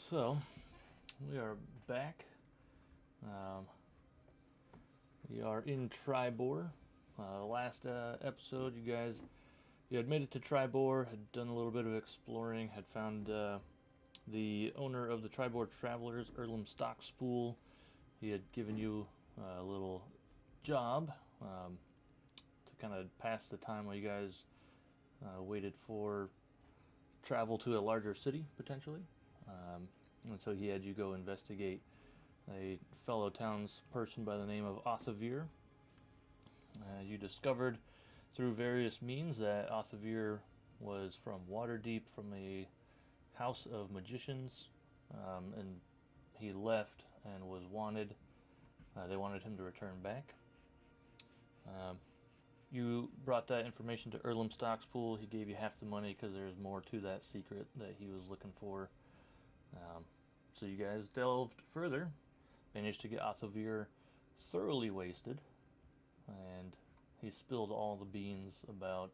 So, we are back. Um, we are in Triboar. Last episode, you had made it to Triboar, had done a little bit of exploring, had found the owner of the Triboar Travelers, Erlem Stockspool. He had given you a little job to kind of pass the time while you guys waited for travel to a larger city, potentially. And so he had you go investigate a fellow townsperson by the name of Othavir. You discovered through various means that Othavir was from Waterdeep, from a house of magicians, and he left and was wanted. They wanted him to return back. You brought that information to Erlem Stockspool. He gave you half the money because there's more to that secret that he was looking for. So you guys delved further, managed to get Othavir thoroughly wasted, and he spilled all the beans about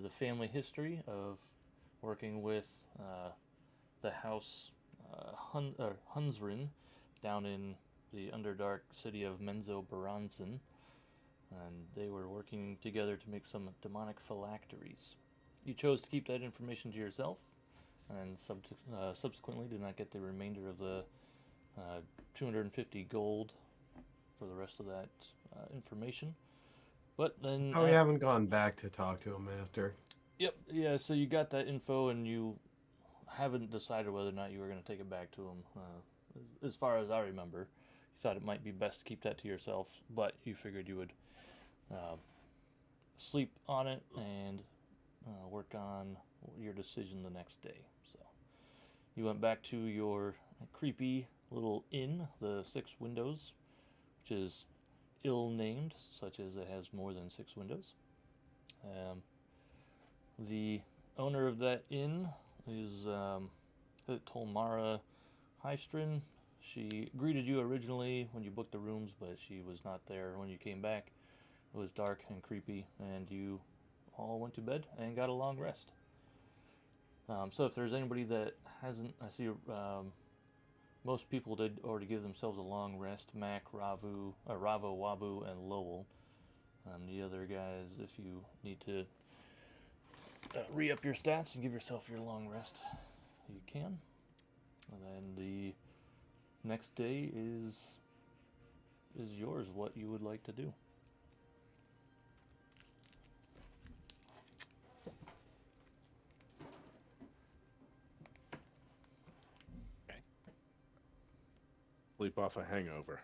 the family history of working with the house Hunsrin down in the underdark city of Menzo Baranson, and they were working together to make some demonic phylacteries. You chose to keep that information to yourself, and subsequently did not get the remainder of the 250 gold for the rest of that information. But then... we haven't gone back to talk to him after. Yep, yeah, so you got that info and you haven't decided whether or not you were going to take it back to him. As far as I remember, you thought it might be best to keep that to yourself, but you figured you would sleep on it and work on your decision the next day. So you went back to your creepy little inn, the Six Windows, which is ill-named, such as it has more than 6 windows. The owner of that inn is Tolmara Hystrin. She greeted you originally when you booked the rooms, but she was not there when you came back. It was dark and creepy, and you all went to bed and got a long rest. So if there's anybody that hasn't, I see most people did already give themselves a long rest. Mac, Ravo, Wabu, and Lowell. The other guys, if you need to re-up your stats and give yourself your long rest, you can. And then the next day is yours, what you would like to do. Sleep off a hangover.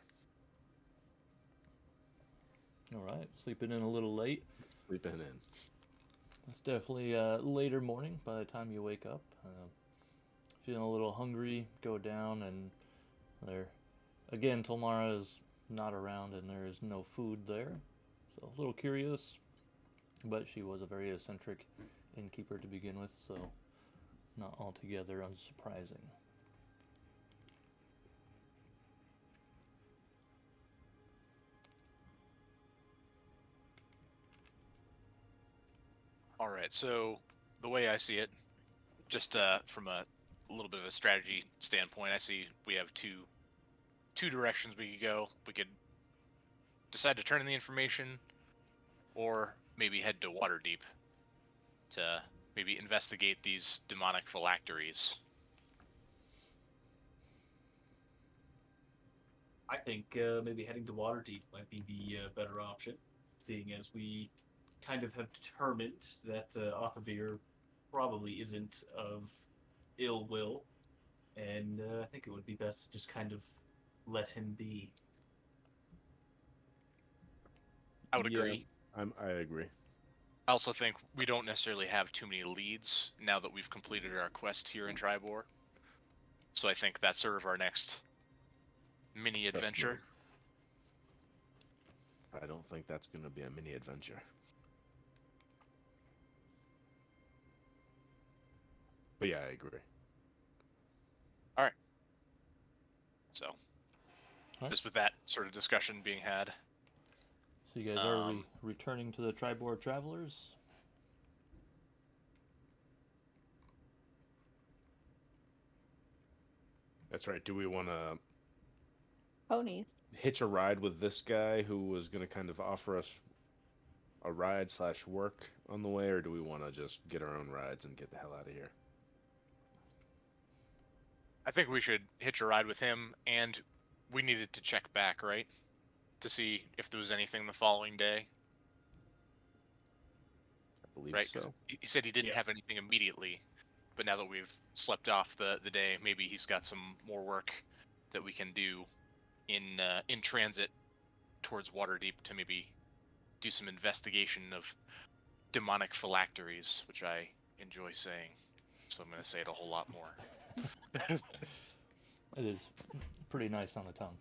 All right, sleeping in a little late. Sleeping in. It's definitely a later morning by the time you wake up. Feeling a little hungry, go down, and there, again, Tolmara is not around and there is no food there. So a little curious, but she was a very eccentric innkeeper to begin with, so not altogether unsurprising. All right, so the way I see it, just from a little bit of a strategy standpoint, I see we have two directions we could go. We could decide to turn in the information, or maybe head to Waterdeep to maybe investigate these demonic phylacteries. I think maybe heading to Waterdeep might be the better option, seeing as we kind of have determined that Othavir probably isn't of ill will, and I think it would be best to just kind of let him be. I would agree. I agree. I also think we don't necessarily have too many leads now that we've completed our quest here in Triboar. So I think that's sort of our next mini adventure. I don't think that's going to be a mini adventure. But yeah, I agree. All right. So, just with that sort of discussion being had. So you guys are returning to the Triboar Travelers? That's right. Do we want to Ponies. hitch a ride with this guy who was going to kind of offer us a ride / work on the way, or do we want to just get our own rides and get the hell out of here? I think we should hitch a ride with him, and we needed to check back, right? To see if there was anything the following day, I believe right? 'Cause so. he said he didn't Yeah. have anything immediately, but now that we've slept off the day, maybe he's got some more work that we can do in transit towards Waterdeep to maybe do some investigation of demonic phylacteries, which I enjoy saying. So I'm going to say it a whole lot more. It is pretty nice on the tongue.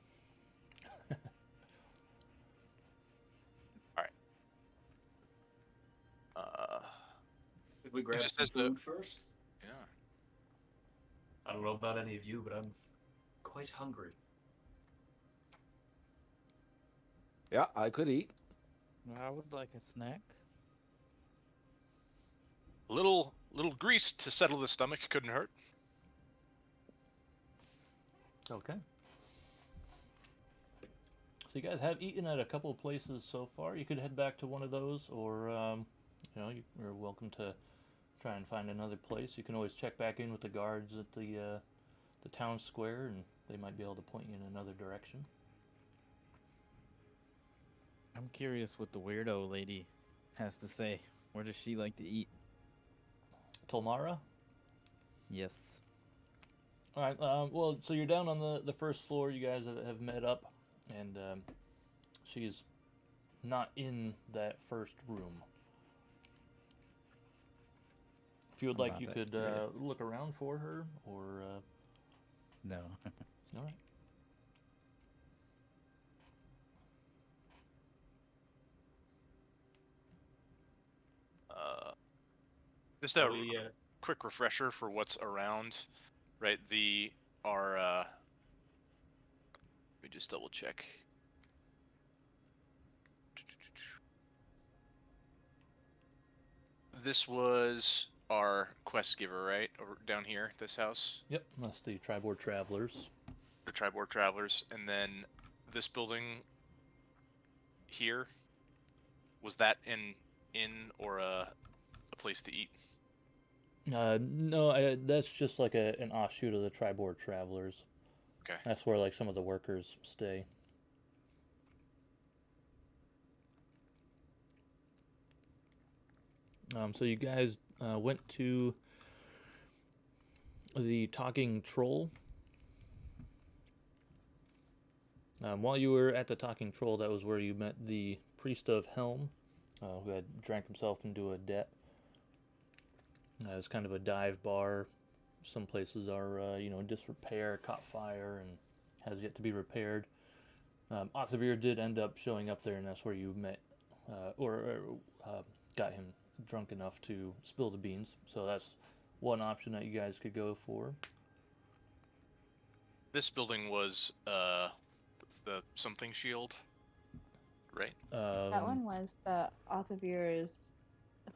Could we grab just some says the- food first? Yeah. I don't know about any of you, but I'm quite hungry. Yeah, I could eat. I would like a snack. A little grease to settle the stomach couldn't hurt. Okay. So you guys have eaten at a couple of places so far. You could head back to one of those, or you're welcome to try and find another place. You can always check back in with the guards at the town square, and they might be able to point you in another direction. I'm curious what the weirdo lady has to say. Where does she like to eat? Tolmara? Yes. All right. Well, so you're down on the first floor. You guys have met up, and she's not in that first room. If you would I'm like, not you that could curious. look around for her, or No. all right. Just So a we, quick refresher for what's around, right? Let me just double check. This was our quest giver, right? Over down here, this house, Yep, that's the Triboar Travelers. the Triboar Travelers, and then this building here. Was that an inn or a place to eat? No, that's just like an offshoot of the Triboar Travelers. Okay. That's where like some of the workers stay. So you guys went to the Talking Troll. While you were at the Talking Troll, that was where you met the Priest of Helm, who had drank himself into a debt. It's kind of a dive bar. Some places are, in disrepair, caught fire, and has yet to be repaired. Othavir did end up showing up there, and that's where you met, got him drunk enough to spill the beans. So that's one option that you guys could go for. This building was the something shield, right? That one was the Othavir's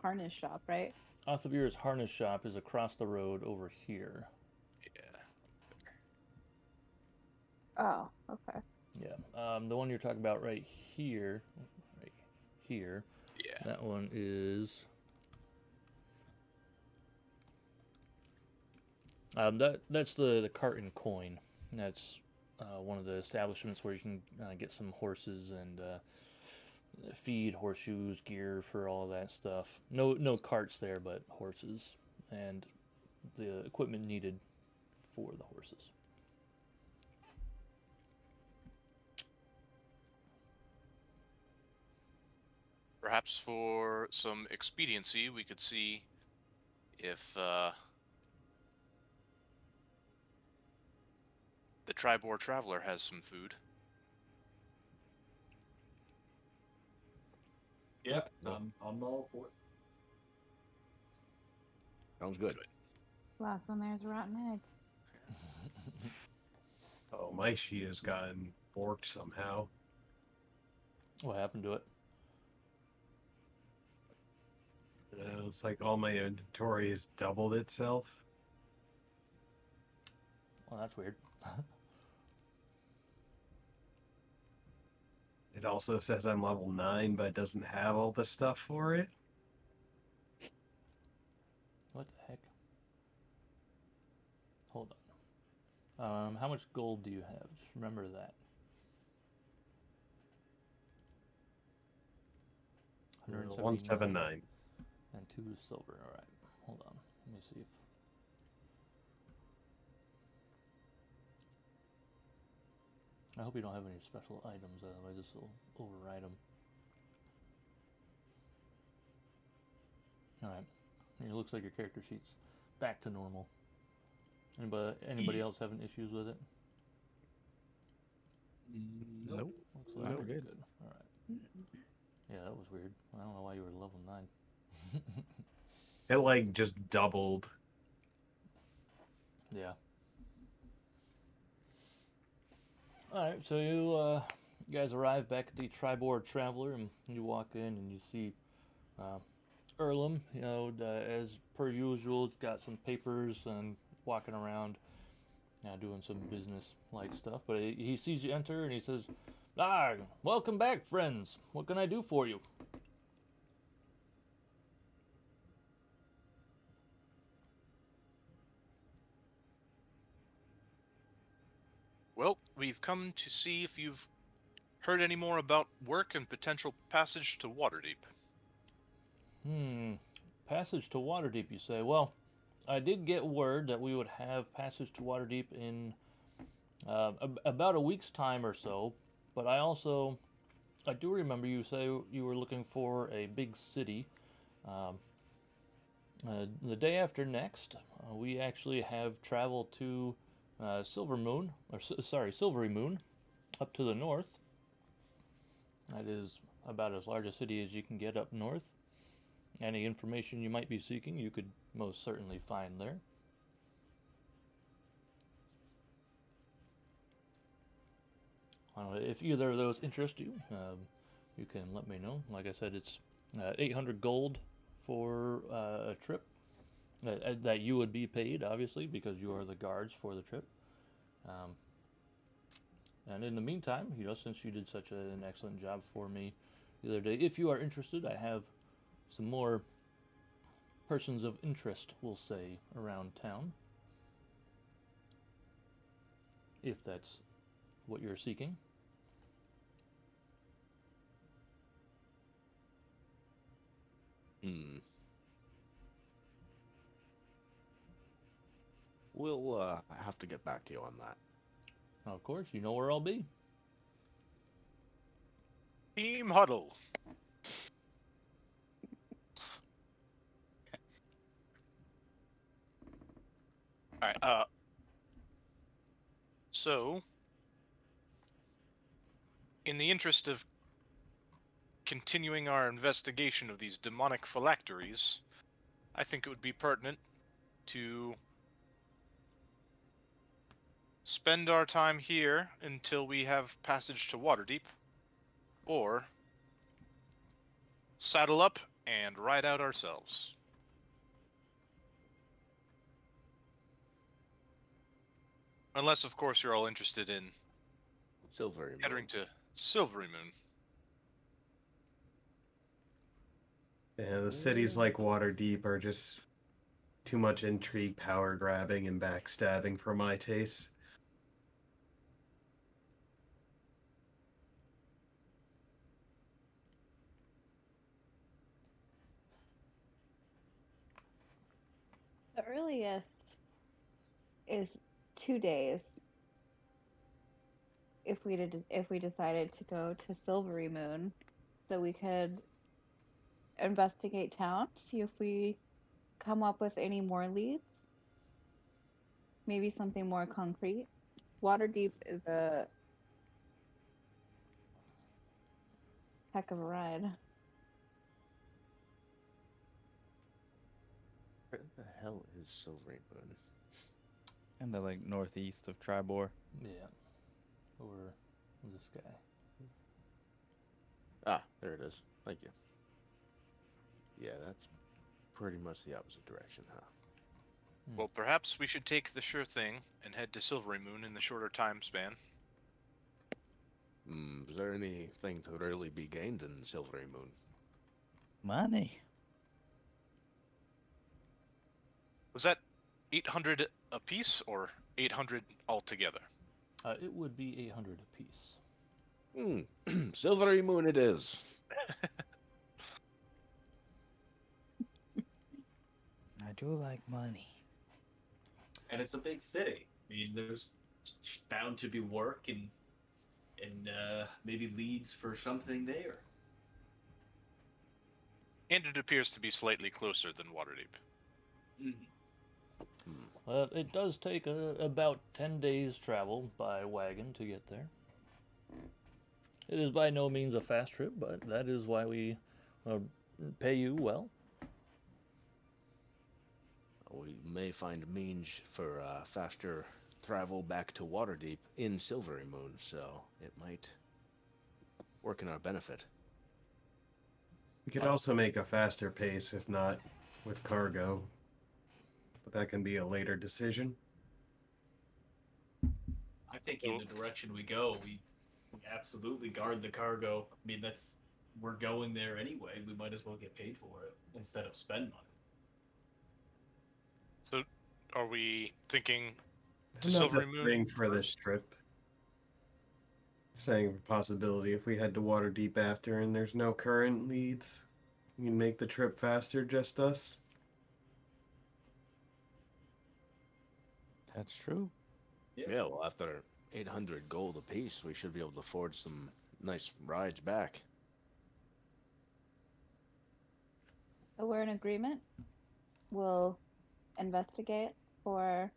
harness shop, right? Othavir's harness shop is across the road over here. Yeah. Oh, okay. Yeah. The one you're talking about right here, Yeah. that one is... that's the Cart and Coin. That's one of the establishments where you can get some horses and feed, horseshoes, gear for all that stuff. No carts there, but horses and the equipment needed for the horses. Perhaps for some expediency, we could see if the Triboar Traveler has some food. yeah, No. I'm all for it. Sounds good. Last one there's a rotten egg. Oh, my sheet has gotten borked somehow. What happened to it? It's like all my inventory has doubled itself. Well, that's weird. It also says I'm level 9, but it doesn't have all the stuff for it. What the heck? Hold on. How much gold do you have? Just remember that. 179. And 2 silver. All right. Hold on. Let me see if. I hope you don't have any special items, otherwise this will override them. Alright. It looks like your character sheet's back to normal. Anybody else having issues with it? Nope. Looks like Nope. we're good. Alright. Yeah, that was weird. I don't know why you were level 9. It like just doubled. Yeah. Alright, so you guys arrive back at the Triboar Traveler, and you walk in and you see Erlem, you know, as per usual, got some papers and walking around, doing some business-like stuff. But he sees you enter and he says, "Ah, welcome back, friends. What can I do for you?" Well, we've come to see if you've heard any more about work and potential passage to Waterdeep. Passage to Waterdeep, you say? Well, I did get word that we would have passage to Waterdeep in about a week's time or so, but I do remember you say you were looking for a big city. The day after next, we actually have traveled to Silvery Moon, up to the north. That is about as large a city as you can get up north. Any information you might be seeking, you could most certainly find there. If either of those interest you, you can let me know. Like I said, it's 800 gold for a trip that you would be paid, obviously, because you are the guards for the trip. And in the meantime, you know, since you did such an excellent job for me the other day, if you are interested, I have some more persons of interest, we'll say, around town. If that's what you're seeking. We'll have to get back to you on that. Of course, you know where I'll be. Team Huddle. Alright, so, in the interest of continuing our investigation of these demonic phylacteries, I think it would be pertinent to spend our time here until we have passage to Waterdeep, or saddle up and ride out ourselves. Unless, of course, you're all interested in Silvery Moon. heading to Silvery Moon. Yeah, the cities like Waterdeep are just too much intrigue, power grabbing, and backstabbing for my taste. The earliest is 2 days. If we decided to go to Silvery Moon, so we could investigate town, see if we come up with any more leads. Maybe something more concrete. Waterdeep is a heck of a ride. Where the hell is Silvery Moon? Kind of like northeast of Triboar. Yeah. Over this guy. Ah, there it is. Thank you. Yeah, that's pretty much the opposite direction, huh? Well, perhaps we should take the sure thing and head to Silvery Moon in the shorter time span. Is there anything to really be gained in Silvery Moon? Money. Was that 800 apiece or 800 altogether? It would be 800 apiece. Silvery Moon it is. I do like money. And it's a big city. I mean, there's bound to be work and maybe leads for something there. And it appears to be slightly closer than Waterdeep. It does take about 10 days travel by wagon to get there. It is by no means a fast trip, but that is why we pay you well. We may find means for faster travel back to Waterdeep in Silvery Moon, so it might work in our benefit. We could also make a faster pace, if not with cargo. But that can be a later decision. I think in the direction we go, we absolutely guard the cargo. I mean, we're going there anyway. We might as well get paid for it instead of spend money. So, are we thinking to I'm not Silvery just Moon saying for this trip. Saying a possibility if we head to Waterdeep after and there's no current leads, we can make the trip faster, just us. That's true. Yeah, well, after 800 gold apiece, we should be able to afford some nice rides back. So we're in agreement. We'll investigate for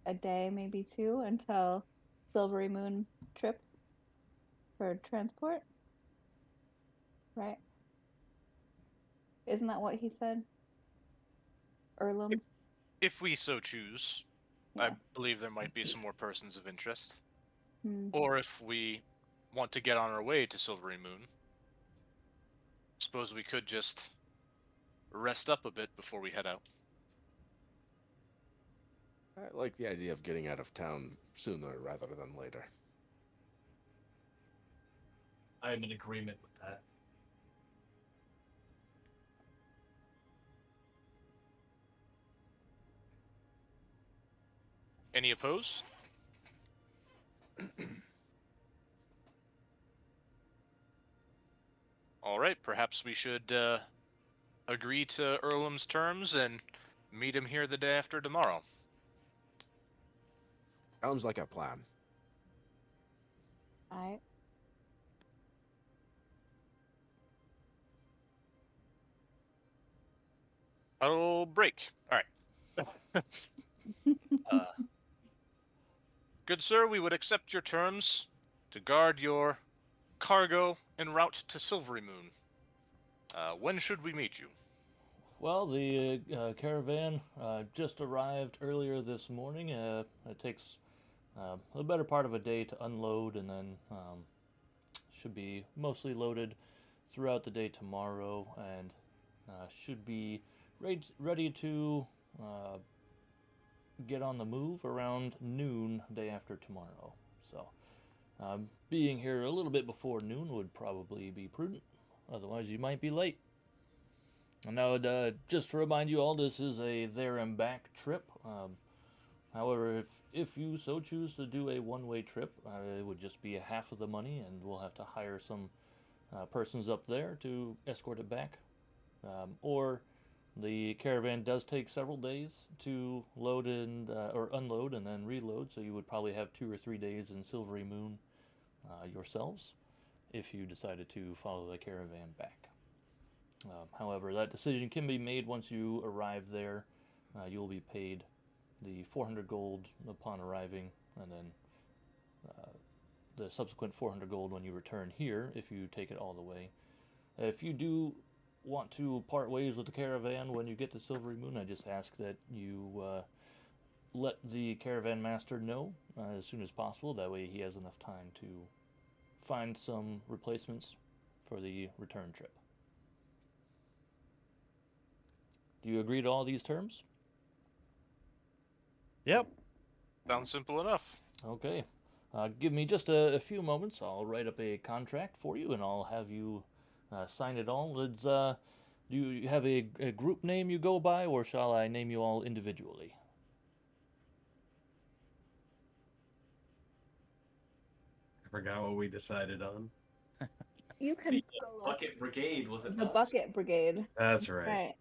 a day, maybe two, until Silvery Moon trip for transport. Right? Isn't that what he said? Erlum? if we so choose. I Yeah. believe there might be some more persons of interest. Hmm. Or if we want to get on our way to Silvery Moon, suppose we could just rest up a bit before we head out. I like the idea of getting out of town sooner rather than later. I am in agreement with that. Any opposed? All right, perhaps we should agree to Erlem's terms and meet him here the day after tomorrow. Sounds like a plan. Alright. I'll break. All right. Good sir, we would accept your terms to guard your cargo en route to Silvery Moon. When should we meet you? Well, the caravan just arrived earlier this morning. It takes a better part of a day to unload, and then should be mostly loaded throughout the day tomorrow, and should be ready to get on the move around noon day after tomorrow. So, being here a little bit before noon would probably be prudent. Otherwise, you might be late. And now, just to remind you all, this is a there and back trip. However, if you so choose to do a one-way trip, it would just be half of the money, and we'll have to hire some persons up there to escort it back. Or the caravan does take several days to load and or unload and then reload, so you would probably have 2 or 3 days in Silvery Moon yourselves if you decided to follow the caravan back. However, that decision can be made once you arrive there. You'll be paid the 400 gold upon arriving, and then the subsequent 400 gold when you return here if you take it all the way. If you do want to part ways with the caravan when you get to Silvery Moon, I just ask that you let the caravan master know as soon as possible. That way he has enough time to find some replacements for the return trip. Do you agree to all these terms? Yep. Sounds simple enough. Okay. Give me just a few moments. I'll write up a contract for you, and I'll have you sign it all. Do you have a group name you go by, or shall I name you all individually? I forgot what we decided on. You can The call us Bucket Brigade, was it the not? Bucket Brigade. That's right. Right.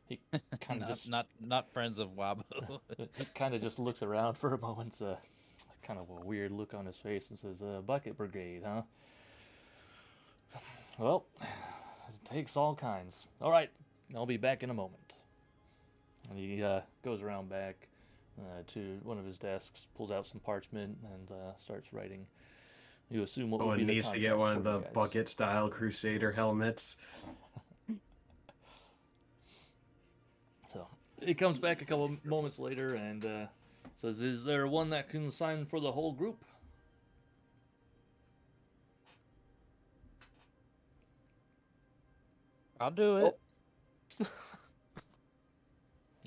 He kind of just Not friends of Wabo. he kind of just looks around for a moment, kind of a weird look on his face, and says, "Bucket Brigade, huh? Well, it takes all kinds. All right, I'll be back in a moment." And he goes around back to one of his desks, pulls out some parchment, and starts writing. You assume what would Owen be the needs to get contract one for of you the guys. bucket-style Crusader helmets. So he comes back a couple moments later and says, "Is there one that can sign for the whole group?" I'll do it.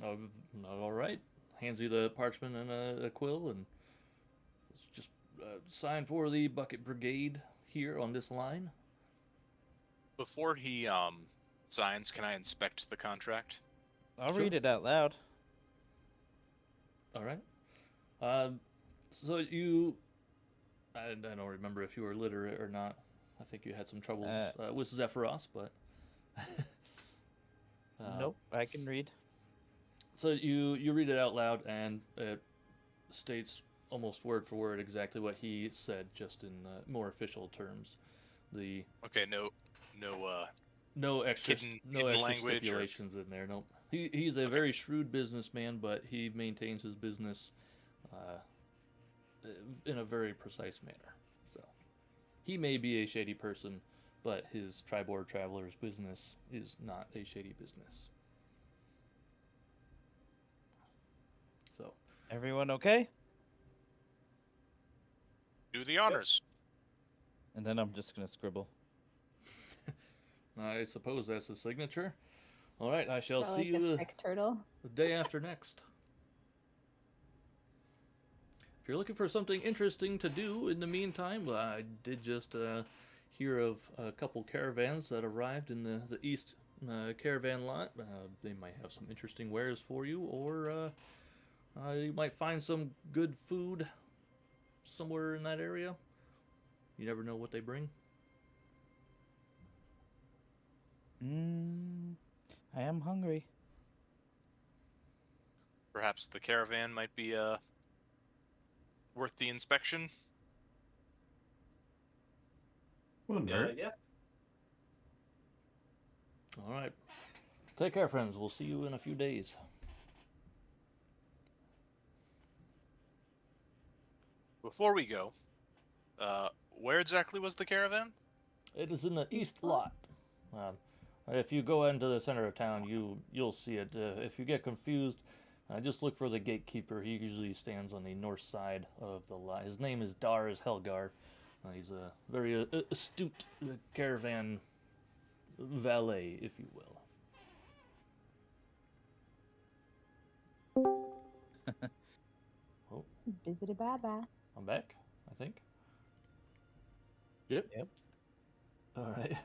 Oh, all right. Hands you the parchment and a quill, and it's just sign for the Bucket Brigade here on this line. Before he signs, can I inspect the contract? I'll Sure. read it out loud. All right. So I don't remember if you were literate or not. I think you had some troubles with Zephyros, but. Nope, I can read. So you read it out loud, and it states almost word for word exactly what he said, just in more official terms. Okay, No extra hidden language or- stipulations in there. Nope. He's a very shrewd businessman, but he maintains his business in a very precise manner. So he may be a shady person, but his Triboar Traveler's business is not a shady business. So Everyone okay? do the honors. And then I'm just gonna scribble. I suppose that's the signature. All right, I shall Or see like you a stick turtle. the day after next. If you're looking for something interesting to do in the meantime, I did just hear of a couple caravans that arrived in the east caravan lot. They might have some interesting wares for you, or you might find some good food somewhere in that area. You never know what they bring. I am hungry. Perhaps the caravan might be worth the inspection. Wouldn't hurt. Yeah. All right. Take care, friends. We'll see you in a few days. Before we go, where exactly was the caravan? It is in the east lot. If you go into the center of town, you'll see it. If you get confused, just look for the gatekeeper. He usually stands on the north side of the lot. His name is Dars Helgar. He's a very astute caravan valet, if you will. Oh, Visited Baba. I'm back, I think. Yep. All right.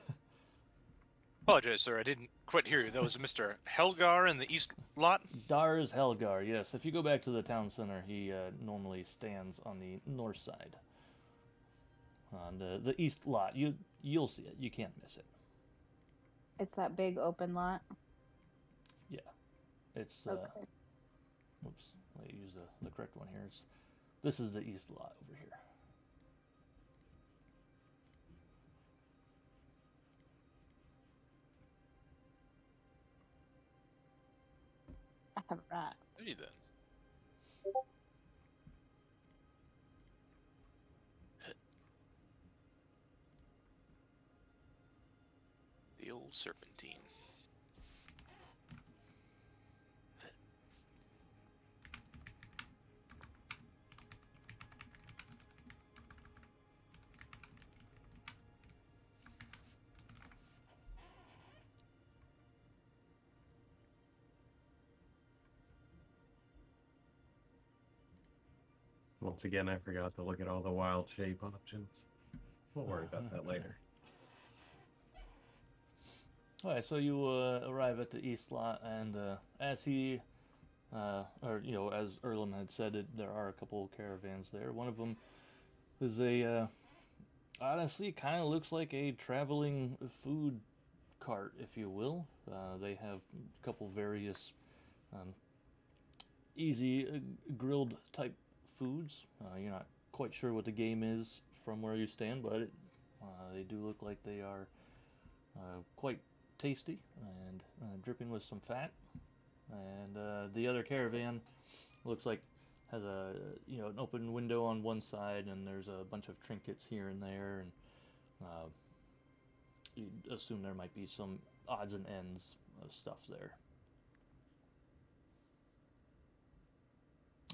Apologize, sir. I didn't quite hear you. That was Mr. Helgar in the east lot? Dars Helgar, yes. If you go back to the town center, he normally stands on the north side. On the east lot. You'll see it. You can't miss it. It's that big open lot. Yeah. It's Okay. Oops. Let me use the correct one here. This is the east lot over here. All right. Maybe then. The old serpentine. Once again, I forgot to look at all the wild shape options. We'll worry about that later. All right, so you arrive at the east lot, and as he, as Erlem had said, there are a couple of caravans there. One of them is a, honestly, kind of looks like a traveling food cart, if you will. They have a couple various easy grilled type foods. You're not quite sure what the game is from where you stand, but they do look like they are quite tasty and dripping with some fat. And the other caravan looks like has an open window on one side, and there's a bunch of trinkets here and there, and you assume there might be some odds and ends of stuff there.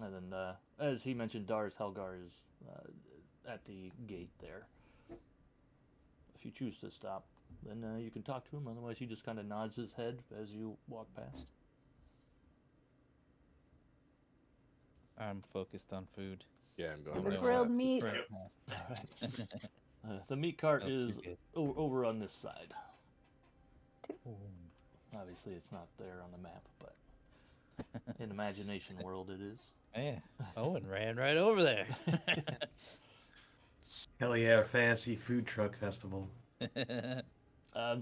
And then, as he mentioned, Dar's Helgar is at the gate there. If you choose to stop, then you can talk to him. Otherwise, he just kind of nods his head as you walk past. I'm focused on food. Yeah, I'm going The right grilled left. meat. The meat cart That's too is good. over on this side. Obviously, it's not there on the map, but in Imagination World, it is. Yeah. Owen ran right over there. Hell yeah, fancy food truck festival.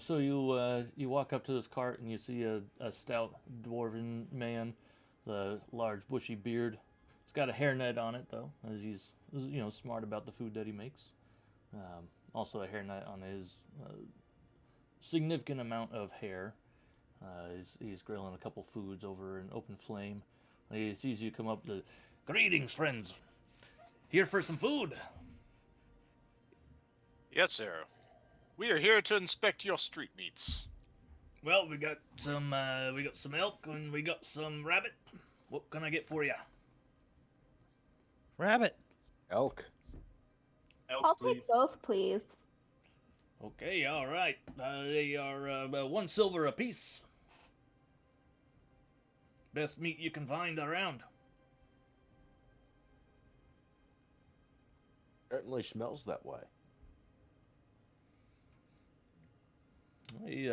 So you walk up to this cart and you see a stout dwarven man, the large bushy beard. He's got a hairnet on it though, as he's smart about the food that he makes. Also a hairnet on his significant amount of hair. He's grilling a couple foods over an open flame. He sees you come up to, "Greetings, friends. Here for some food." Yes, sir. We are here to inspect your street meats. Well, we got some elk and we got some rabbit. What can I get for you? Rabbit. Elk. Elk, I'll please. take both, please. Okay, all right. They are about 1 silver apiece. Best meat you can find around. Certainly smells that way. He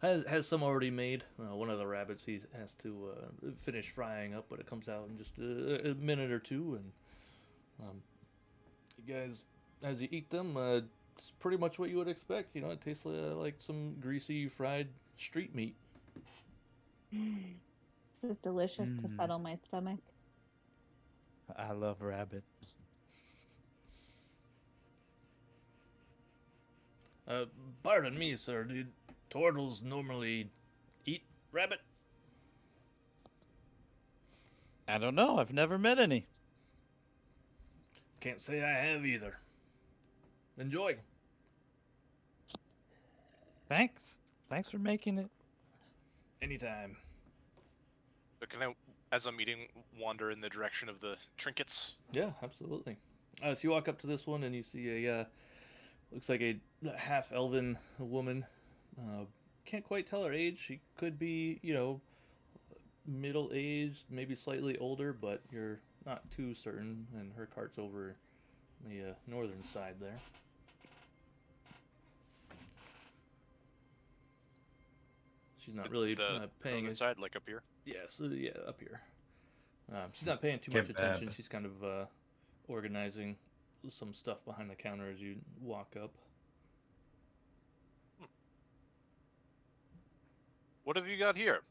has some already made. One of the rabbits he has to finish frying up, but it comes out in just a minute or two. And you guys, as you eat them, it's pretty much what you would expect. It tastes like some greasy fried street meat. This is delicious to settle my stomach. I love rabbit. Pardon me, sir. Do turtles normally eat rabbit? I don't know. I've never met any. Can't say I have either. Enjoy. Thanks. Thanks for making it. Anytime. But can I, as I'm eating, wander in the direction of the trinkets? Yeah, absolutely. So you walk up to this one and you see a looks like a half-elven woman. Can't quite tell her age. She could be, middle-aged, maybe slightly older, but you're not too certain. And her cart's over the northern side there. She's not really paying inside, like up here. Yes, yeah, up here. She's not paying too Get much attention. bad. She's kind of organizing some stuff behind the counter as you walk up. What have you got here?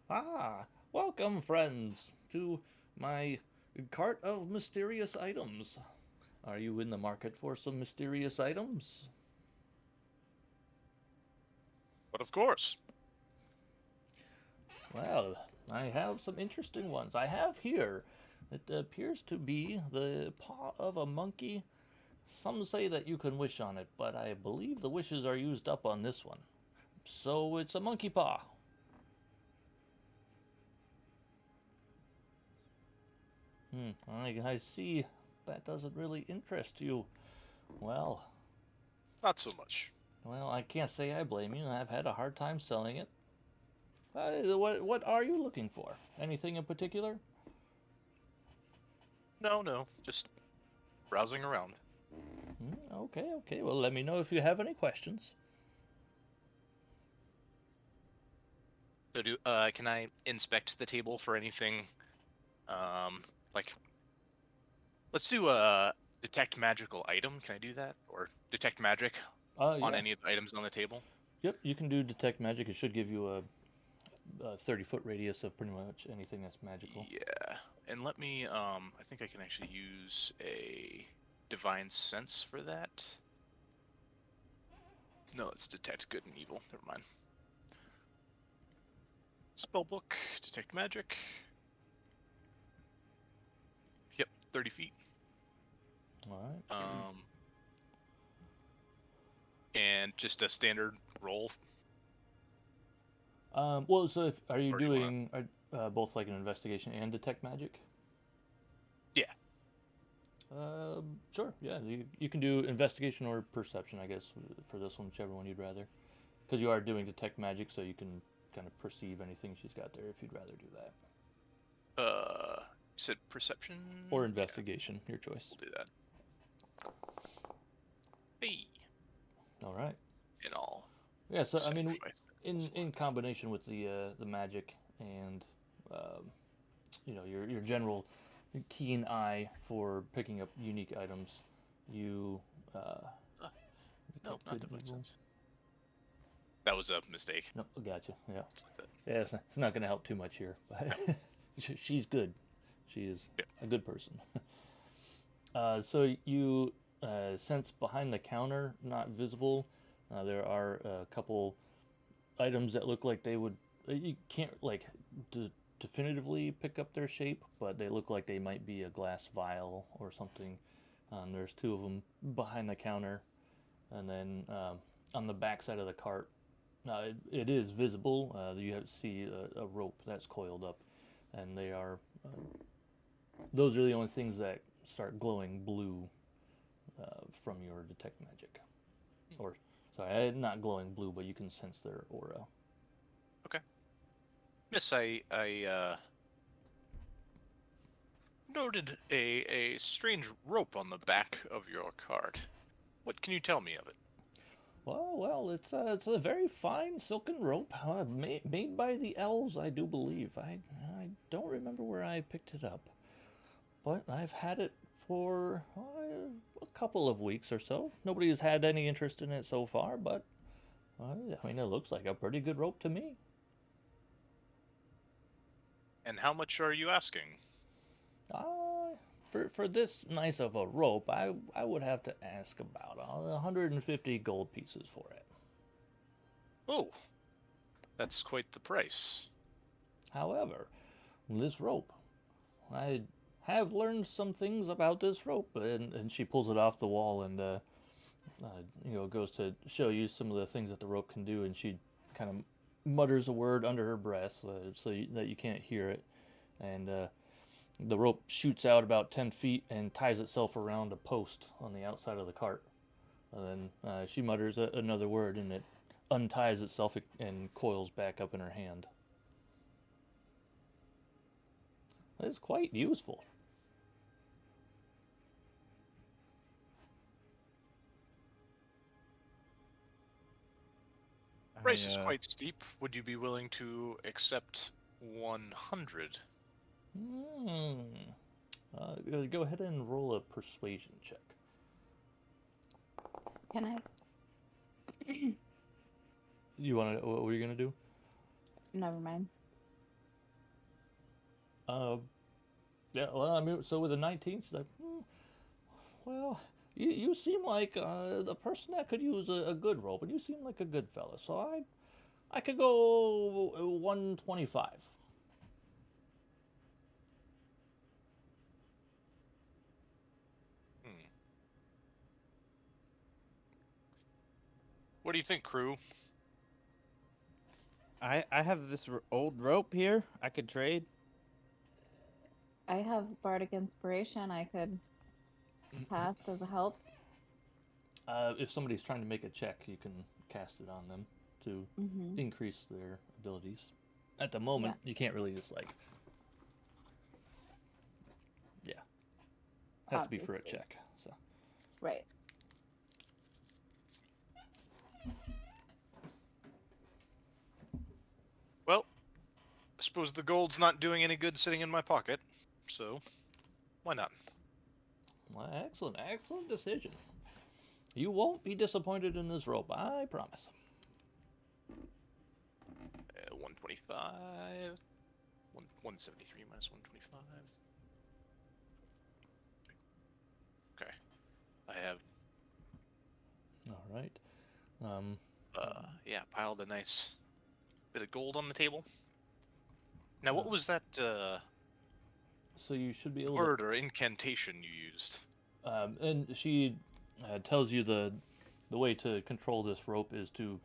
Ah, welcome, friends, to my cart of mysterious items. Are you in the market for some mysterious items? But of course. Well, I have some interesting ones. I have here, it appears to be the paw of a monkey. Some say that you can wish on it, but I believe the wishes are used up on this one. So it's a monkey paw. I see that doesn't really interest you. Well, Not so much. I can't say I blame you. I've had a hard time selling it. What are you looking for? Anything in particular? No, just browsing around. Okay. Well, let me know if you have any questions. So can I inspect the table for anything? Like, let's do a detect magical item. Can I do that, or detect magic on Yeah. any of the items on the table? Yep, you can do detect magic. It should give you a 30-foot radius of pretty much anything that's magical. Yeah, and let me. I think I can actually use a divine sense for that. No, it's detect good and evil. Never mind. Spellbook, detect magic. Yep, 30 feet. All right. And just a standard roll. Well, so are you Or do you doing both like an investigation and detect magic? Yeah. Sure. Yeah, you can do investigation or perception, I guess, for this one, whichever one you'd rather. Because you are doing detect magic, so you can kind of perceive anything she's got there if you'd rather do that. You said perception? Or investigation, your choice. We'll do that. Hey. All right. And all. Yeah, so I mean, Sacrifice in combination with the magic and your general keen eye for picking up unique items, you No, detect not good divine evil. sense. That was a mistake. No, gotcha. Yeah, It's like that. yeah. It's not going to help too much here, but she's good. She is a good person. So you sense behind the counter, not visible, there are a couple items that look like they would. You can't like definitively pick up their shape, but they look like they might be a glass vial or something. There's two of them behind the counter, and then on the back side of the cart, it is visible. You see a rope that's coiled up, and they are. Those are the only things that start glowing blue from your detect magic, or sorry, not glowing blue, but you can sense their aura. Okay. Yes, I noted a strange rope on the back of your cart. What can you tell me of it? Well, it's a very fine silken rope, made by the elves, I do believe. I don't remember where I picked it up, but I've had it for a couple of weeks or so. Nobody has had any interest in it so far, but I mean, it looks like a pretty good rope to me. And how much are you asking? For this nice of a rope, I would have to ask about 150 gold pieces for it. Oh, that's quite the price. However, this rope, I have learned some things about this rope, and she pulls it off the wall and goes to show you some of the things that the rope can do, and she kind of mutters a word under her breath that you can't hear it, and the rope shoots out about 10 feet and ties itself around a post on the outside of the cart. And then she mutters another word, and it unties itself and coils back up in her hand. It's quite useful. Price is quite steep. Would you be willing to accept 100? Go ahead and roll a persuasion check. Can I? You want to? What were you gonna do? Never mind. Yeah. Well, I mean, so with a 19, she's like, well, you seem like the person that could use a good rope, and you seem like a good fella. So I could go 125. What do you think, crew? I have this old rope here. I could trade. I have bardic inspiration. I could cast as a help. If somebody's trying to make a check, you can cast it on them to increase their abilities. At the moment, you can't really just like, yeah. has to be for a obviously. check. So Right. Well, I suppose the gold's not doing any good sitting in my pocket, so why not? well, excellent decision. You won't be disappointed in this rope, I promise. 125. 173 minus 125. Okay. I have, All right. yeah, piled a nice bit of gold on the table. Now, what Uh, was that So you should be able word or incantation you used? to. And she tells you the way to control this rope is to.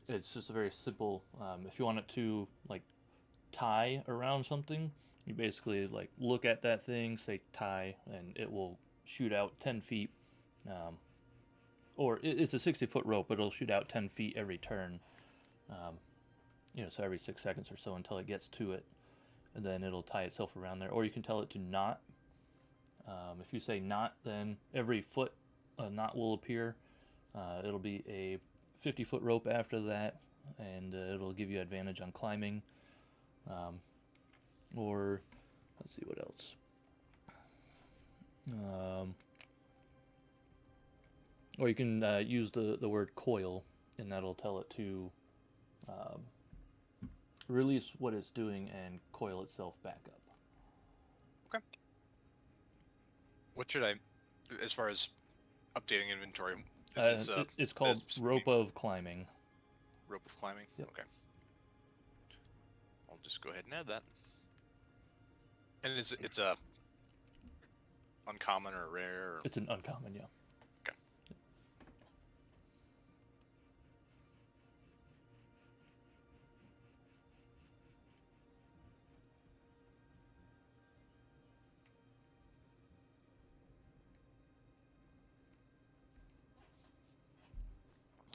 It's just a very simple. If you want it to like tie around something, you basically like look at that thing, say tie, and it will shoot out 10 feet. Or it's a 60-foot rope, but it'll shoot out 10 feet every turn. So every 6 seconds or so until it gets to it, and then it'll tie itself around there. Or you can tell it to knot. If you say knot, then every foot a knot will appear. It'll be a 50-foot rope after that, and it'll give you advantage on climbing. Or let's see what else. Or you can use the word coil, and that'll tell it to release what it's doing and coil itself back up. Okay. What should I, as far as updating inventory, It's called Rope of Climbing. Rope of Climbing? Yep. Okay. I'll just go ahead and add that. And it's a uncommon or rare? Or... It's an uncommon, yeah. Okay.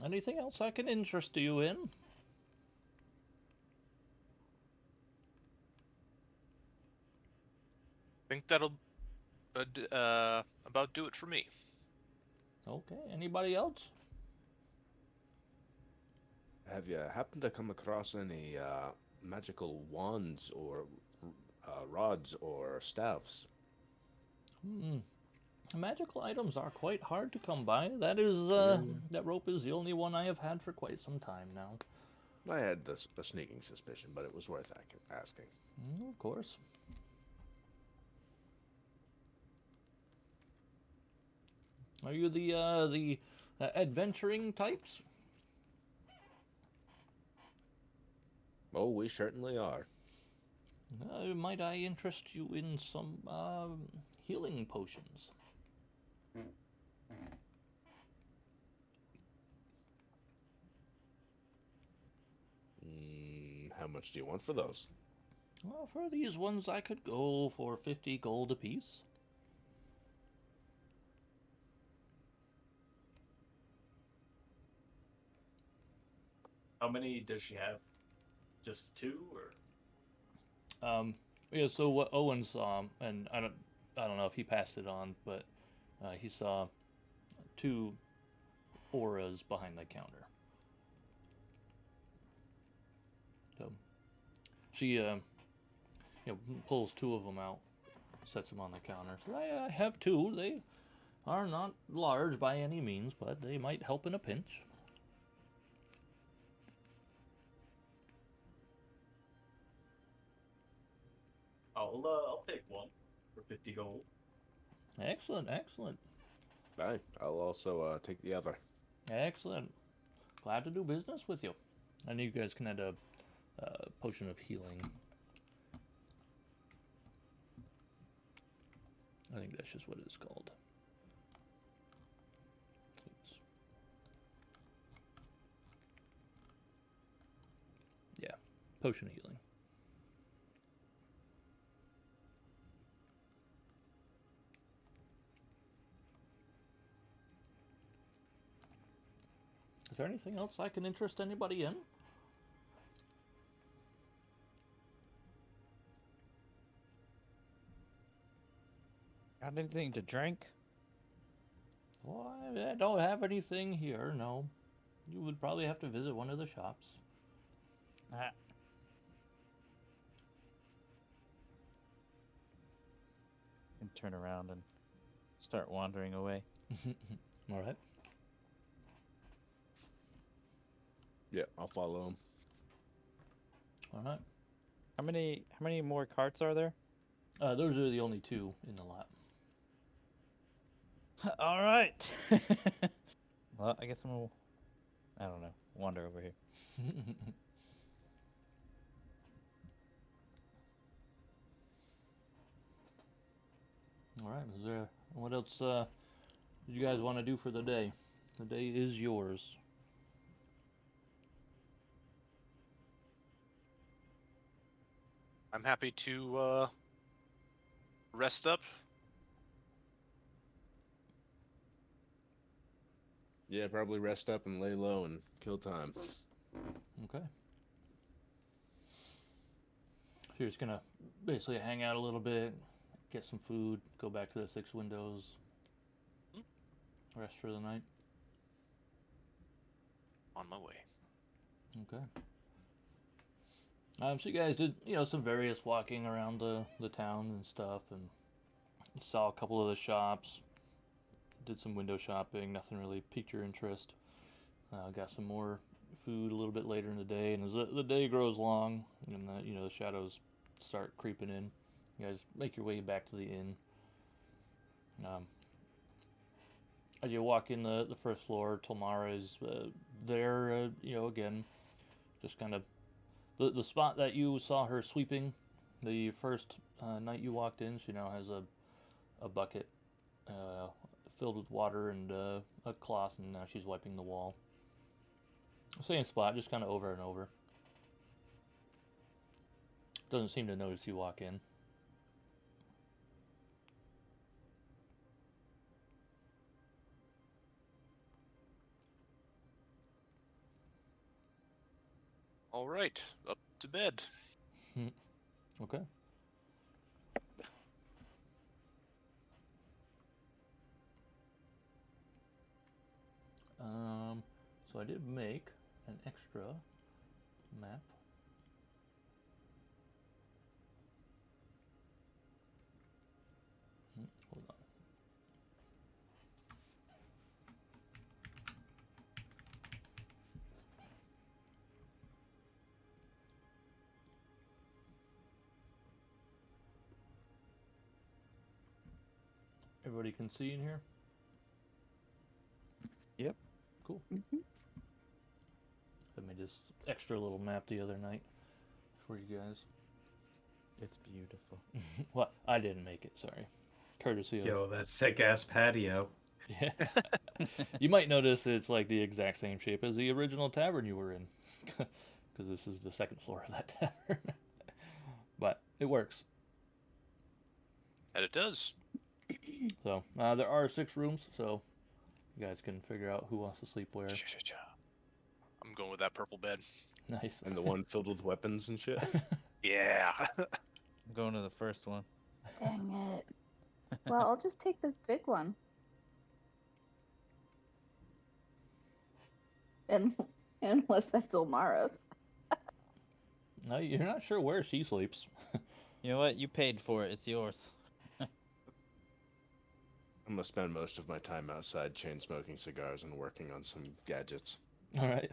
Anything else I can interest you in? I think that'll about do it for me. Okay, anybody else? Have you happened to come across any magical wands or rods or staffs? Magical items are quite hard to come by. That rope is the only one I have had for quite some time now. I had a sneaking suspicion, but it was worth asking. Of course. Are you the adventuring types? Oh, we certainly are. Might I interest you in some healing potions? How much do you want for those? Well, for these ones, I could go for 50 gold apiece. How many does she have? Just 2, or? Yeah. So what Owen saw, and I don't know if he passed it on, but he saw 2 auras behind the counter. So she pulls 2 of them out, sets them on the counter. So I have 2. They are not large by any means, but they might help in a pinch. I'll take 1 for 50 gold. Excellent. Aye, I'll also take the other. Excellent. Glad to do business with you. I know you guys can add a potion of healing. I think that's just what it's called. Oops. Yeah, potion of healing. Is there anything else I can interest anybody in? Got anything to drink? Well, I don't have anything here, no. You would probably have to visit one of the shops. Ah. And turn around and start wandering away. All right. Yeah, I'll follow him. All right. How many more carts are there? Those are the only two in the lot. All right. Well, I guess I don't know, wander over here. All right. Is there what else you guys want to do for the day? The day is yours. I'm happy to rest up. Yeah, probably rest up and lay low and kill time. Okay. So you're just gonna basically hang out a little bit, get some food, go back to the 6 windows, rest for the night. On my way. Okay. So you guys did, some various walking around the town and stuff, and saw a couple of the shops, did some window shopping, nothing really piqued your interest. Got some more food a little bit later in the day, and as the day grows long, and the shadows start creeping in, you guys make your way back to the inn. As you walk in the first floor, Tolmara is there, again, just kind of the spot that you saw her sweeping the first night you walked in. She now has a bucket filled with water and a cloth, and now she's wiping the wall. Same spot, just kind of over and over. Doesn't seem to notice you walk in. All right, up to bed. Okay. So I did make an extra map. Hold on. Everybody can see in here? Yep. Cool. I made this extra little map the other night for you guys. It's beautiful. Well, I didn't make it, sorry. Courtesy of... Yo, that sick-ass patio. Yeah. You might notice it's like the exact same shape as the original tavern you were in. Because this is the second floor of that tavern. But it works. And it does. So, there are 6 rooms, so you guys can figure out who wants to sleep where. Cha-cha-cha. I'm going with that purple bed. Nice. And the one filled with weapons and shit. Yeah. I'm going to the first one. Dang it. Well, I'll just take this big one. Unless that's Omara's. No, you're not sure where she sleeps. You know what? You paid for it. It's yours. I'm gonna spend most of my time outside chain smoking cigars and working on some gadgets. All right.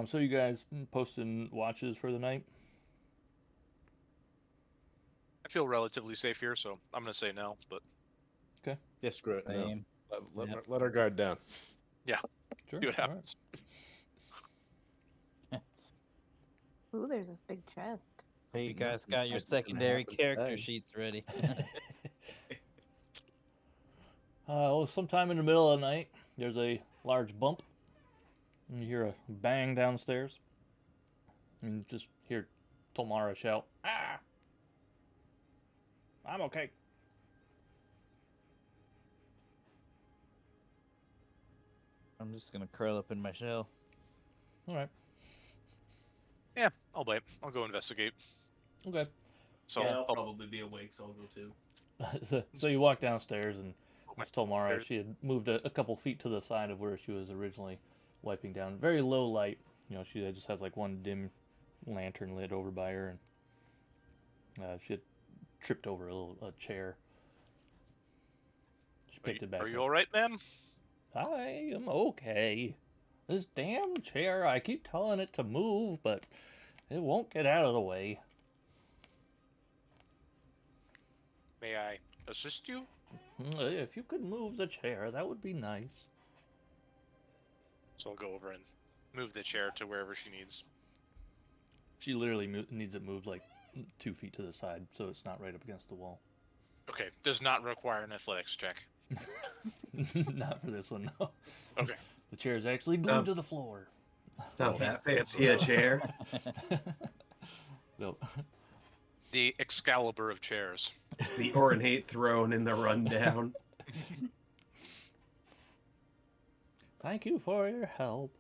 So you guys posting watches for the night? I feel relatively safe here, so I'm going to say no, but Yeah, screw it. No. Same. Let our guard down. Sure. see what all right. happens. Ooh, there's this big chest. Hey, You guys got your secondary character sheets ready. Well, sometime in the middle of the night, there's a large bump. And you hear a bang downstairs. And you just hear Tolmara shout, "Ah! I'm okay." I'm just gonna curl up in my shell. All right. Yeah, I'll wait. I'll go investigate. Okay. So yeah, I'll I'll probably be awake, so I'll go too. So you walk downstairs, and my it's Tomara. stairs. She had moved a couple feet to the side of where she was originally wiping down. Very low light. She just has like one dim lantern lit over by her, and she had tripped over a chair. She picked it back Are up. you all right, ma'am? I am okay. This damn chair, I keep telling it to move, but it won't get out of the way. May I assist you? If you could move the chair, that would be nice. So I'll go over and move the chair to wherever she needs. She literally needs it moved like 2 feet to the side, so it's not right up against the wall. Okay, does not require an athletics check. Not for this one, no. Okay. The chair is actually glued to the floor. It's not that fancy a chair. No. The Excalibur of chairs. The ornate throne in the rundown. Thank you for your help.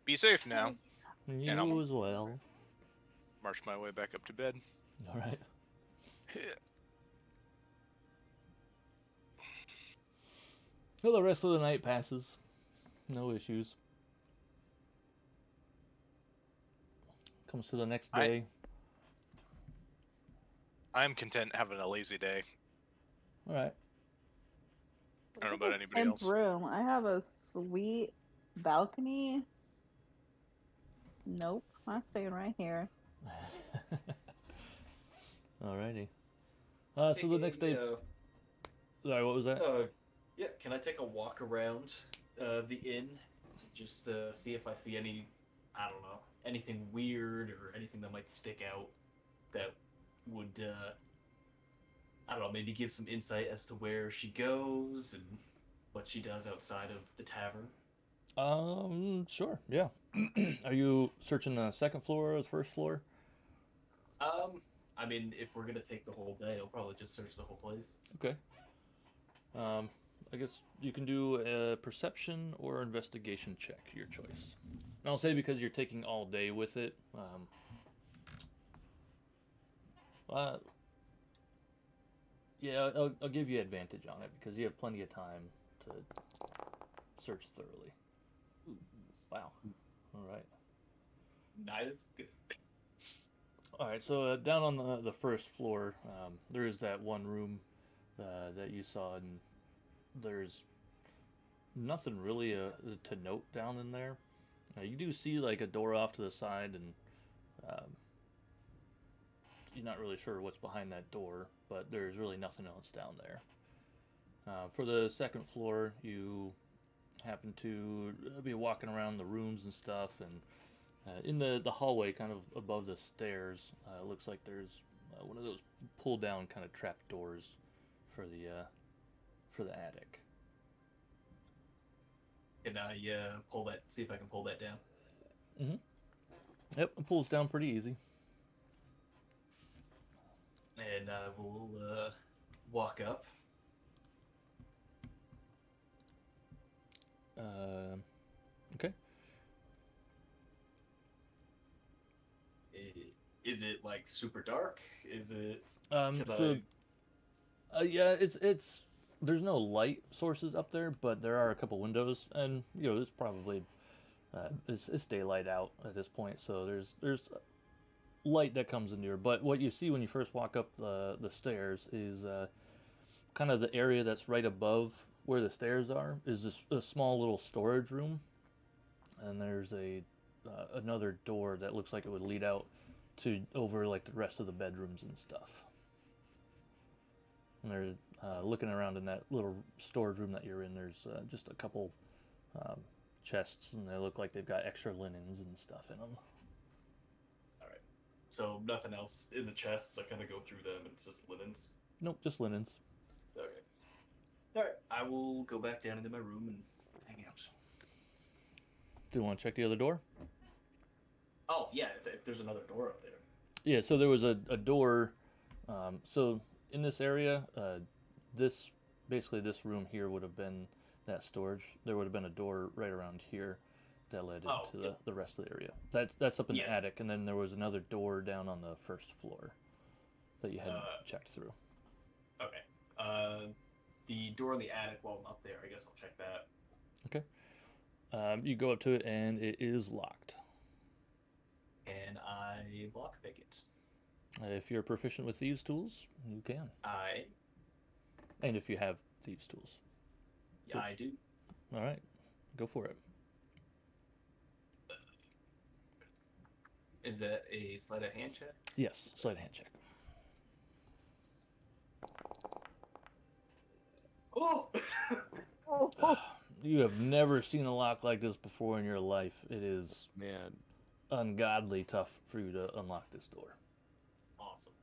Be safe now. You And I'm- as well. March my way back up to bed. All right. Well, the rest of the night passes. No issues. Comes to the next day. I'm content having a lazy day. All right. I don't know about anybody Temp else. room. I have a sweet balcony. Nope, I'm staying right here. Alrighty. So the next day. Sorry, what was that? Yeah, can I take a walk around the inn? Just see if I see any, I don't know, anything weird or anything that might stick out that would, I don't know, maybe give some insight as to where she goes and what she does outside of the tavern. Sure, yeah. Are you searching the second floor or the first floor? I mean, if we're gonna take the whole day, I'll probably just search the whole place. Okay. I guess you can do a perception or investigation check, your choice. And I'll say because you're taking all day with it. Yeah, I'll give you advantage on it because you have plenty of time to search thoroughly. Wow. All right. Neither. Good. All right. So down on the first floor, there is that one room that you saw, and there's nothing really to note down in there. You do see like a door off to the side, and you're not really sure what's behind that door, but there's really nothing else down there. For the second floor, you happen to be walking around the rooms and stuff, and in the hallway, kind of above the stairs, it looks like there's one of those pull-down kind of trap doors for the attic. Can I pull that? See if I can pull that down. Mm-hmm. Yep, it pulls down pretty easy. And we'll walk up. Okay. Is it like super dark? Is it? So yeah, it's there's no light sources up there, but there are a couple windows, and it's probably it's daylight out at this point, so there's light that comes into here. But what you see when you first walk up the stairs is kind of the area that's right above where the stairs are is a small little storage room, and there's another door that looks like it would lead out to over like the rest of the bedrooms and stuff. And there's looking around in that little storage room that you're in, there's just a couple chests, and they look like they've got extra linens and stuff in them. So nothing else in the chests. I kind of go through them, and it's just linens. Nope, just linens. Okay. All right. I will go back down into my room and hang out. Do you want to check the other door? Oh yeah, if there's another door up there. Yeah, so there was a door. So in this area, this room here would have been that storage. There would have been a door right around here that led into the rest of the area. That's up in the attic, and then there was another door down on the first floor. that you hadn't checked through. Okay. The door in the attic, while I'm up there, I guess I'll check that. Okay. You go up to it, and it is locked. And I lockpick it. If you're proficient with thieves' tools, you can. And if you have thieves' tools. Yeah, I do. All right. Go for it. Is that a sleight of hand check? Yes, sleight of hand check. Oh! You have never seen a lock like this before in your life. It is Man, ungodly tough for you to unlock this door. Awesome.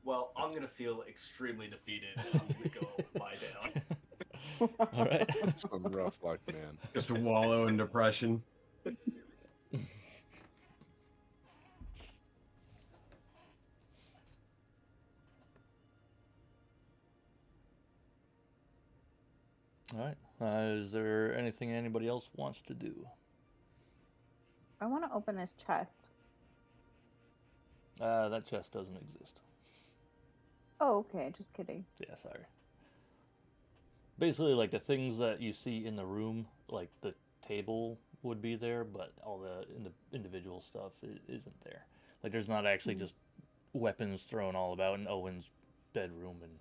Well, I'm going to feel extremely defeated, and I'm going to go lie down. All right. that's some rough luck, man. Just wallow in depression. All right. Is there anything anybody else wants to do? I want to open this chest. That chest doesn't exist. Oh, okay. Just kidding. Yeah, sorry. Basically, like the things that you see in the room, like the table would be there, but all the individual stuff isn't there. Like there's not actually just weapons thrown all about in Owen's bedroom, and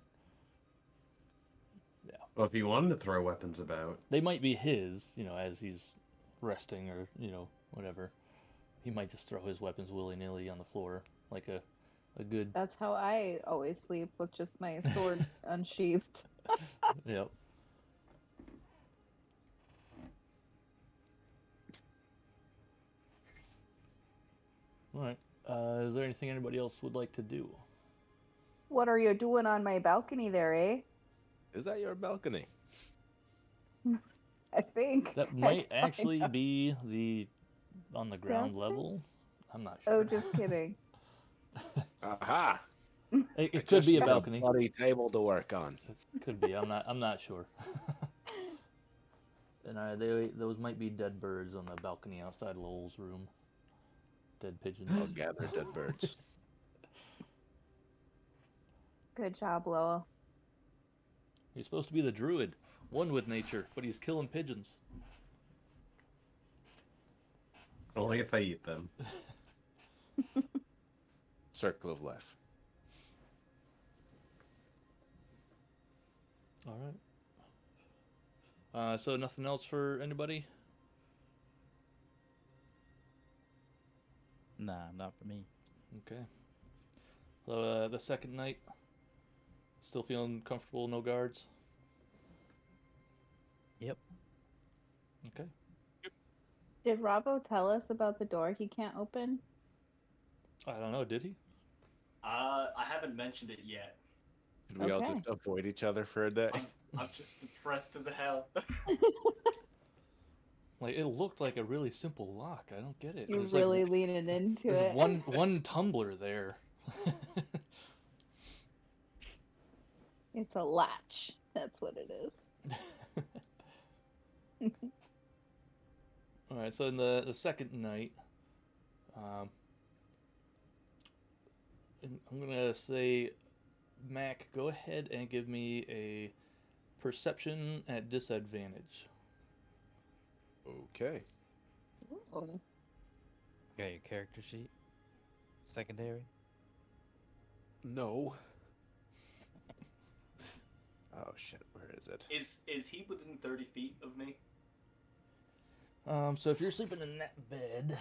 Well, if you wanted to throw weapons about, they might be his, as he's resting or, whatever. He might just throw his weapons willy-nilly on the floor like a good... That's how I always sleep, with just my sword unsheathed. Yep. All right. Is there anything anybody else would like to do? What are you doing on my balcony there, eh? Is that your balcony? I think. That might actually be on the ground Downstairs? level. I'm not sure. Oh, just kidding. Aha! It could be a Just got balcony. bloody table to work on. Could be. I'm not sure. And those might be dead birds on the balcony outside Lowell's room. Dead pigeons. I'll gather dead birds. Good job, Lowell. You're supposed to be the druid, one with nature, but he's killing pigeons. only if I eat them. Circle of life. All right. So nothing else for anybody? Nah, not for me. Okay. So the second night, still feeling comfortable, no guards? Yep. Okay. Did Ravo tell us about the door he can't open? I don't know, did he? I haven't mentioned it yet. Should we all Okay. just avoid each other for a day? I'm just depressed as hell. Like, it looked like a really simple lock. I don't get it. You're There's really leaning into there's it. one tumbler there. It's a latch. That's what it is. All right, so in the second night, I'm going to say, Mac, go ahead and give me a perception at disadvantage. Okay. Oh. Got your character sheet? Secondary? No. Oh shit, where is it? Is he within 30 feet of me? So if you're sleeping in that bed,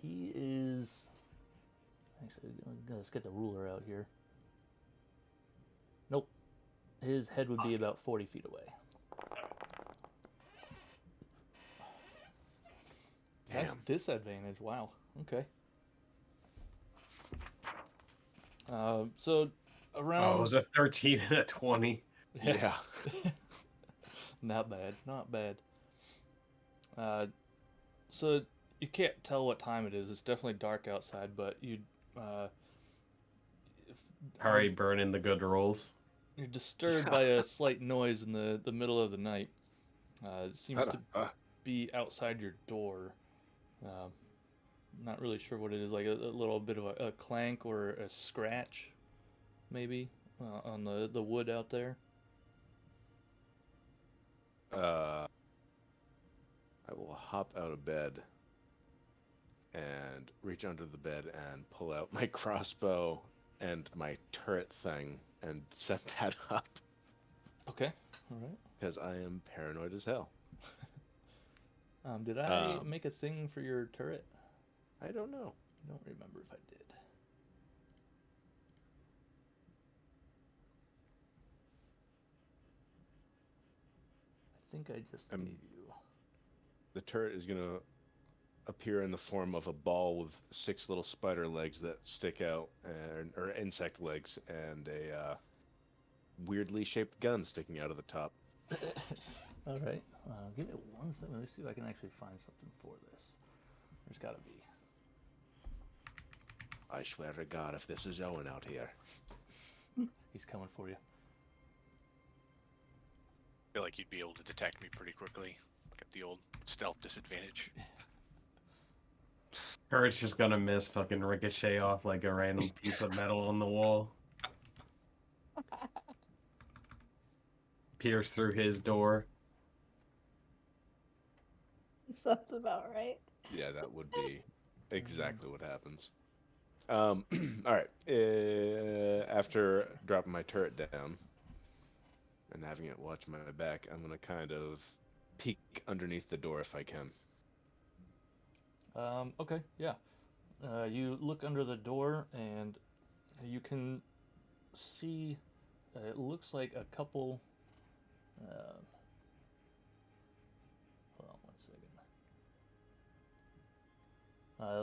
he is... Actually, let's get the ruler out here. Nope. His head would be about 40 feet away. That's Damn. disadvantage. Wow. Okay. So around... Oh, it was a 13 and a 20. Yeah. Not bad. Not bad. So you can't tell what time it is. It's definitely dark outside, but you... Hurry, burn in the good rolls. You're disturbed by a slight noise in the middle of the night. It seems to be outside your door. not really sure what it is, like a little bit of a clank or a scratch, maybe, on the wood out there. I will hop out of bed and reach under the bed and pull out my crossbow and my turret thing and set that up Okay, all right. because I am paranoid as hell. Did I make a thing for your turret? I don't know. I don't remember if I did. I think I just gave you. The turret is going to appear in the form of a ball with 6 little spider legs that stick out, or insect legs, and a weirdly shaped gun sticking out of the top. All right. Give it 1 second. Let me see if I can actually find something for this. There's got to be. I swear to God, if this is Owen out here. He's coming for you. I feel like you'd be able to detect me pretty quickly. Look at the old stealth disadvantage. Kurt's just gonna miss fucking ricochet off like a random piece of metal on the wall. Pierce through his door. Sounds about right. Yeah, that would be exactly what happens. All right. After dropping my turret down and having it watch my back, I'm gonna kind of peek underneath the door if I can. Okay, yeah. You look under the door and you can see, it looks like a couple, hold on 1 second.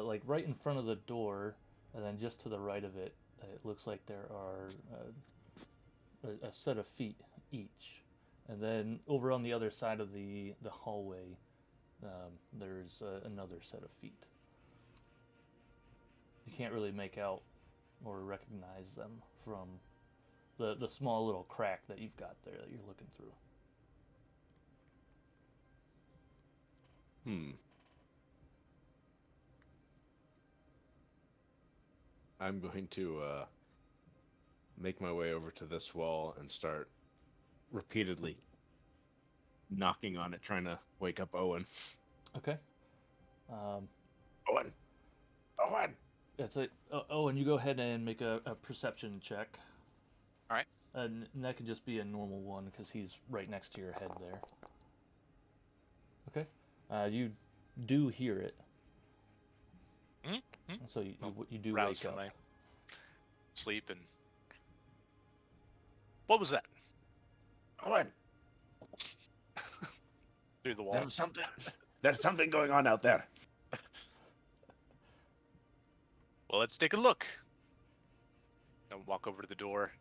Like right in front of the door, and then just to the right of it, it looks like there are a set of feet each. And then over on the other side of the hallway, there's another set of feet. You can't really make out or recognize them from the small little crack that you've got there that you're looking through. I'm going to make my way over to this wall and start repeatedly knocking on it, trying to wake up Owen. Okay. Owen! Owen! That's it. Oh, and you go ahead and make a perception check. All right. And that can just be a normal one because he's right next to your head there. Okay. You do hear it. Mm-hmm. So you do Rouse wake from up. my sleep and. What was that? Owen! Through the wall. There's something going on out there. Well, let's take a look. I'll walk over to the door.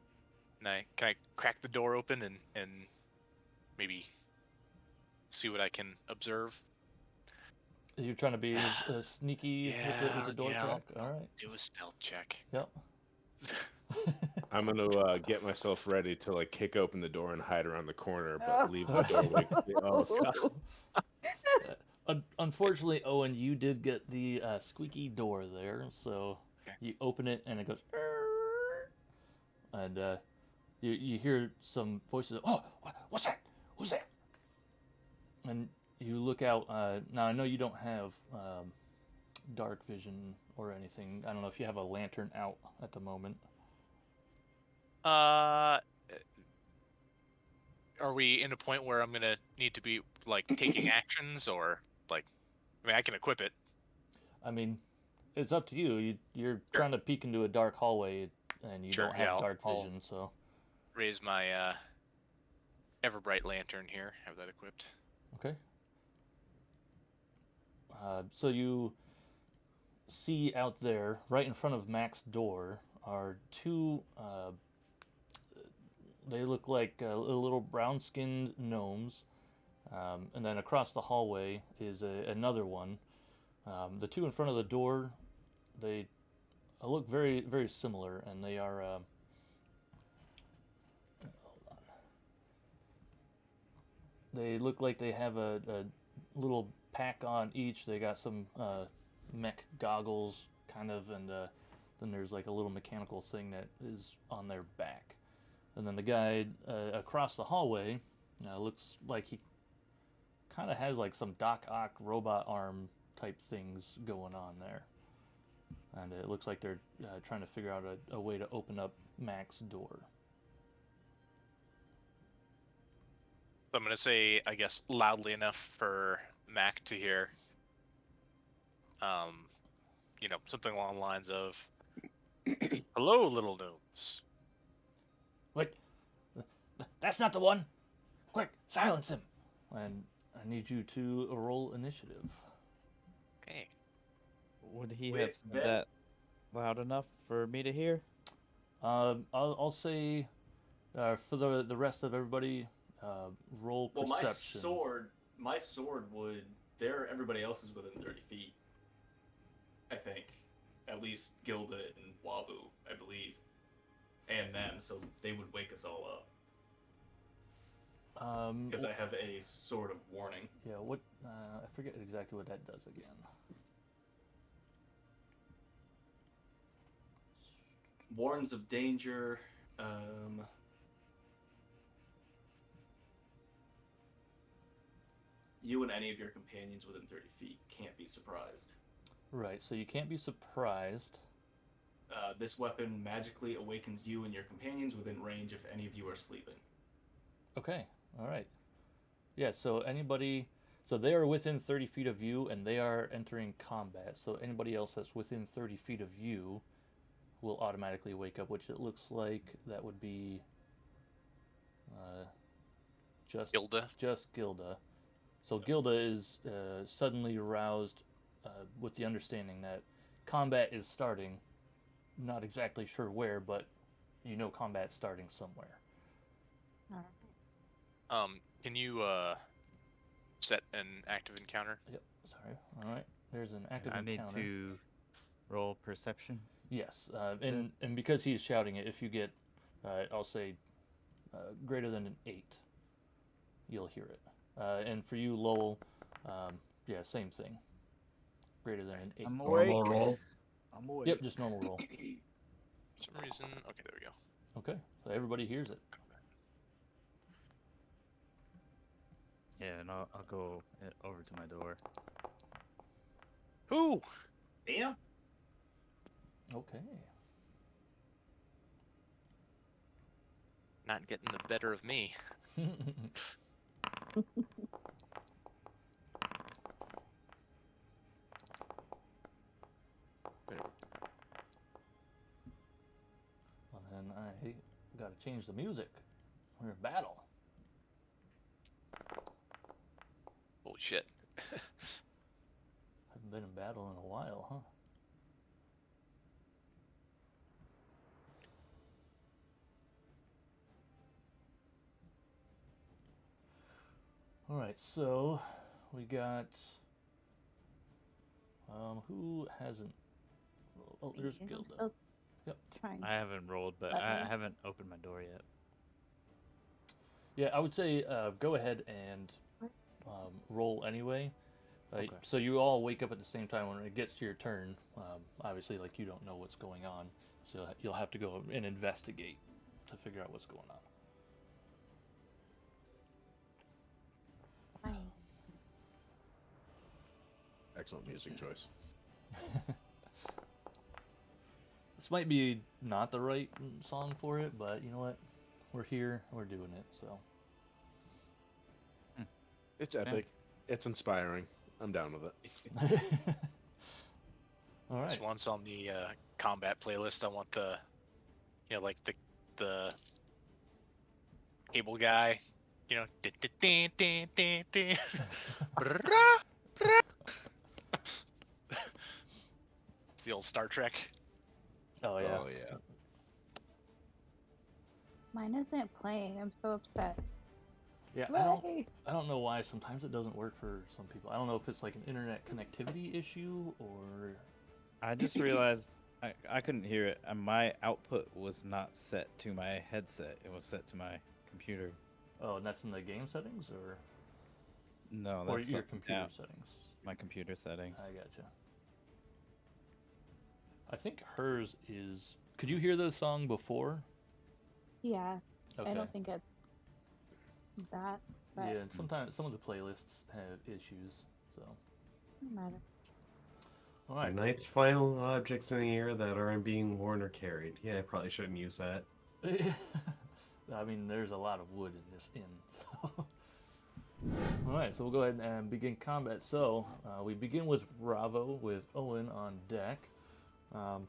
And can I crack the door open and maybe see what I can observe? You're trying to be sneaky with the door crack? All right. Do a stealth check. Yep. I'm gonna get myself ready to like kick open the door and hide around the corner, but leave the door like. Oh God. Unfortunately, Owen, you did get the squeaky door there, so you open it and it goes, and you hear some voices. Oh, what's that? Who's that? And you look out. Now I know you don't have dark vision or anything. I don't know if you have a lantern out at the moment. Are we in a point where I'm gonna need to be like taking actions, or like, I mean, I can equip it. I mean, it's up to you. You're trying to peek into a dark hallway, and you don't have dark vision, so. Raise my ever bright lantern here. Have that equipped. Okay. So you see out there, right in front of Mac's door, are two. They look like little brown-skinned gnomes, and then across the hallway is another one. The two in front of the door, they look very, very similar, and they are. Hold on. They look like they have a little pack on each. They got some mech goggles, kind of, and then there's like a little mechanical thing that is on their back. And then the guy across the hallway looks like he kind of has like some Doc Ock robot arm type things going on there. And it looks like they're trying to figure out a way to open up Mac's door. So I'm going to say, I guess, loudly enough for Mac to hear. Something along the lines of, "Hello, little gnomes." Wait, that's not the one! Quick, silence him! And I need you to roll initiative. Okay. Would he With have said that loud enough for me to hear? I'll say for the rest of everybody, roll Well, perception. my sword would. Everybody else is within 30 feet. I think, at least Gilda and Wabu, I believe, and them, so they would wake us all up. Because I have a sword of warning. Yeah, what? I forget exactly what that does again. Warns of danger. You and any of your companions within 30 feet can't be surprised. Right, so you can't be surprised. This weapon magically awakens you and your companions within range if any of you are sleeping. Okay, all right. Yeah, so they are within 30 feet of you, and they are entering combat. So anybody else that's within 30 feet of you will automatically wake up, which it looks like that would be Gilda. Just Gilda. So Gilda is suddenly aroused with the understanding that combat is starting. Not exactly sure where, but you know combat's starting somewhere. Can you set an active encounter? Yep. Sorry. All right. There's an active I encounter. need to roll perception. Yes. And because he's shouting it, if you get, I'll say, greater than an 8, you'll hear it. And for you, Lowell, yeah, same thing. Greater than an 8. I'm Normal awake. roll. I'm awake. Yep, just normal roll. For some reason. Okay, there we go. Okay, so everybody hears it. Yeah, and I'll go over to my door. Ooh! Damn. Okay. Not getting the better of me. Well, then I gotta change the music. We're in battle. Holy shit. Haven't been in battle in a while, huh? Alright, so we got who hasn't rolled? Oh, there's I'm Gilda. still Yep. trying. I haven't rolled, but Okay. I haven't opened my door yet. Yeah, I would say go ahead and roll anyway. Okay. So you all wake up at the same time when it gets to your turn. Obviously, like you don't know what's going on, so you'll have to go and investigate to figure out what's going on. Fine. Excellent music choice. This might be not the right song for it, but you know what? We're here, we're doing it, so. It's epic. It's inspiring. I'm down with it. All right. Just once on the combat playlist, I want the, like the cable guy, It's the old Star Trek. Oh yeah. Oh yeah. Mine isn't playing. I'm so upset. Yeah, Play! I don't know why sometimes it doesn't work for some people. I don't know if it's like an internet connectivity issue or I just realized I couldn't hear it, and my output was not set to my headset. It was set to my computer. oh, and that's in the game settings or No, or that's your something computer out- settings. my computer settings. I gotcha. I think hers is. Could you hear the song before? Yeah, Okay. I don't think it's that, but Yeah, and sometimes some of the playlists have issues. So, doesn't matter. all The right. knight's final objects in the air that aren't being worn or carried. Yeah, I probably shouldn't use that. I mean, there's a lot of wood in this inn. So. All right, so we'll go ahead and begin combat. So we begin with Ravo with Owen on deck. Okay.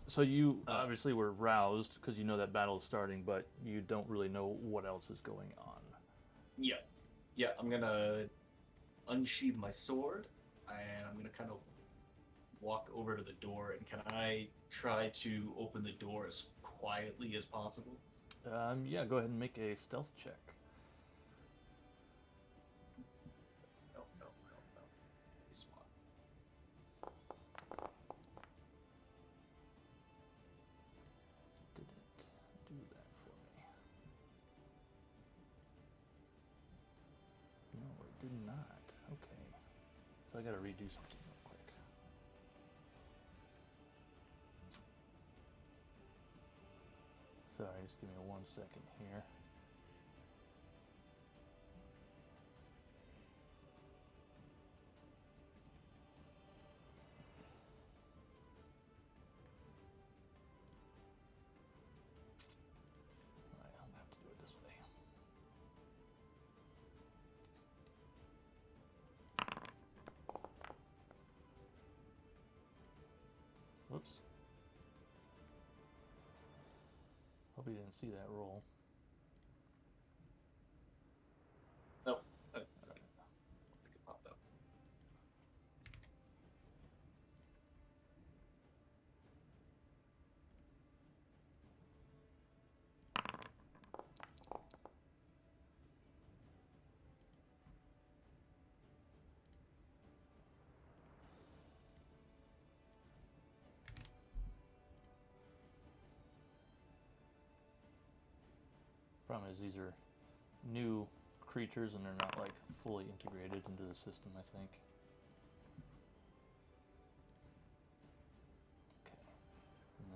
So you obviously were roused because you know that battle is starting, but you don't really know what else is going on. Yeah. Yeah, I'm gonna unsheathe my sword, and I'm gonna kind of walk over to the door, and can I try to open the door as quietly as possible? Yeah, go ahead and make a stealth check. No. This one. Didn't do that for me. No, it did not. Okay. So I gotta redo something real quick. Sorry, just give me 1 second here. Alright, I'm gonna have to do it this way. Whoops. Hope you didn't see that roll. No. I think it popped up. Problem is these are new creatures and they're not like fully integrated into the system, I think. Okay. And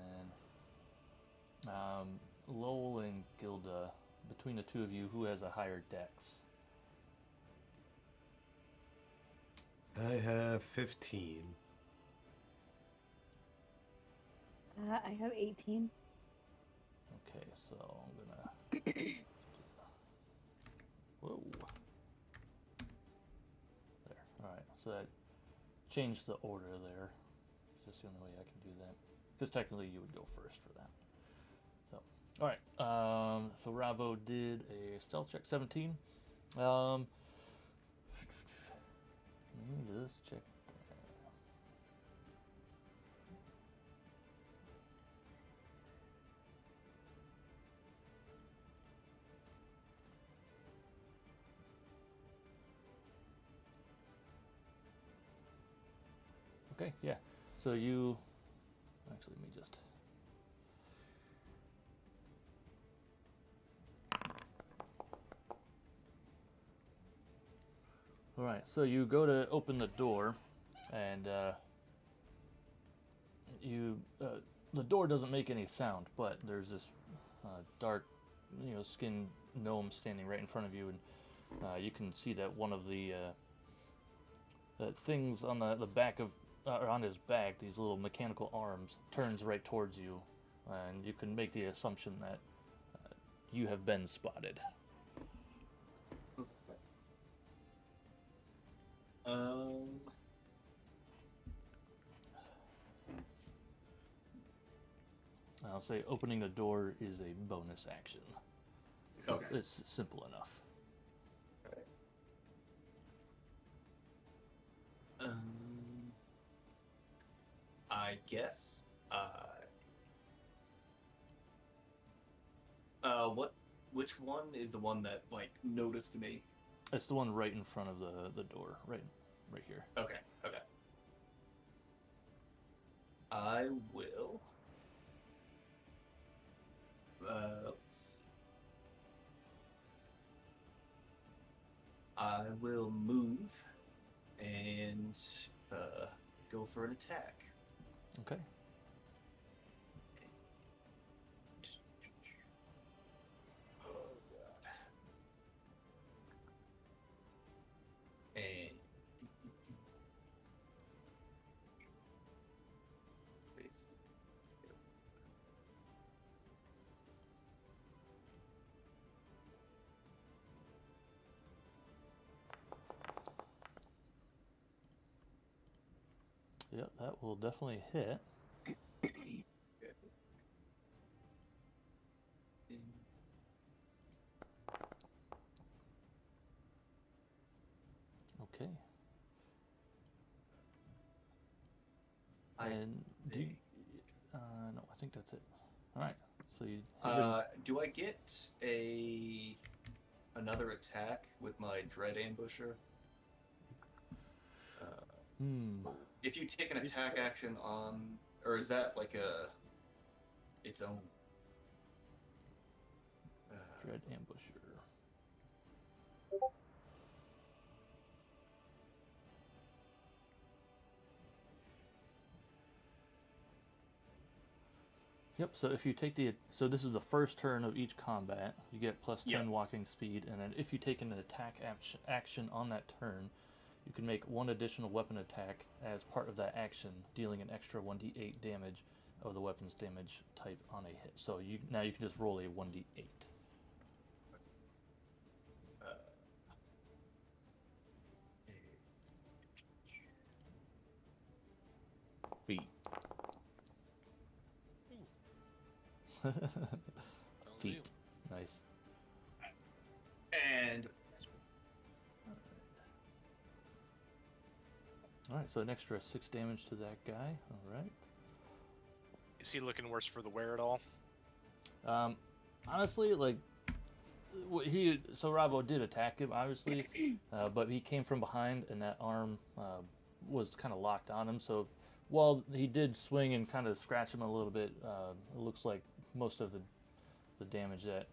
then Lowell and Gilda, between the two of you, who has a higher dex? I have 15. I have 18. Okay, so I'm gonna. Whoa. There. Alright, so that changed the order there. It's just the only way I can do that. Because technically you would go first for that. So, alright. So Ravo did a stealth check 17. Let me just check. Okay, yeah. So you actually let me just all right. So you go to open the door, and the door doesn't make any sound, but there's this dark, skinned gnome standing right in front of you, and you can see that one of the things on the back of or on his back, these little mechanical arms, turns right towards you, and you can make the assumption that you have been spotted. I'll say opening the door is a bonus action. Okay. It's simple enough. I guess. Which one is the one that like noticed me? It's the one right in front of the door, right here. Okay. I will. Let's see. I will move and go for an attack. Okay. Oh god. And please. Yep, that will definitely hit. Okay. And do you, no, I think that's it. All right. So you. Do I get another attack with my Dread Ambusher? If you take an attack action on, or is that like its own? Dread Ambusher. Yep, so if you take so this is the first turn of each combat, you get plus 10 walking speed, and then if you take an attack action on that turn, you can make one additional weapon attack as part of that action, dealing an extra 1d8 damage of the weapon's damage type on a hit. So now you can just roll a 1d8. Feet. Feet. Nice. And Alright, so an extra 6 damage to that guy. Alright. Is he looking worse for the wear at all? Honestly, like, so Ravo did attack him, obviously, but he came from behind, and that arm was kind of locked on him. So while he did swing and kind of scratch him a little bit, it looks like most of the damage that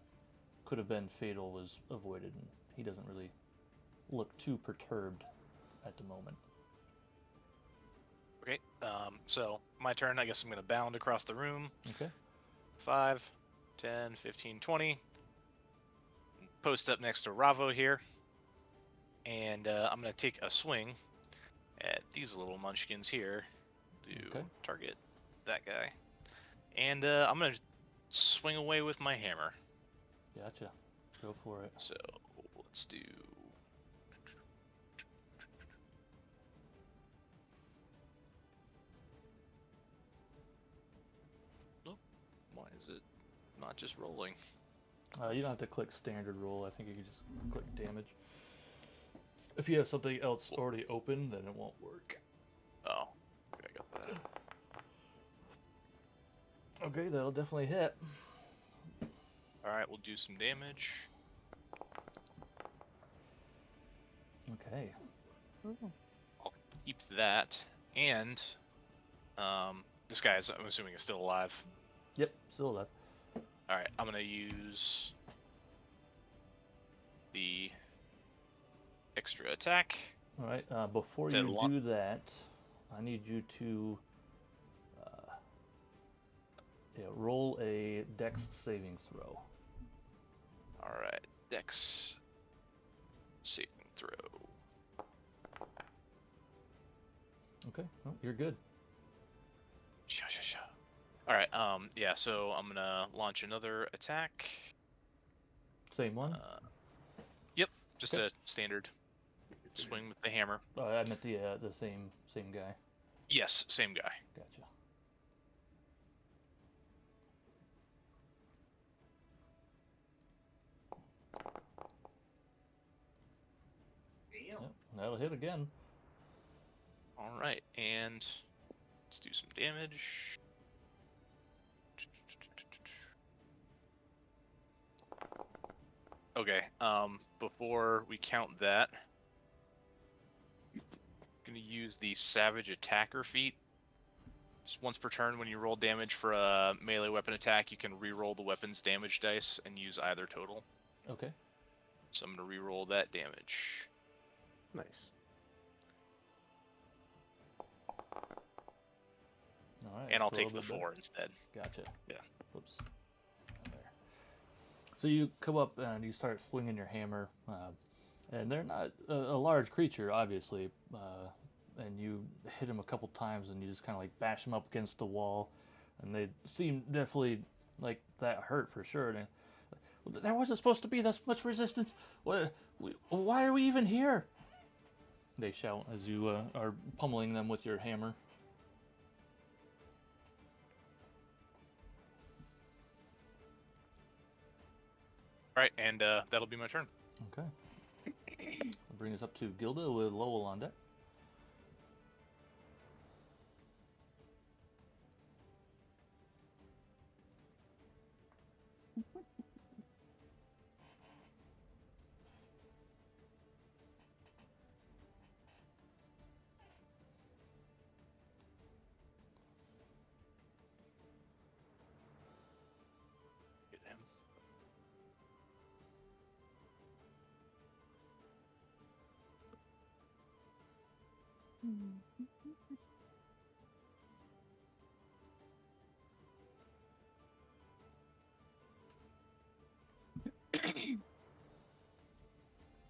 could have been fatal was avoided, and he doesn't really look too perturbed at the moment. Okay, so my turn. I guess I'm going to bound across the room. Okay. 5, 10, 15, 20. Post up next to Ravo here. And I'm going to take a swing at these little munchkins here to target that guy. And I'm going to swing away with my hammer. Gotcha. Go for it. So let's do... Nope. Why is it not just rolling? You don't have to click standard roll. I think you can just click damage. If you have something else already open, then it won't work. Oh, okay, I got that. Okay, that'll definitely hit. Alright, we'll do some damage. Okay. I'll keep that. And this guy is, I'm assuming, is still alive. Yep, still alive. Alright, I'm going to use the extra attack. Alright, before you do that, I need you to roll a dex saving throw. Alright, dex saving throw. Okay, well, you're good. Alright, yeah, so I'm going to launch another attack. Same one? Yep, just a standard swing with the hammer. I meant the same guy. Yes, same guy. Gotcha. Yep, that'll hit again. Alright, and let's do some damage. Okay, before we count that, I'm going to use the Savage Attacker feat. Just once per turn, when you roll damage for a melee weapon attack, you can re-roll the weapon's damage dice and use either total. Okay. So I'm going to re-roll that damage. Nice. All right. And I'll so take a the little bit 4 instead. Gotcha. Yeah. Whoops. There. So you come up and you start swinging your hammer, and they're not a large creature, obviously. And you hit them a couple times, and you just kind of like bash them up against the wall, and they seem definitely like that hurt for sure. And there wasn't supposed to be this much resistance. Why are we even here? They shout as you are pummeling them with your hammer. All right, and that'll be my turn. Okay. I'll bring us up to Gilda with Lowell on deck. Get him.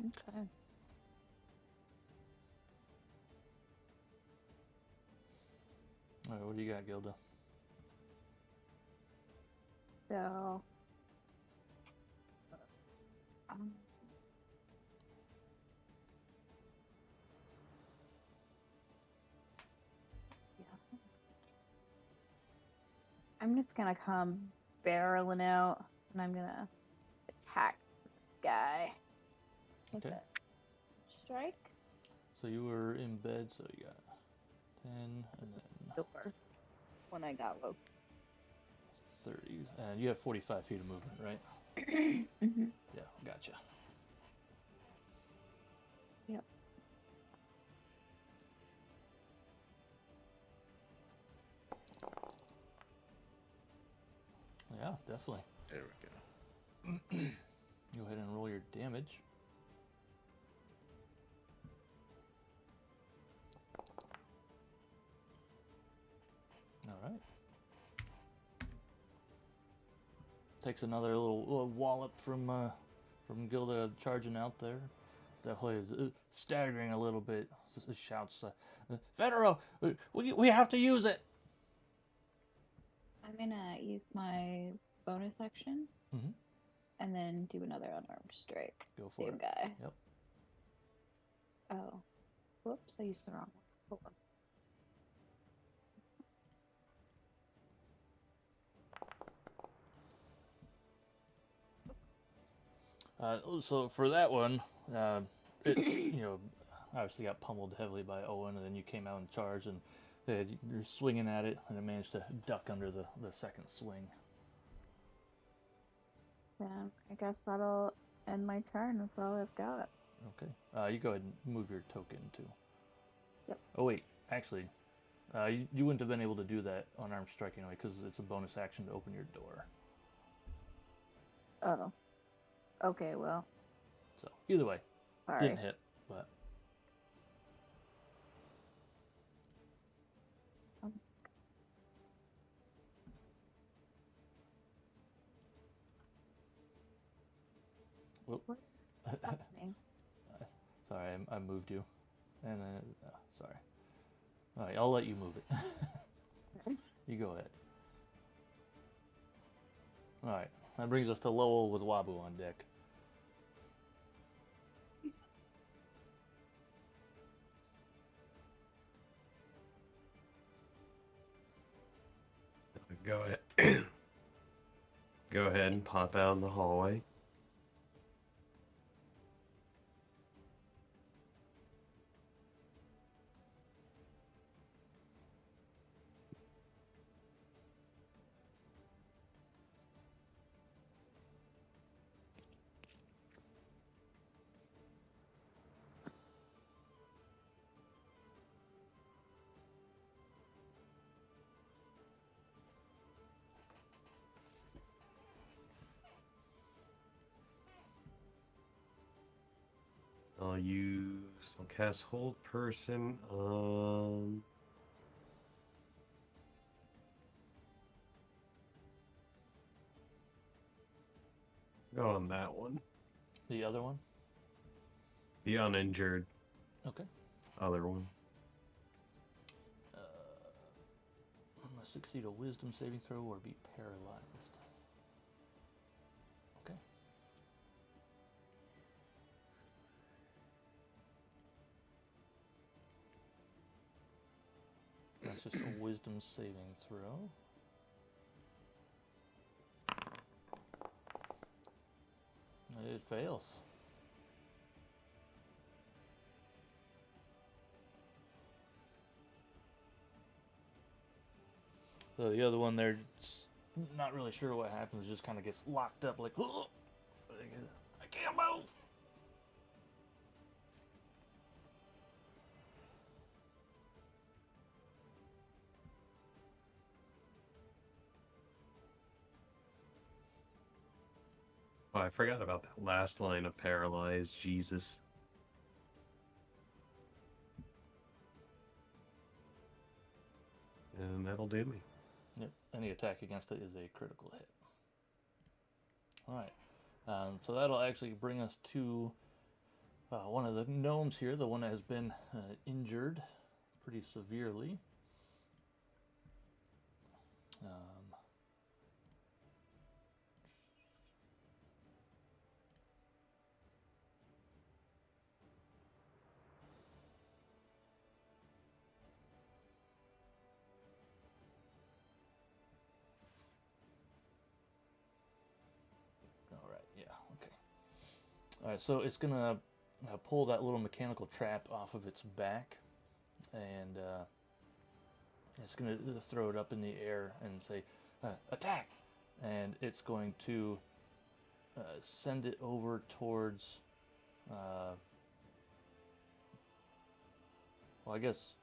Okay. All right, what do you got, Gilda? So, um, yeah. I'm just gonna come barreling out, and I'm gonna attack this guy. with Okay. a strike. So you were in bed, so you got 10 and then Door. When I got woke. 30. And you have 45 feet of movement, right? Mm-hmm. Yeah, gotcha. Yep. Yeah, definitely. There we go. Go ahead and roll your damage. All right. Takes another little wallop from Gilda charging out there. Definitely is staggering a little bit. Shouts, "Federo, we have to use it!" I'm gonna use my bonus action Mhm. and then do another unarmed strike. Go for Same it. guy. Yep. Oh. Whoops, I used the wrong one. Hold on. So for that one, it's obviously got pummeled heavily by Owen, and then you came out in charge, and you're swinging at it, and it managed to duck under the second swing. Yeah, I guess that'll end my turn. That's all I've got. Okay. You go ahead and move your token too. Yep. Oh wait, actually, you wouldn't have been able to do that unarmed strike anyway, because it's a bonus action to open your door. Oh. Okay, well, So either way, sorry. didn't hit, but. Whoop. What's happening? Sorry, I moved you. And then, sorry. All right, I'll let you move it. You go ahead. All right, that brings us to Lowell with Wabu on deck. Go ahead. Go ahead and pop out in the hallway. I'll cast Hold Person on Go on that one. The other one? The uninjured Okay. other one. Must succeed a wisdom saving throw or be paralyzed. Okay. That's just a wisdom saving throw. It fails. So the other one there, not really sure what happens, just kind of gets locked up like, oh, I can't move. Oh, I forgot about that last line of paralyzed. Jesus. And that'll do me. Yep, any attack against it is a critical hit. Alright, so that'll actually bring us to one of the gnomes here, the one that has been injured pretty severely. Alright, so it's gonna pull that little mechanical trap off of its back, and it's gonna throw it up in the air and say, attack! And it's going to send it over towards, well, I guess,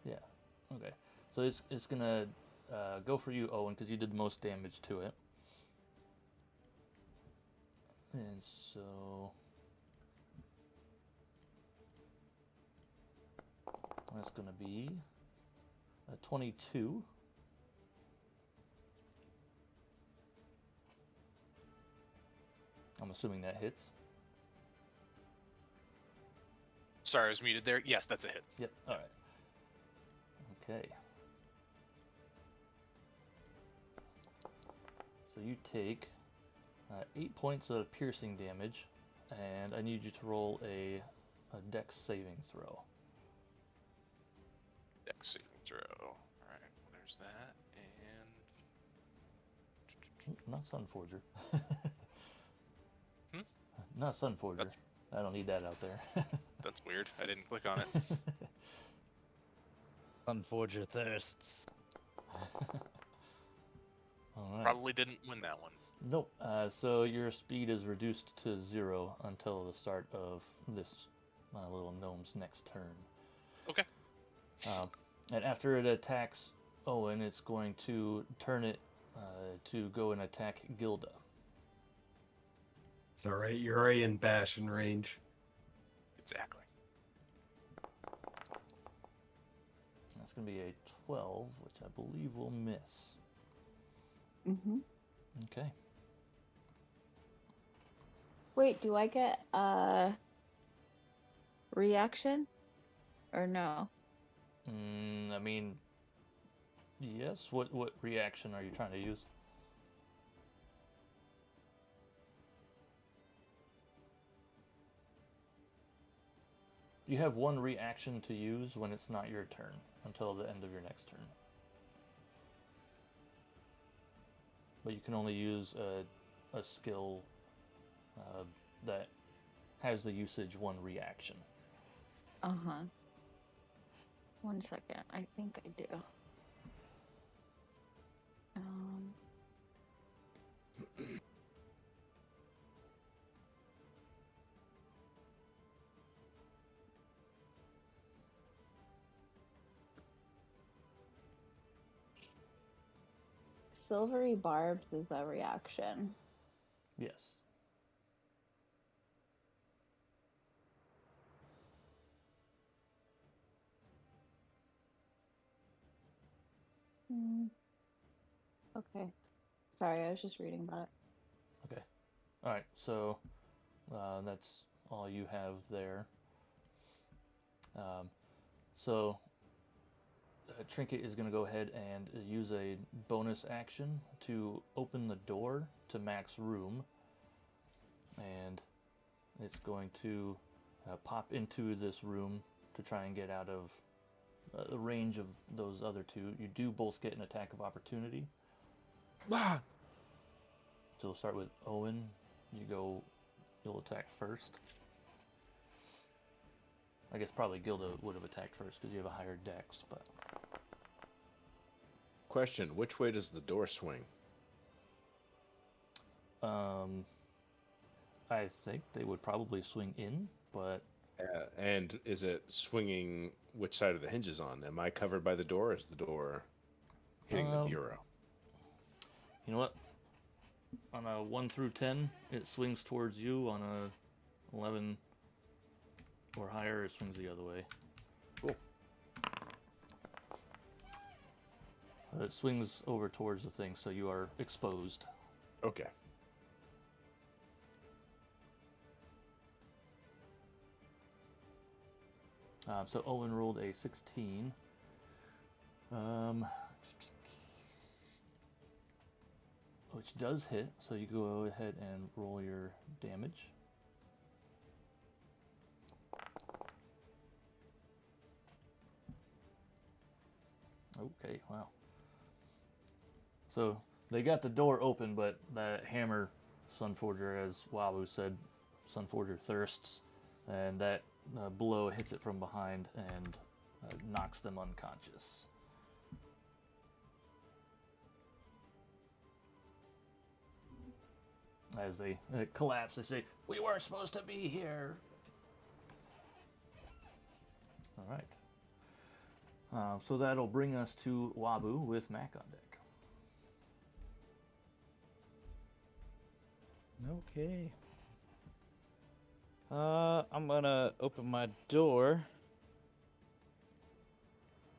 yeah, okay. So it's gonna go for you, Owen, because you did most damage to it. And so that's going to be a 22. I'm assuming that hits. Sorry, I was muted there. Yes, that's a hit. Yep, alright. Okay. So you take 8 points of piercing damage, and I need you to roll a dex saving throw. Dex saving throw. Alright, there's that. And Not Sunforger. Hmm? Not Sunforger. I don't need that out there. that's weird. I didn't click on it. Sunforger thirsts. Alright. Probably didn't win that one. Nope. So your speed is reduced to 0 until the start of this little gnome's next turn. Okay. And after it attacks Owen, it's going to turn it to go and attack Gilda. It's alright, you're already in bashing range. Exactly. That's going to be a 12, which I believe will miss. Mm-hmm. Okay. Wait, do I get a reaction? Or no? I mean, yes. What reaction are you trying to use? You have one reaction to use when it's not your turn until the end of your next turn. But you can only use a skill that has the usage one reaction. Uh-huh. 1 second. I think I do. Silvery barbs is a reaction. Yes. Okay. Sorry, I was just reading about it. Okay. All right. So that's all you have there. So Trinket is going to go ahead and use a bonus action to open the door to max room, and it's going to pop into this room to try and get out of the range of those other two. You do both get an attack of opportunity. Ah! So we'll start with Owen. You'll attack first. I guess probably Gilda would have attacked first because you have a higher dex, but... Question, which way does the door swing? I think they would probably swing in, but... And is it swinging which side of the hinges on? Am I covered by the door, or is the door hitting the bureau? You know what? On a 1 through 10, it swings towards you. On a 11 or higher, it swings the other way. Cool. It swings over towards the thing, so you are exposed. Okay. So Owen rolled a 16. Which does hit, so you go ahead and roll your damage. Okay, wow. So they got the door open, but that hammer, Sunforger, as Wabu said, Sunforger thirsts, and that blow hits it from behind and knocks them unconscious. As they collapse, they say, "We weren't supposed to be here." All right. So that'll bring us to Wabu with Mac on deck. Okay. I'm gonna open my door.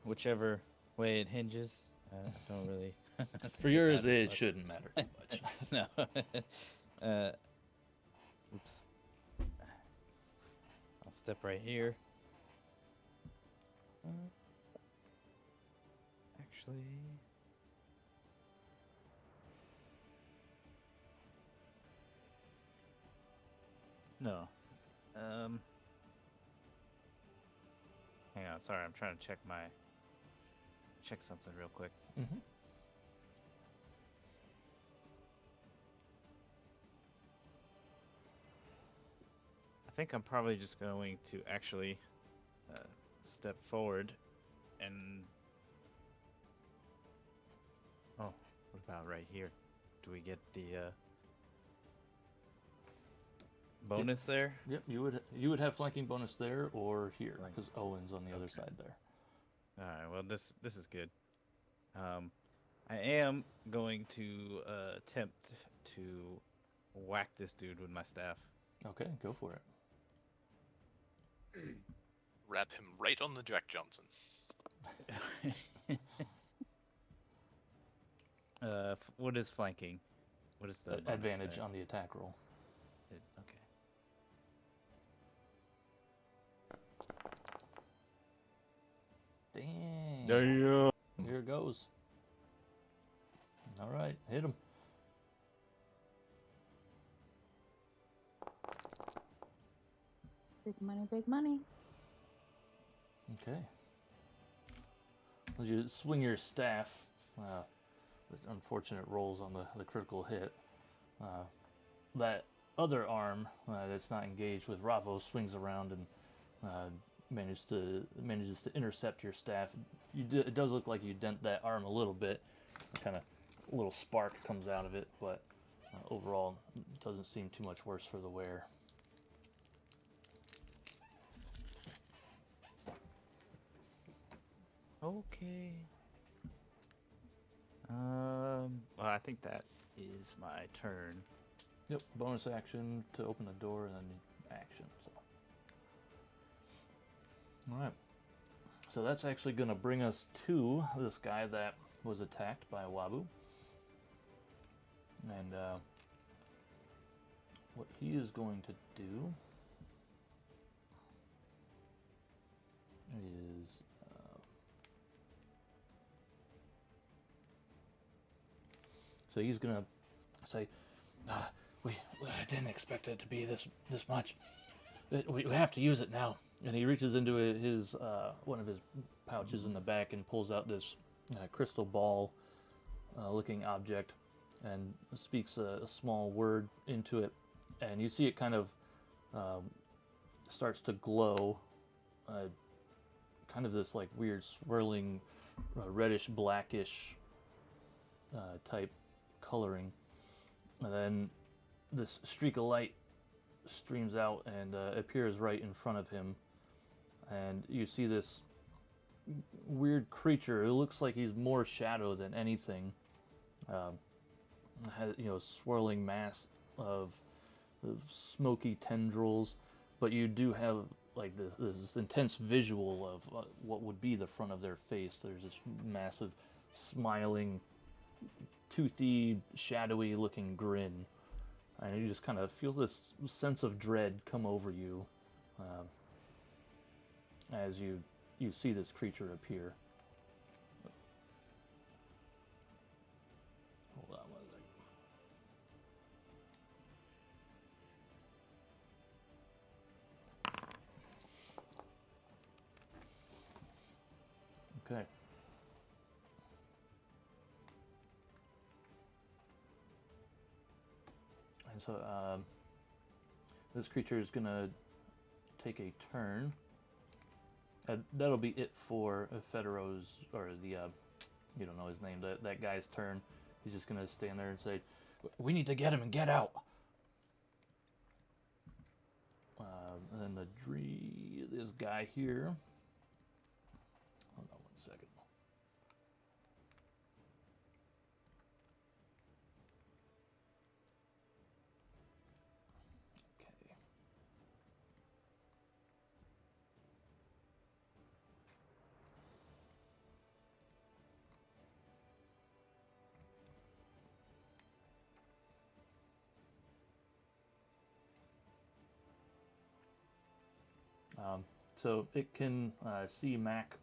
Whichever way it hinges. I don't really. For yours, it shouldn't matter too much. No. Oops. I'll step right here. Actually. No. Hang on, sorry, I'm trying to check something real quick. Mm-hmm. I think I'm probably just going to actually step forward and... Oh, what about right here? Do we get the bonus there? Yep, you would have flanking bonus there or here, because Owen's on the other side there. Alright, well this is good. I am going to attempt to whack this dude with my staff. Okay, go for it. Wrap him right on the Jack Johnson. What is flanking? What is the Advantage on the attack roll. Okay. Dang. Damn. Here it goes. All right, hit him. Big money, big money. Okay. As you swing your staff, with unfortunate rolls on the critical hit, that other arm that's not engaged with Ravo swings around and manages to intercept your staff. It does look like you dent that arm a little bit. Kind of a little spark comes out of it, but overall, it doesn't seem too much worse for the wear. Okay. Well, I think that is my turn. Yep, bonus action to open the door and then action. So. Alright. So that's actually going to bring us to this guy that was attacked by Wabu. And what he is going to do is so he's gonna say, "We I didn't expect it to be this much. We have to use it now." And he reaches into his one of his pouches in the back and pulls out this crystal ball looking object and speaks a small word into it, and you see it kind of starts to glow, kind of this like weird swirling reddish blackish type coloring, and then this streak of light streams out and appears right in front of him, and you see this weird creature. It looks like he's more shadow than anything. Has, swirling mass of smoky tendrils, but you do have like this intense visual of what would be the front of their face. There's this massive, smiling, toothy, shadowy looking grin, and you just kind of feel this sense of dread come over you as you see this creature appear. Hold on one second. Okay. And so this creature is gonna take a turn. That'll be it for Federo's, or the you don't know his name, that guy's turn. He's just gonna stand there and say, "We need to get him and get out." And then this guy here. Hold on one second. Okay. So it can see Mac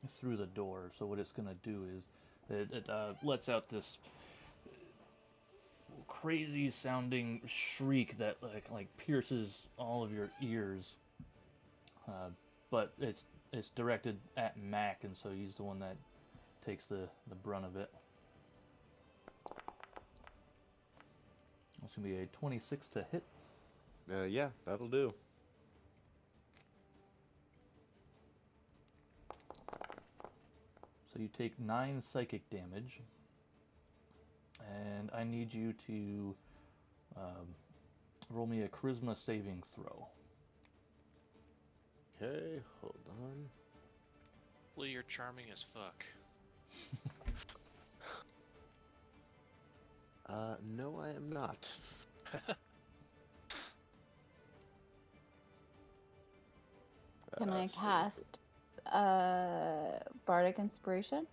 through the door. So what it's going to do is it lets out this crazy sounding shriek that like pierces all of your ears. But it's directed at Mac, and so he's the one that takes the brunt of it. It's going to be a 26 to hit. Yeah, that'll do. So you take 9 psychic damage, and I need you to roll me a charisma saving throw. Okay, hold on. Hopefully you're charming as fuck. No, I am not. Can I cast Bardic Inspiration?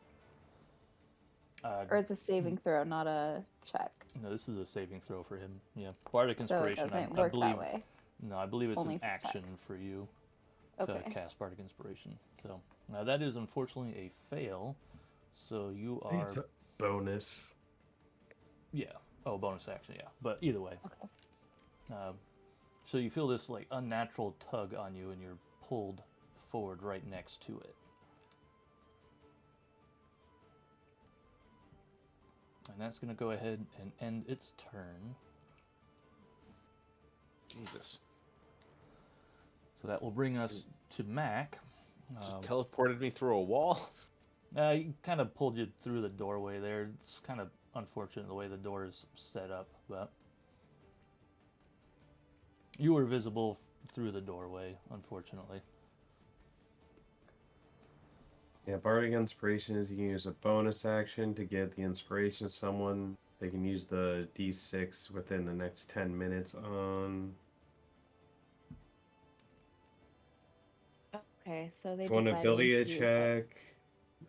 Or it's a saving throw, not a check. No, this is a saving throw for him. Yeah, Bardic So it Inspiration. doesn't I work believe. that way. No, I believe it's Only an for action checks. for you Okay. to cast Bardic Inspiration. So that is unfortunately a fail. So you I think are. it's a bonus. Yeah. Oh, bonus action. Yeah, but either way. Okay. So you feel this like unnatural tug on you, and you're pulled forward right next to it. And that's going to go ahead and end its turn. Jesus. So that will bring us to Mac. Just teleported me through a wall. He kind of pulled you through the doorway there. It's kind of unfortunate the way the door is set up, but you were visible through the doorway, unfortunately. Yeah, Bardic Inspiration is you can use a bonus action to get the inspiration of someone. They can use the D6 within the next 10 minutes on Okay, so they one decided ability to use it. check,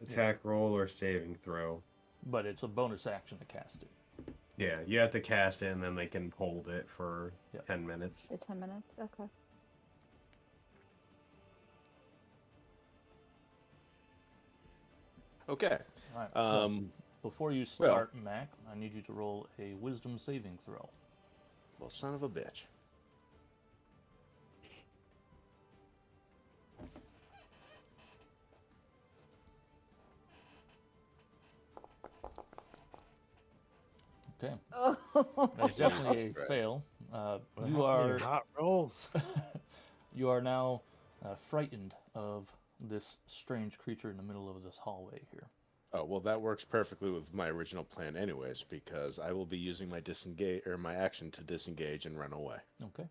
attack roll, or saving throw. But it's a bonus action to cast it. Yeah, you have to cast it, and then they can hold it for Yep. 10 minutes. The 10 minutes? Okay. Okay. All right. Um, So before you well- start, Mac, I need you to roll a Wisdom saving throw. well, son of a bitch. Okay. Oh. That's definitely a Right. fail. What You happened to are your hot rolls. you are now frightened of this strange creature in the middle of this hallway here. Oh, well, that works perfectly with my original plan anyways, because I will be using my disengage or my action to disengage and run away. Okay.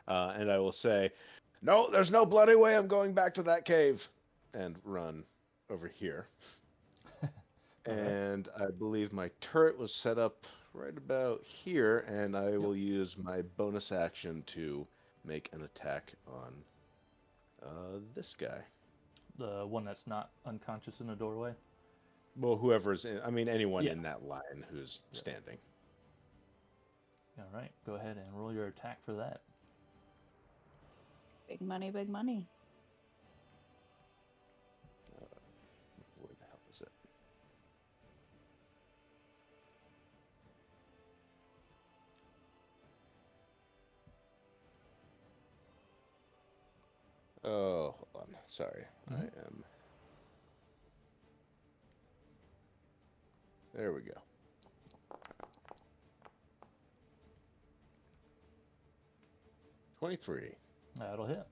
And I will say, no, there's no bloody way I'm going back to that cave, and run over here. Alright. And I believe my turret was set up right about here, and I will use my bonus action to make an attack on this guy. The one that's not unconscious in the doorway. Well, whoever's in, I mean, anyone Yeah. in that line who's standing. All right. Go ahead and roll your attack for that. Big money, big money. Where the hell is it? Oh, hold on. Sorry. I am. There we go. $23. That'll hit.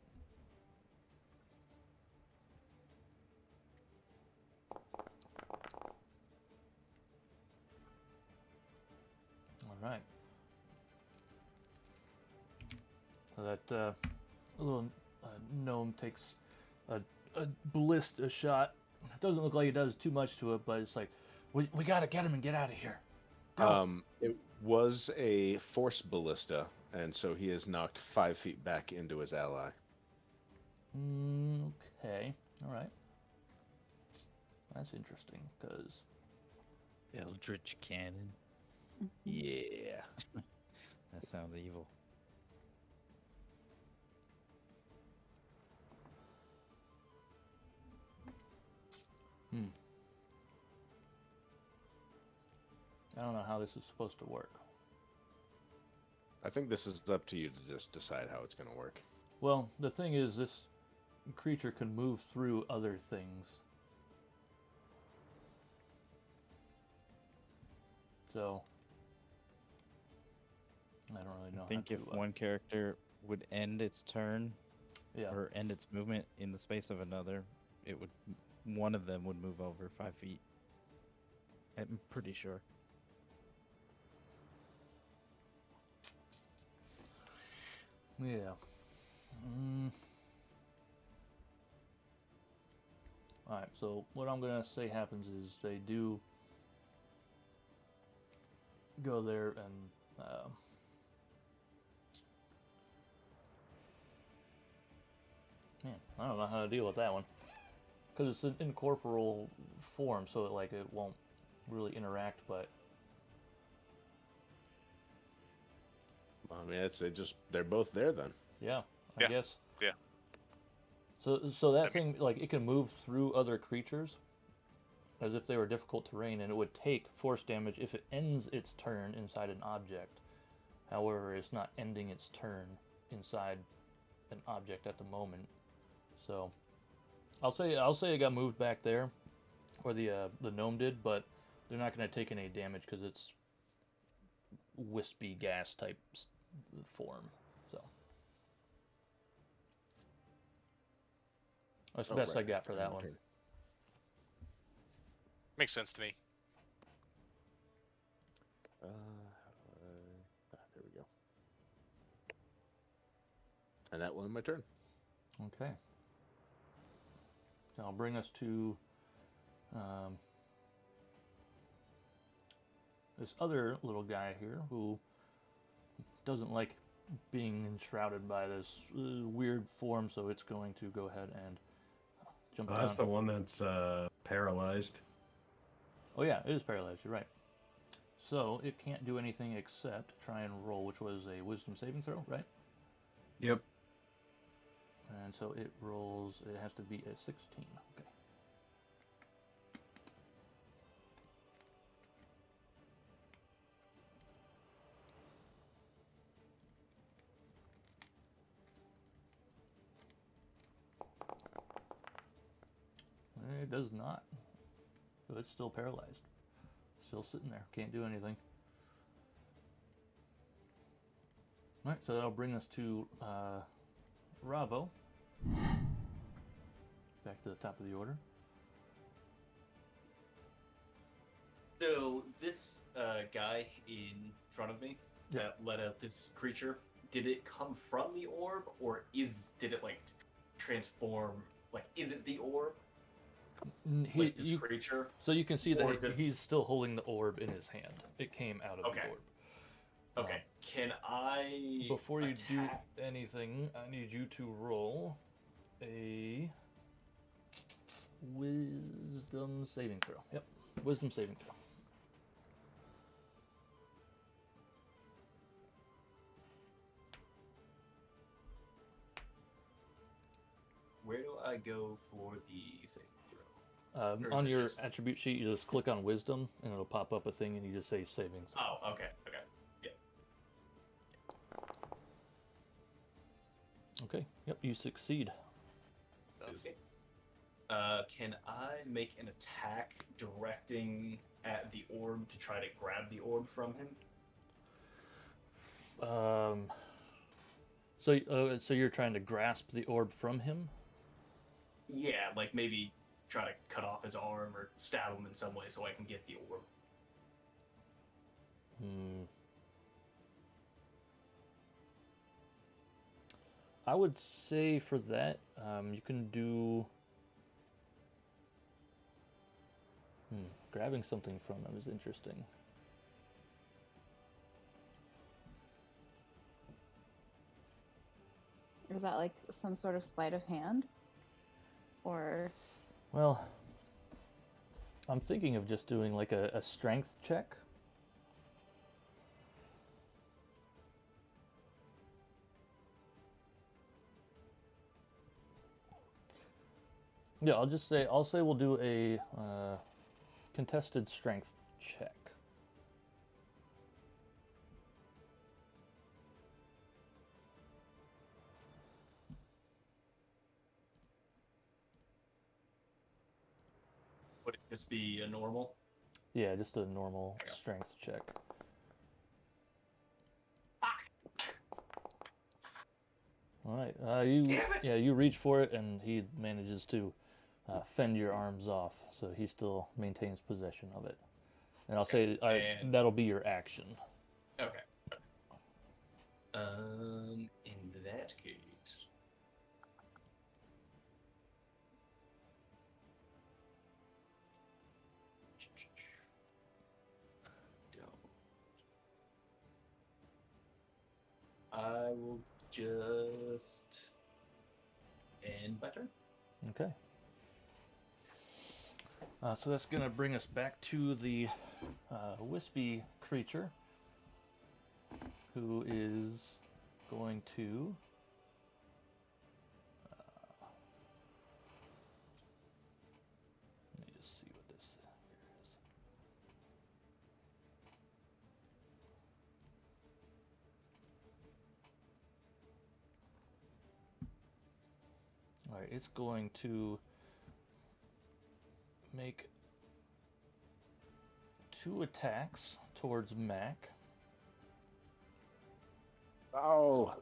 All right. So that little gnome takes a ballista shot. It doesn't look like it does too much to it, but it's like, we gotta get him and get out of here. Go. It was a force ballista, and so he is knocked 5 feet back into his ally. Okay. All right. That's interesting because Eldritch cannon. Yeah. That sounds evil. I don't know how this is supposed to work. I think this is up to you to just decide how it's going to work. Well, the thing is, this creature can move through other things. So, I don't really know. I think how if to, one character would end its turn yeah, or end its movement in the space of another, it would one of them would move over 5 feet. I'm pretty sure. yeah. All right. So what I'm gonna say happens is they do go there and man, I don't know how to deal with that one because it's an incorporeal form, so it won't really interact. But I mean, they're both there then. yeah, I Yeah. guess. Yeah. So that thing, it can move through other creatures as if they were difficult terrain, and it would take force damage if it ends its turn inside an object. However, it's not ending its turn inside an object at the moment. So I'll say it got moved back there, where the gnome did, but they're not going to take any damage because it's wispy gas type form. So that's the best I got for that one. Makes sense to me. There we go. And that won my turn. Okay. So I'll bring us to this other little guy here who doesn't like being enshrouded by this weird form, so it's going to go ahead and jump down. That's the one that's paralyzed. Oh yeah, it is paralyzed. You're right. So it can't do anything except try and roll, which was a wisdom saving throw, right? Yep. And so it rolls, it has to be a 16. Okay. It does not. So it's still paralyzed. Still sitting there. Can't do anything. Alright, so that'll bring us to Ravo. Back to the top of the order. So this guy in front of me that let out this creature, did it come from the orb, or did it like transform? Like, is it the orb? Like this creature? So you can see Or that does- he's still holding the orb in his hand. It came out of Okay. the orb. Okay. Can I? Before you do attack? anything, I need you to roll a wisdom saving throw. Yep, wisdom saving throw. Where do I go for the saving throw? Or is On it your just- attribute sheet, you just click on wisdom, and it'll pop up a thing, and you just say saving throw. Oh, okay. Yeah. Okay. Yep, you succeed. Okay. Can I make an attack directing at the orb to try to grab the orb from him? So you're trying to grasp the orb from him? Yeah, like maybe try to cut off his arm or stab him in some way so I can get the orb. I would say for that, you can do. Grabbing something from him is interesting. Is that like some sort of sleight of hand? Or Well, I'm thinking of just doing like a strength check. Yeah, I'll say we'll do a contested strength check. Would it just be a normal? Yeah, just a normal strength check. All right, you reach for it, and he manages to fend your arms off, so he still maintains possession of it. And I'll say that'll be your action. Okay. In that case, I will just end my turn. Okay. So that's going to bring us back to the wispy creature, who is going to let me just see what this here is. All right, it's going to make 2 attacks towards Mac. Oh.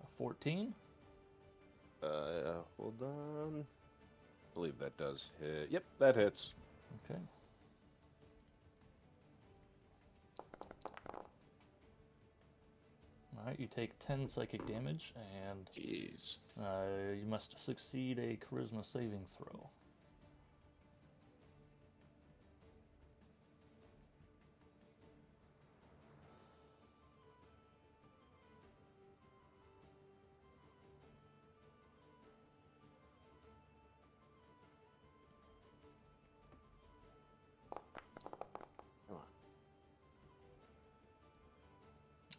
A 14. Hold on. I believe that does hit. Yep, that hits. Okay. All right, you take 10 psychic damage, and Jeez. you must succeed a charisma saving throw.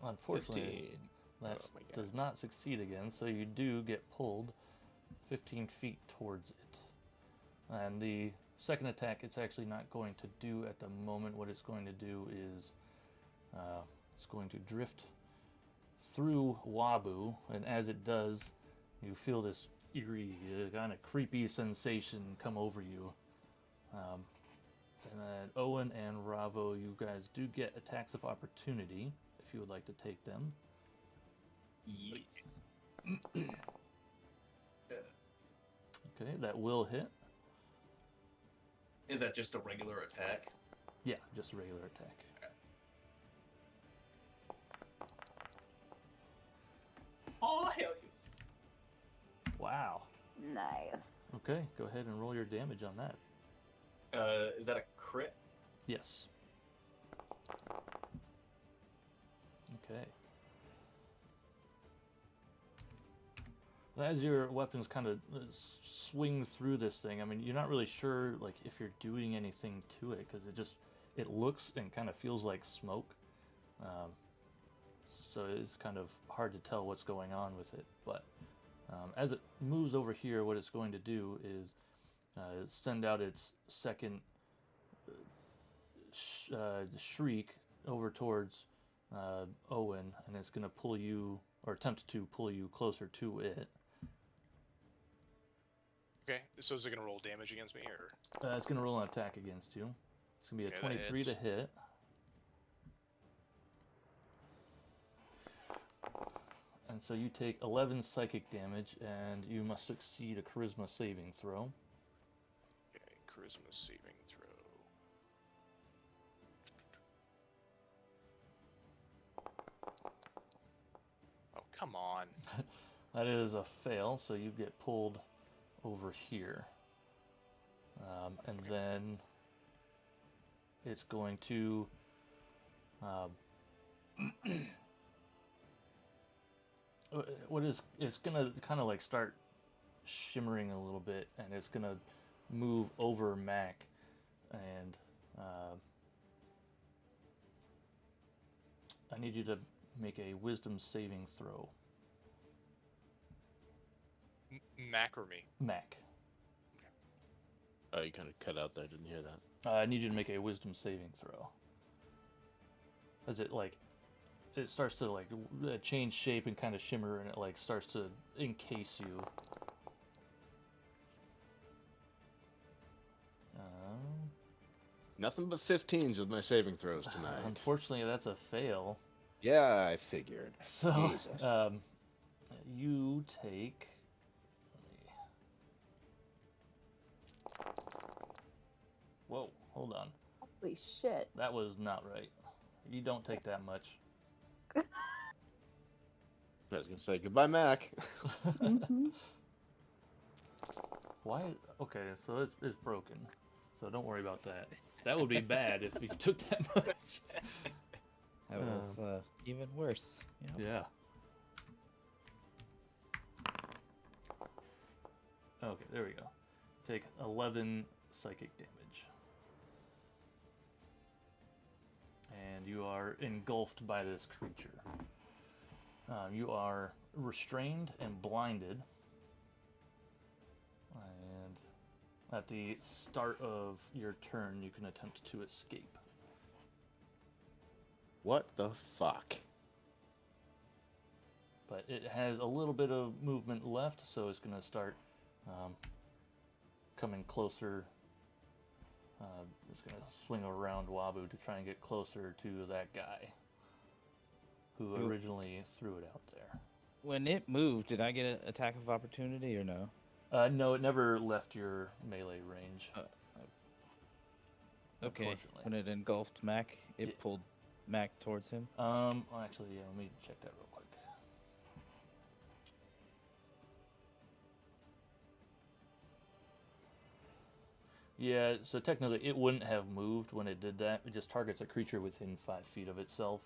Unfortunately, 15. that Oh my God. does not succeed again, so you do get pulled 15 feet towards it. And the second attack, it's actually not going to do at the moment. What it's going to do is it's going to drift through Wabu, and as it does, you feel this eerie, kind of creepy sensation come over you. And then Owen and Ravo, you guys do get attacks of opportunity if you would like to take them. Yes. Okay, that will hit. Is that just a regular attack? Yeah, just a regular attack. Oh, hell yeah. Wow. Nice. Okay, go ahead and roll your damage on that. Is that a crit? Yes. Okay. As your weapons kind of swing through this thing, I mean, you're not really sure like if you're doing anything to it because it looks and kind of feels like smoke. So it's kind of hard to tell what's going on with it. But as it moves over here, what it's going to do is send out its second shriek over towards Owen, and it's going to pull you, or attempt to pull you closer to it. Okay, so is it gonna roll damage against me, or? It's going to roll an attack against you. It's going to be a Okay, that 23 to hits. hit. And so you take 11 psychic damage, and you must succeed a charisma saving throw. Okay, charisma saving throw. Oh, come on. That is a fail, so you get pulled over here. And then it's going to it's gonna kind of like start shimmering a little bit, and it's gonna move over Mac, and I need you to make a wisdom saving throw. Mac or me? Mac. Oh, you kind of cut out there. Didn't hear that. I need you to make a wisdom saving throw. As it like, it starts to like change shape and kind of shimmer, and it like starts to encase you. Nothing but 15s with my saving throws tonight. Unfortunately, that's a fail. Yeah, I figured. So, Jesus. you take. Whoa, hold on. Holy shit. That was not right. You don't take that much. I was gonna say goodbye, Mac. Mm-hmm. Why? Okay, so it's broken. So don't worry about that. That would be bad if you took that much. That was even worse. Yep. Yeah. Okay, there we go. Take 11 psychic damage. And you are engulfed by this creature. You are restrained and blinded. And at the start of your turn, you can attempt to escape. What the fuck? But it has a little bit of movement left, so it's going to start coming closer. It's going to swing around Wabu to try and get closer to that guy who originally threw it out there. When it moved, did I get an attack of opportunity or no? No, it never left your melee range. Okay. Unfortunately. When it engulfed Mac, it Yeah. pulled Mac towards him. Well, actually, yeah, let me check that real quick. Yeah, so technically it wouldn't have moved when it did that. It just targets a creature within 5 feet of itself,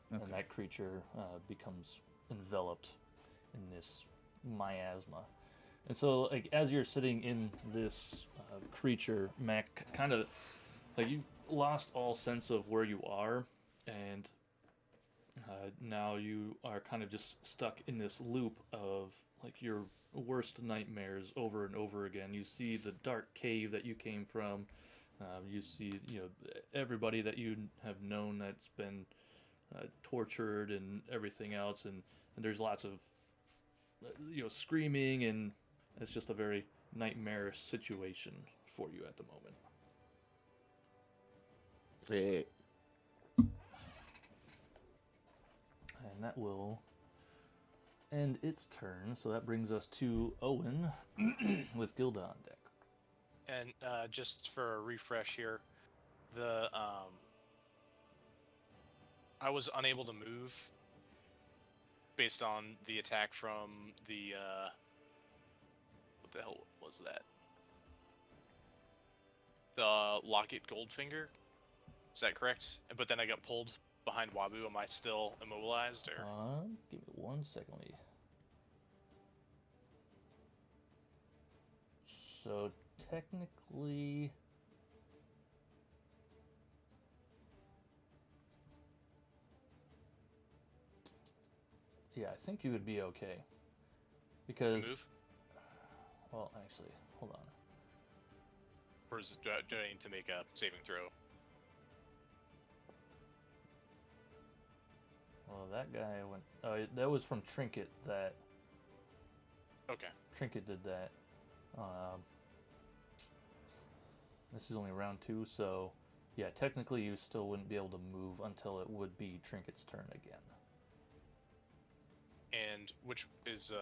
and Okay. that creature becomes enveloped in this miasma. And so, like, as you're sitting in this creature, Mac, kind of like you lost all sense of where you are, and Now you are kind of just stuck in this loop of like your worst nightmares over and over again. You see the dark cave that you came from. You see, everybody that you have known that's been tortured and everything else, and there's lots of screaming, and it's just a very nightmarish situation for you at the moment. Hey. And that will end its turn. So that brings us to Owen with Gilda on deck. And just for a refresh here, the I was unable to move based on the attack from the what the hell was that? The Locket Goldfinger. Is that correct? But then I got pulled behind Wabu. Am I still immobilized, or? Give me 1 second. So technically, yeah, I think you would be okay because. Move? Well, actually, hold on. Or is it, do I need to make a saving throw? Well, that guy went. That was from Trinket. That Okay. Trinket did that. This is only round 2, so yeah, technically you still wouldn't be able to move until it would be Trinket's turn again. And which is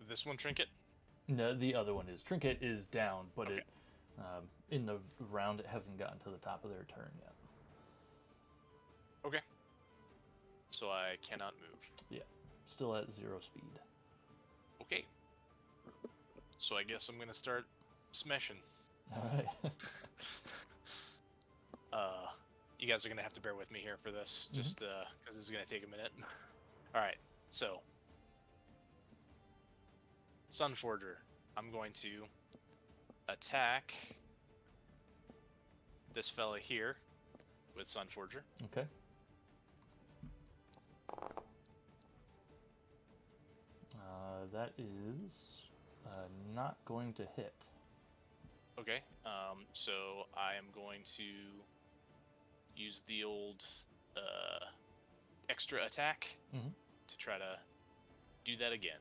this one Trinket? No, the other one is. Trinket is down, but Okay. it in the round it hasn't gotten to the top of their turn yet. Okay. So I cannot move. Yeah, still at 0 speed. Okay. So I guess I'm gonna start smashing. All right. You guys are gonna have to bear with me here for this, just because this is gonna take a minute. All right. So, Sunforger, I'm going to attack this fella here with Sunforger. Okay. That is not going to hit. Okay. So I am going to use the old extra attack to try to do that again.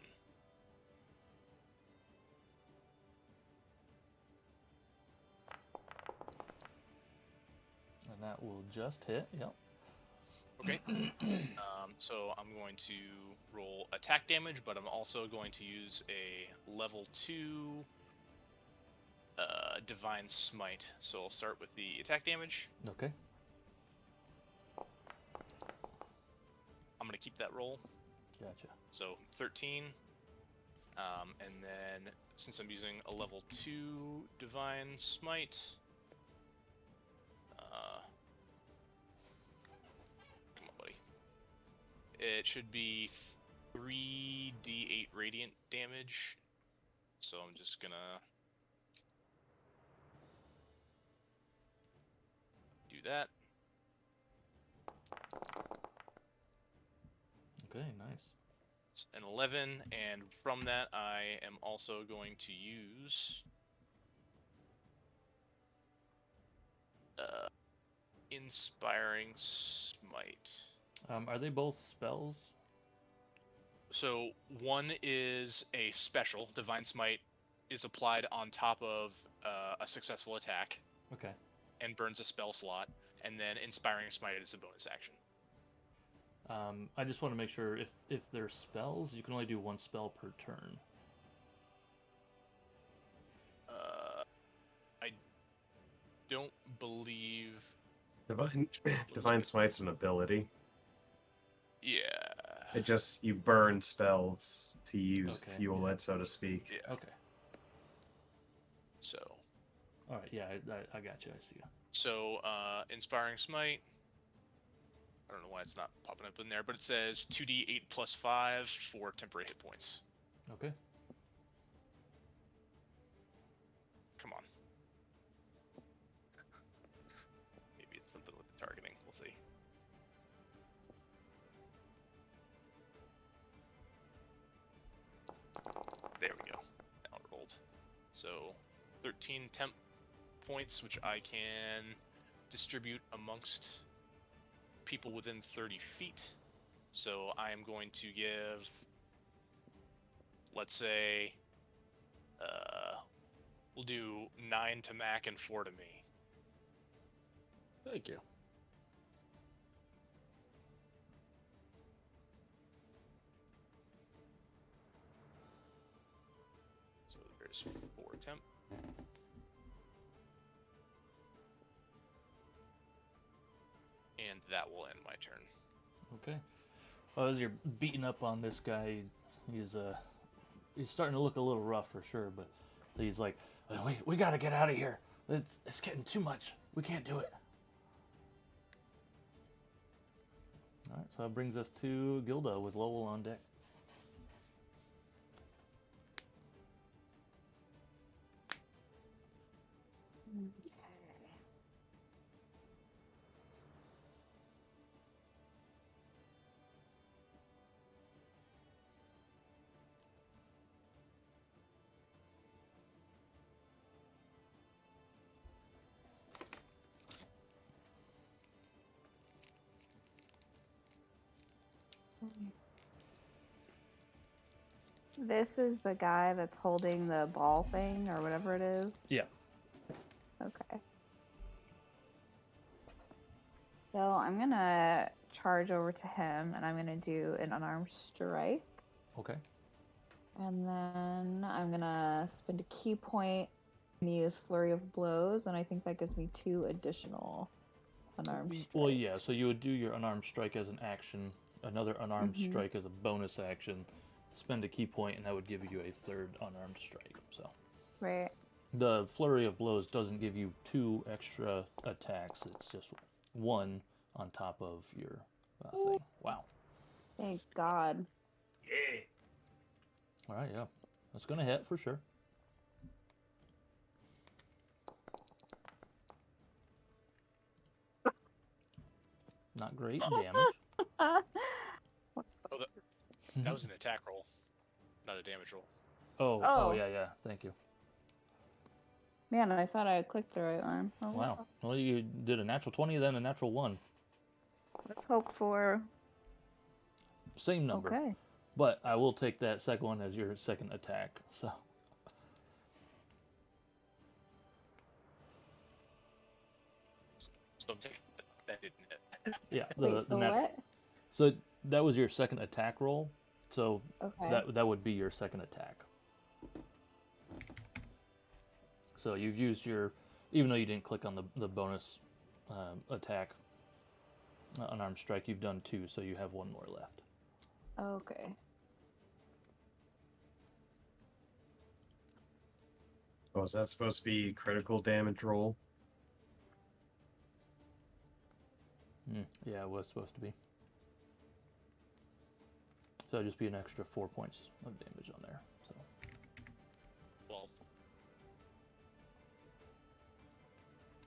And that will just hit, yep. Okay. So I'm going to roll attack damage, but I'm also going to use a level 2 Divine Smite. So I'll start with the attack damage. Okay. I'm going to keep that roll. Gotcha. So 13. And then since I'm using a level 2 Divine Smite, come on, buddy. It should be 3d8 radiant damage. So I'm just gonna do that. Okay, nice. It's an 11, and from that I am also going to use Inspiring Smite. Are they both spells? So one is a special. Divine Smite is applied on top of a successful attack Okay. and burns a spell slot, and then Inspiring Smite is a bonus action. I just want to make sure if they're spells, you can only do 1 spell per turn. I don't believe. Divine Smite's an ability. Yeah. It just, you burn spells to use, Okay, fuel yeah. it, so to speak. Yeah. Okay. So. All right. Yeah, I got you. I see you. So, Inspiring Smite. I don't know why it's not popping up in there, but it says 2d8 plus 5 for temporary hit points. Okay. Come on. Maybe it's something with the targeting. We'll see. So 13 temp points, which I can distribute amongst people within 30 feet. So I am going to give, let's say, we'll do 9 to Mac and 4 to me. Thank you. So there's 4 temp. And that will end my turn. Okay. Well, as you're beating up on this guy, he's starting to look a little rough for sure, but he's like, we got to get out of here. It's getting too much. We can't do it. All right, so that brings us to Gilda with Lowell on deck. This is the guy that's holding the ball thing or whatever it is. Yeah. Okay. So I'm gonna charge over to him and I'm gonna do an unarmed strike. Okay. And then I'm gonna spend a key point and use Flurry of Blows, and I think that gives me 2 additional unarmed strikes. Well, yeah, so you would do your unarmed strike as an action, another unarmed strike as a bonus action, spend a key point, and that would give you a 3rd unarmed strike. So Right. the Flurry of Blows doesn't give you 2 extra attacks, it's just 1 on top of your thing. Wow. Thank God. Yeah. All right, yeah. That's going to hit for sure. Not great damage. Oh, that was an attack roll, not a damage roll. Oh, yeah. Thank you. Man, I thought I clicked the right one. Oh, Wow. Well, you did a natural 20, then a natural 1. Let's hope for... Same number. Okay. But I will take that second one as your second attack. So So I'm taking that didn't hit. yeah, Wait, so what? So that was your second attack roll. So Okay. that would be your second attack. So you've used your, even though you didn't click on the bonus attack, unarmed strike, you've done 2, so you have 1 more left. Okay. Oh, is that supposed to be critical damage roll? Yeah, it was supposed to be. So it'd just be an extra 4 points of damage on there. So 12.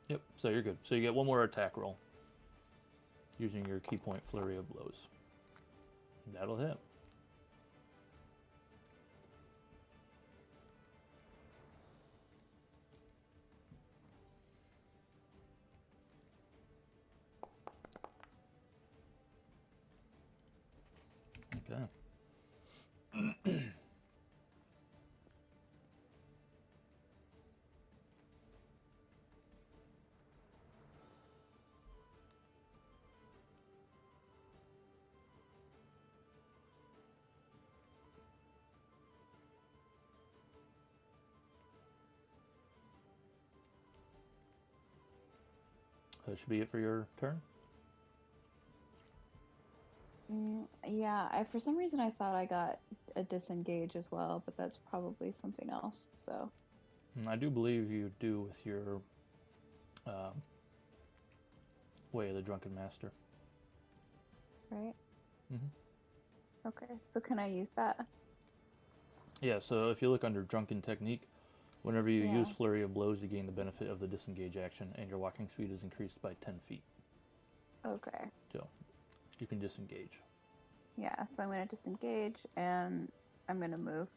yep, so you're good. So you get 1 more attack roll using your key point Flurry of Blows. That'll hit. Okay. That should be it for your turn. Yeah, for some reason I thought I got a disengage as well, but that's probably something else. So I do believe you do with your Way of the Drunken Master. right. Mhm. Okay. So can I use that? Yeah, so if you look under Drunken Technique, whenever you Yeah. use Flurry of Blows, you gain the benefit of the disengage action, and your walking speed is increased by 10 feet. Okay. So you can disengage. Yeah. So I'm gonna disengage and I'm gonna move.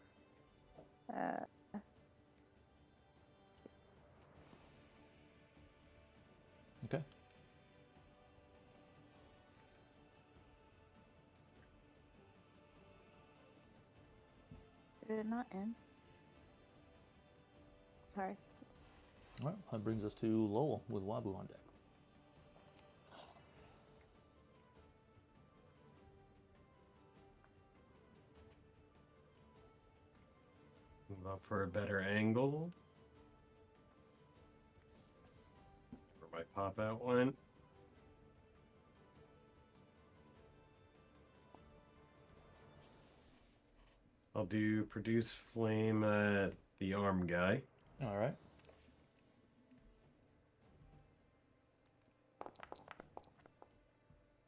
Okay. Did it not end? Sorry. All right, that brings us to Lowell with Wabu on deck. Move up for a better angle. Where my pop out went. I'll do produce flame at the arm guy. All right.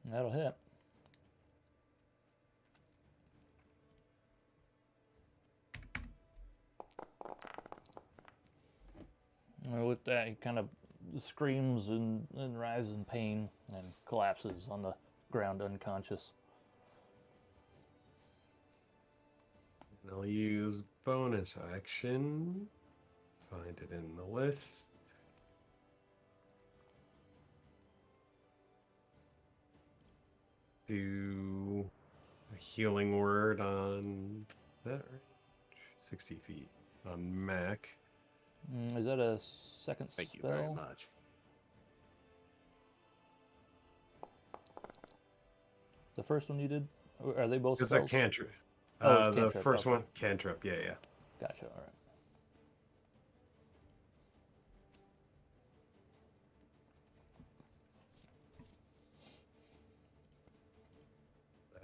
That'll hit. And with that, he kind of screams and rises in pain and collapses on the ground unconscious. And I'll use bonus action. Find it in the list. Do a healing word on that range. 60 feet on Mac. Is that a second Thank you spell? very much. The first one you did? Or are they both It's a spells? cantrip. Oh, it's The cantrip, first okay. one, cantrip. Yeah, yeah. Gotcha, all right.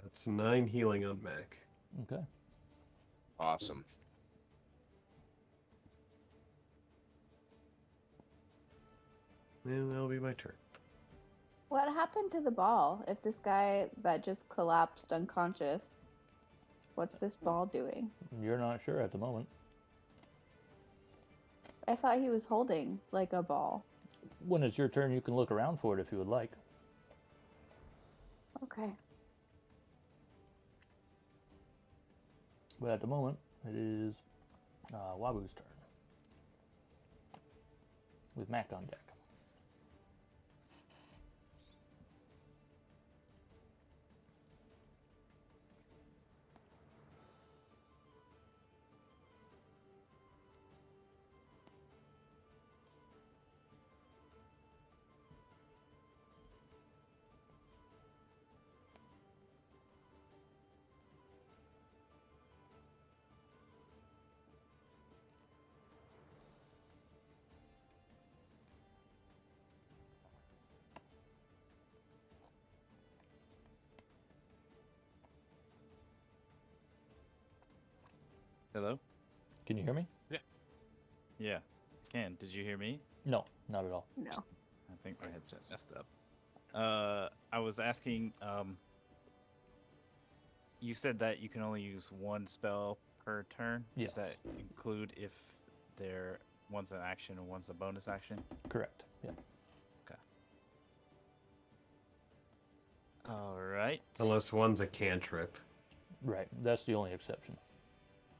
That's 9 healing on Mac. Okay. Awesome. And that'll be my turn. What happened to the ball? If this guy that just collapsed unconscious, what's this ball doing? You're not sure at the moment. I thought he was holding like a ball. When it's your turn, you can look around for it if you would like. Okay. But at the moment, it is Wabu's turn. With Mac on deck. Hello? Can you hear me? Yeah. Ken, did you hear me? No, not at all. No. I think my headset messed up. I was asking, you said that you can only use one spell per turn? Yes. Does that include if one's an action and one's a bonus action? Correct, yeah. Alright. Unless one's a cantrip. Right, that's the only exception.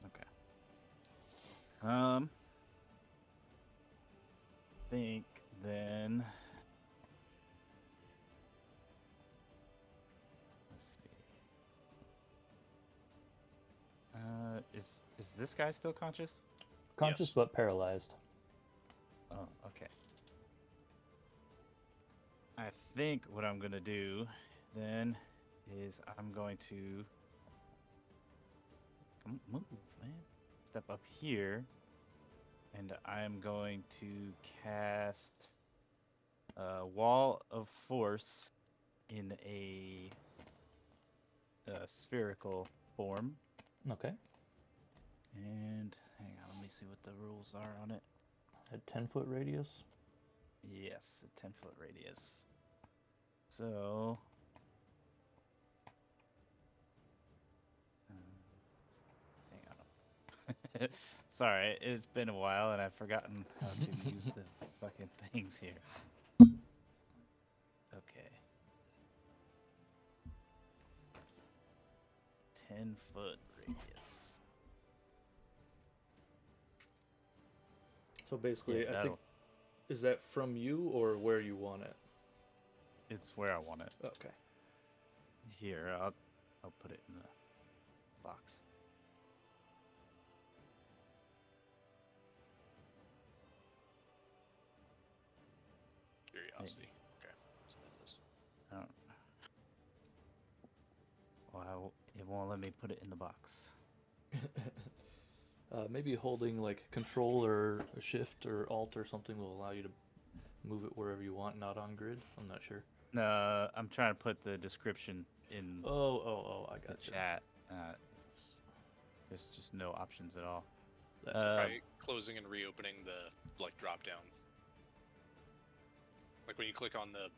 Okay. Think then. Let's see. Is this guy still conscious? Conscious Yes. but paralyzed. Oh, okay. I think what I'm gonna do then is I'm going to move, man. Step up here, and I'm going to cast Wall of Force in a spherical form. Okay. And hang on, let me see what the rules are on it. At 10-foot radius. Yes, a 10-foot radius. So, hang on. Sorry, it's been a while and I've forgotten how to use the fucking things here. Okay. 10-foot radius. So basically, Yeah, I think, is that from you or where you want it? it's where I want it. Okay. Here, I'll put it in the box. Curiosity. Okay. So that is. I don't. Well, it won't let me put it in the box. Maybe holding like Control or a Shift or Alt or something will allow you to move it wherever you want, not on grid. I'm not sure. I'm trying to put the description in I the got you. chat. There's just no options at all. That's By closing and reopening the like drop down. Like when you click on the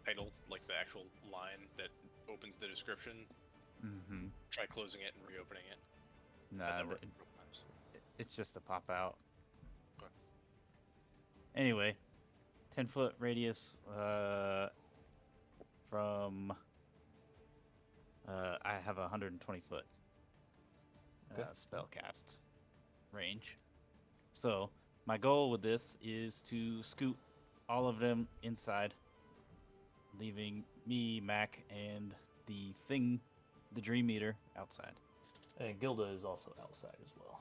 title, like the actual line that opens the description, Mm-hmm. try closing it and reopening it. Nah, That worked a couple times. it's just a pop out. Okay. Anyway, 10-foot radius from I have a 120 foot Okay. spell cast range. So my goal with this is to scoot all of them inside, leaving me, Mac, and the thing, the Dream Eater, outside. And Gilda is also outside as well.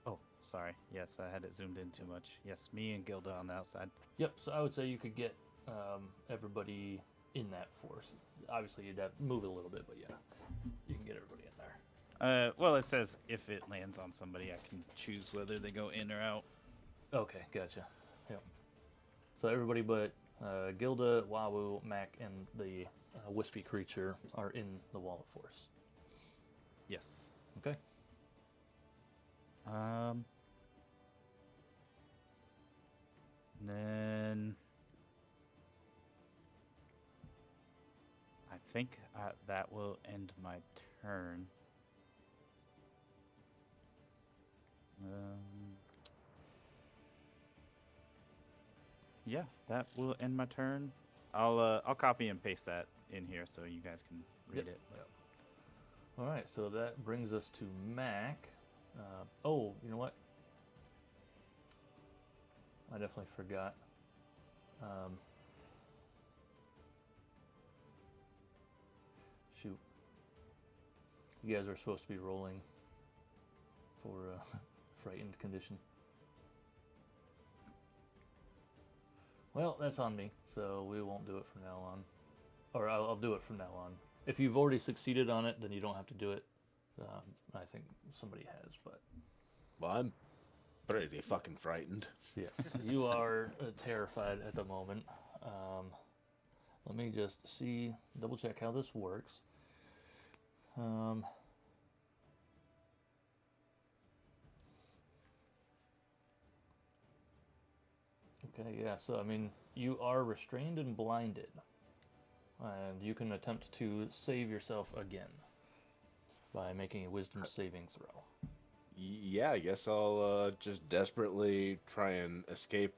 Oh, sorry. Yes, I had it zoomed in too much. Yes, me and Gilda on the outside. Yep. So I would say you could get everybody in that force. Obviously, you'd have to move it a little bit, but yeah, you can get everybody in there. Well, it says if it lands on somebody, I can choose whether they go in or out. Okay, gotcha. Yep. So everybody but Gilda, Wawu, Mac, and the wispy creature are in the wall of force. Yes. Okay. Then I think that will end my turn. Yeah, that will end my turn. I'll copy and paste that in here so you guys can read it. Yep. All right, so that brings us to Mac. Oh, you know what? I definitely forgot. Shoot. You guys are supposed to be rolling for frightened condition. Well, that's on me, so we won't do it from now on. Or I'll do it from now on. If you've already succeeded on it, then you don't have to do it. I think somebody has, but... Well, I'm pretty fucking frightened. Yes, you are terrified at the moment. Let me just double check how this works. Okay, yeah, so I mean, you are restrained and blinded. And you can attempt to save yourself again by making a wisdom saving throw. Yeah, I guess I'll just desperately try and escape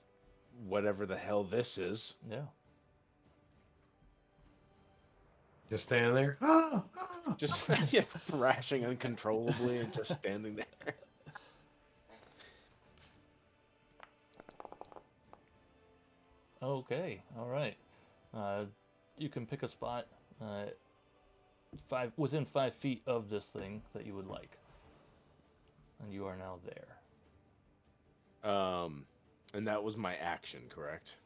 whatever the hell this is. Yeah. Just standing there. Ah! Ah! Just thrashing uncontrollably and just standing there. Okay, all right. You can pick a spot within 5 feet of this thing that you would like, and you are now there. And that was my action, correct?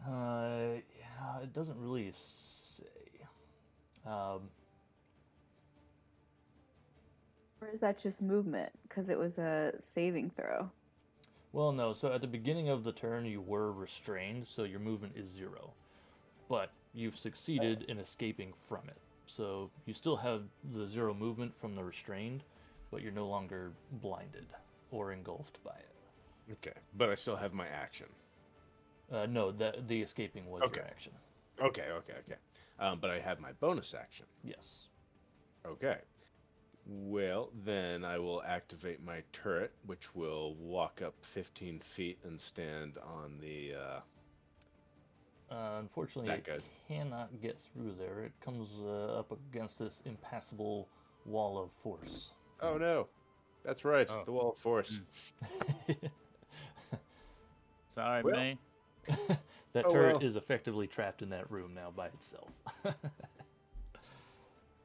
Yeah, it doesn't really say. Or is that just movement? Because it was a saving throw. Well, no. So at the beginning of the turn, you were restrained, so your movement is 0. But you've succeeded in escaping from it. So you still have the 0 movement from the restrained, but you're no longer blinded or engulfed by it. Okay, but I still have my action. No, the escaping was Okay. your action. Okay. But I have my bonus action. Yes. Okay. Well, then I will activate my turret, which will walk up 15 feet and stand on the... Unfortunately, That it good. cannot get through there. It comes up against this impassable wall of force. Oh, no. That's right, Oh. the wall of force. Sorry, Well, man. That Oh, turret well. is effectively trapped in that room now by itself.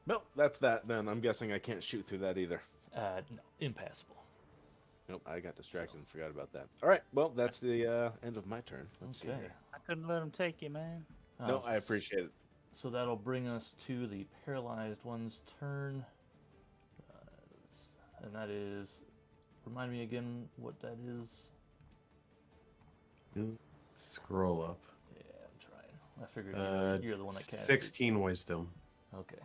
Well, that's that then. I'm guessing I can't shoot through that either. No, impassable. Nope, I got distracted and forgot about that. All right, well, that's the end of my turn. Let's see Okay. here. I couldn't let him take you, man. No, I appreciate it. So that'll bring us to the paralyzed one's turn. And that is, remind me again what that is. Scroll up. Yeah, I'm trying. I figured you're the one that cast it. 16 wisdom. Okay.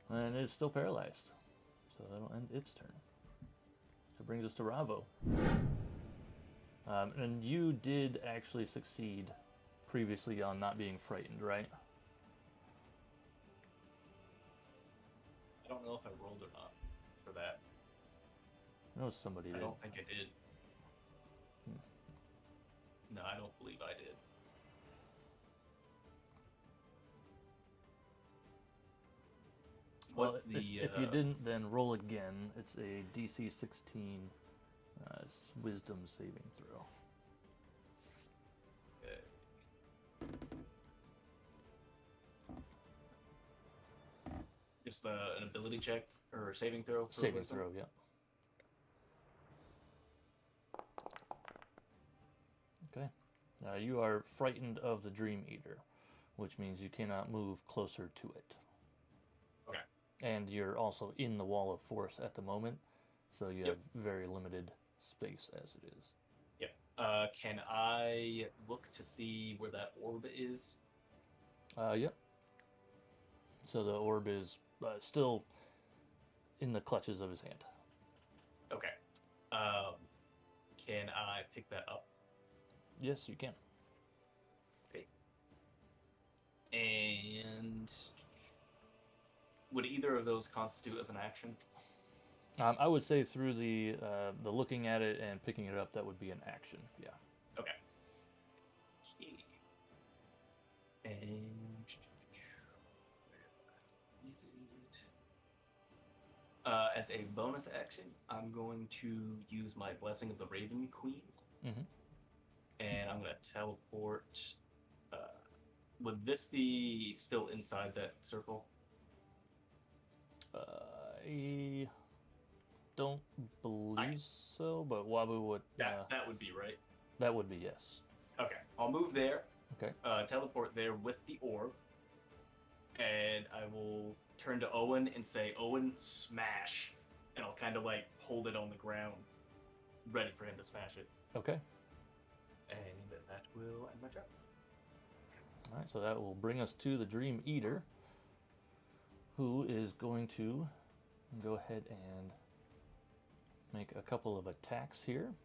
And it's still paralyzed. So that'll end its turn. So it brings us to Ravo. And you did actually succeed previously on not being frightened, right? I don't know if I rolled or not for that. No, somebody I did. don't think I did. No, I don't believe I did. Well, What's the? if you didn't, then roll again. It's a DC 16 Wisdom saving throw. Just an ability check or saving throw? For Saving wisdom? throw, yeah. Okay. You are frightened of the Dream Eater, which means you cannot move closer to it. Okay. And you're also in the wall of force at the moment, so you Yep. have very limited space as it is. Yep. Can I look to see where that orb is? Yep. So the orb is still in the clutches of his hand. Okay. Can I pick that up? Yes, you can. Okay. And would either of those constitute as an action? I would say through the looking at it and picking it up, that would be an action. Yeah. Okay. And is it? As a bonus action, I'm going to use my Blessing of the Raven Queen, Mhm. and I'm going to teleport. Would this be still inside that circle? I don't believe so, but Wabu would. That would be right. That would be yes. Okay, I'll move there. Okay. Teleport there with the orb, and I will turn to Owen and say, "Owen, smash!" And I'll kind of like hold it on the ground, ready for him to smash it. Okay. And that will end my turn. All right. So that will bring us to the Dream Eater, who is going to go ahead and make a couple of attacks here.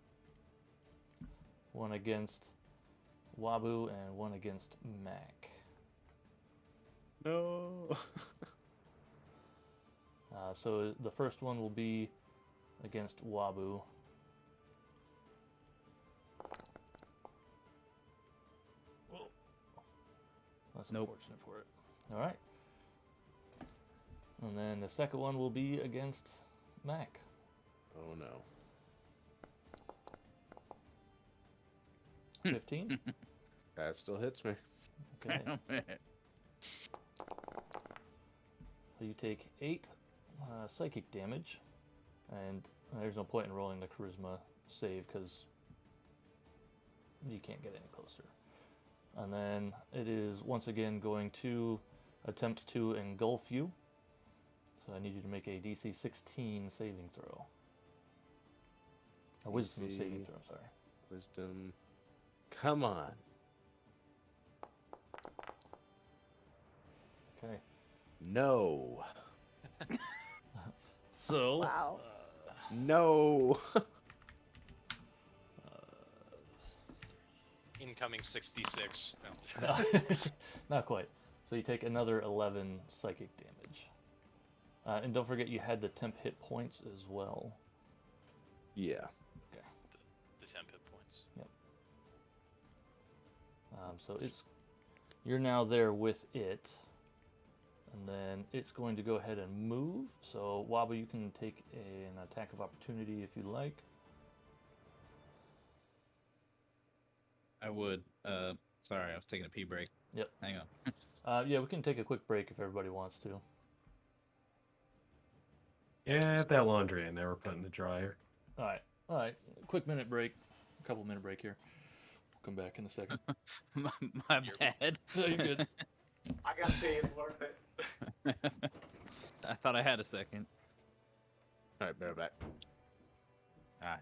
One against Wabu and one against Mac. No. So the first one will be against Wabu. Whoa. That's Nope. unfortunate for it. All right. And then the second one will be against Mac. Oh no. 15. That still hits me. Okay. So you take 8 psychic damage, and there's no point in rolling the charisma save because you can't get any closer. And then it is once again going to attempt to engulf you. So I need you to make a DC 16 saving throw. A wisdom DC. saving throw, sorry. Wisdom. Come on. Okay. No. So. Wow. No. Incoming 66. No. No, not quite. So you take another 11 psychic damage. And don't forget you had the temp hit points as well. Yeah. Okay. The 10 hit points. So you're now there with it. And then it's going to go ahead and move. So Wobble, you can take an attack of opportunity if you like. I would. Sorry, I was taking a pee break. Yep. Hang on. Yeah, we can take a quick break if everybody wants to. Yeah, that laundry I never put in the dryer. All right. Quick minute break. A couple minute break here. We'll come back in a second. My bad. No, you're good. I gotta pay. It's worth it. I thought I had a second. All right, bear back. All right.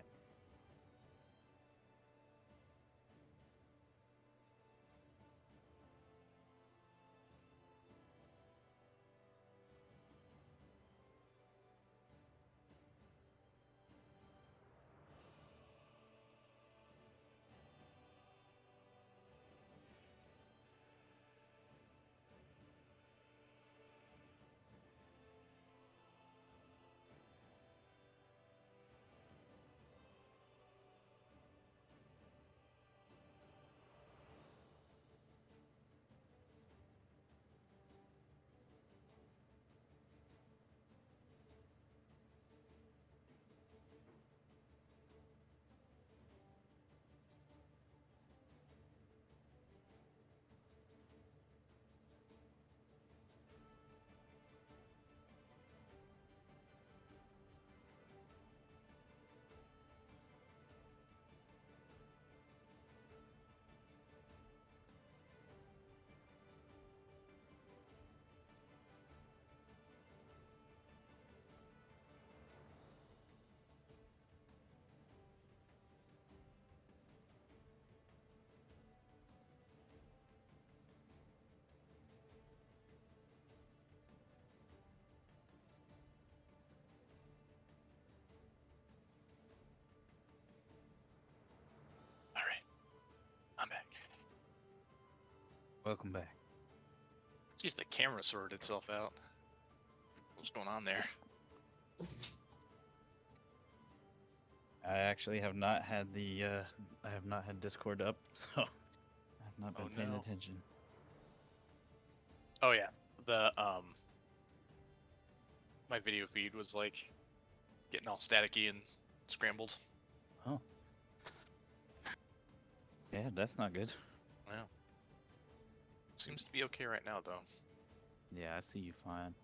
All right, I'm back. Welcome back. See if the camera sorted itself out. What's going on there? I actually have not had the I have not had Discord up, so I have not been paying no. attention. Oh yeah, the my video feed was like getting all staticky and scrambled. Oh. Yeah, that's not good. Well, seems to be okay right now though. Yeah, I see you fine.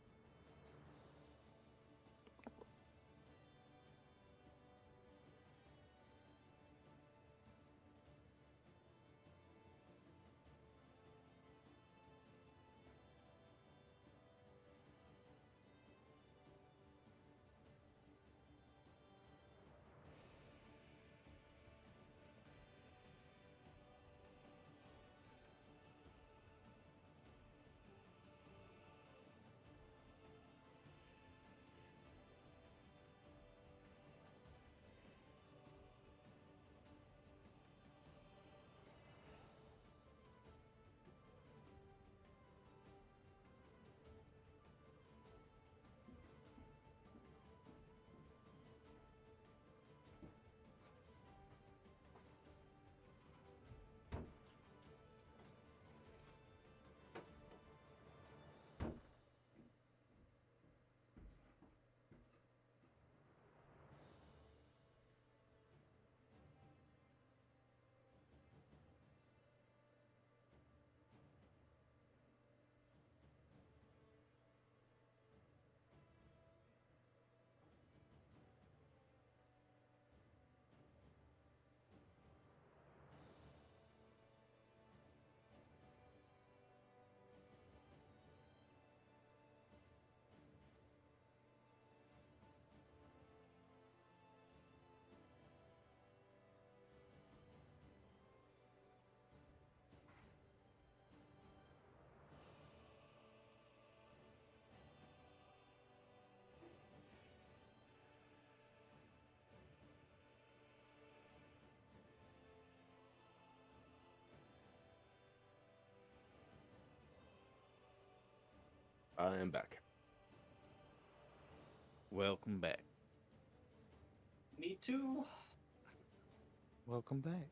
I am back. Welcome back. Me too. Welcome back.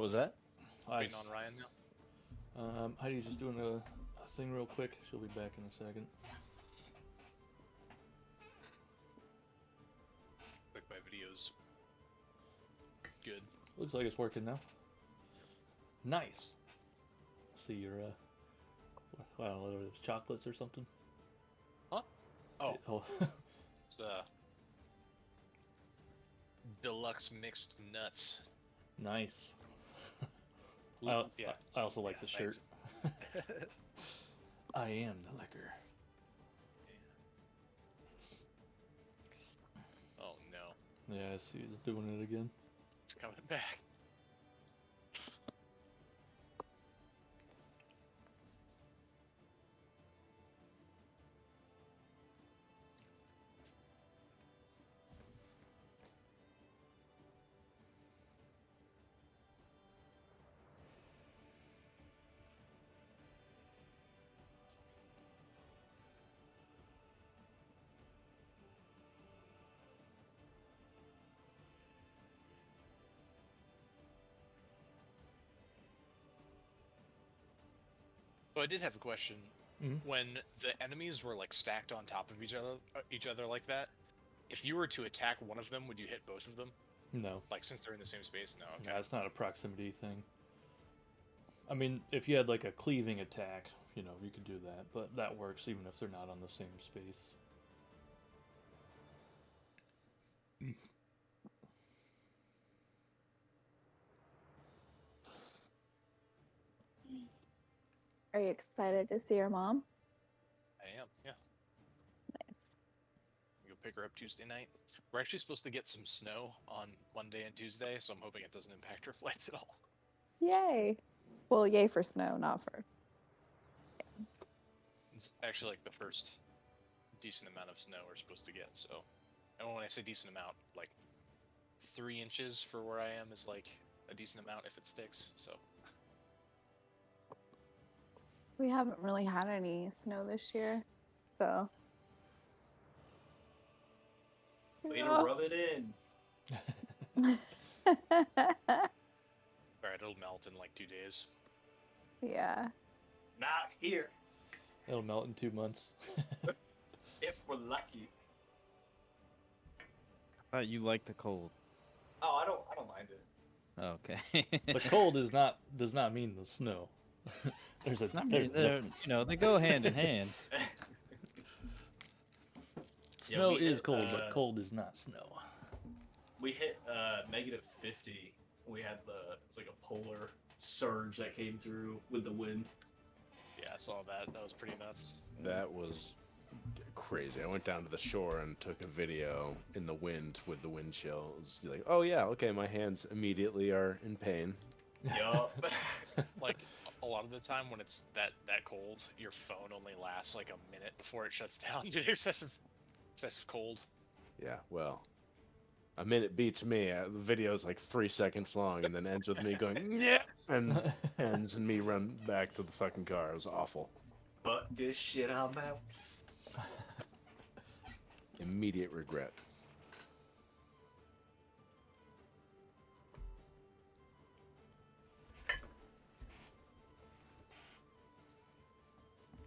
What was that? Waiting on Ryan now. Heidi's just doing a thing real quick. She'll be back in a second. Like my videos. Good. Looks like it's working now. Nice. See your wow, what are those, chocolates or something? Huh? Oh, Oh. it's deluxe mixed nuts. Nice. Ooh, yeah. I also like the shirt. thanks. I am the liquor. Oh no, Yeah, I see he's doing it again. it's coming back. So I did have a question. Mhm. When the enemies were like stacked on top of each other like that, if you were to attack one of them, would you hit both of them? No. Like since they're in the same space? No. Okay. Yeah, it's not a proximity thing. I mean, if you had like a cleaving attack, you know, you could do that, but that works even if they're not on the same space. Are you excited to see your mom? I am. Yeah. Nice. Go pick her up Tuesday night. We're actually supposed to get some snow on Monday and Tuesday, so I'm hoping it doesn't impact her flights at all. Yay. Well, yay for snow, not for. It's actually like the first decent amount of snow we're supposed to get. So, and when I say decent amount, like 3 inches for where I am is like a decent amount if it sticks. So. We haven't really had any snow this year, so. Way to rub it in. Alright, it'll melt in like 2 days. Yeah. Not here, It'll melt in 2 months. if we're lucky. You like the cold. Oh, I don't mind it. Okay. The cold does not mean the snow. There's a I mean, there's a they're, difference. you know, they go hand in hand. Snow we is hit, cold, but cold is not snow. We hit -50. We had it's like a polar surge that came through with the wind. Yeah, I saw that. That was pretty nuts. That was crazy. I went down to the shore and took a video in the wind with the wind chill. It was like, oh yeah, okay, my hands immediately are in pain. Yup. Like a lot of the time when it's that cold, your phone only lasts like a minute before it shuts down due to excessive cold. Yeah, well, a minute beats me. The video is like 3 seconds long and then ends with me going, yeah, and ends and me run back to the fucking car. It was awful. Fuck this shit, I'm out. Immediate regret.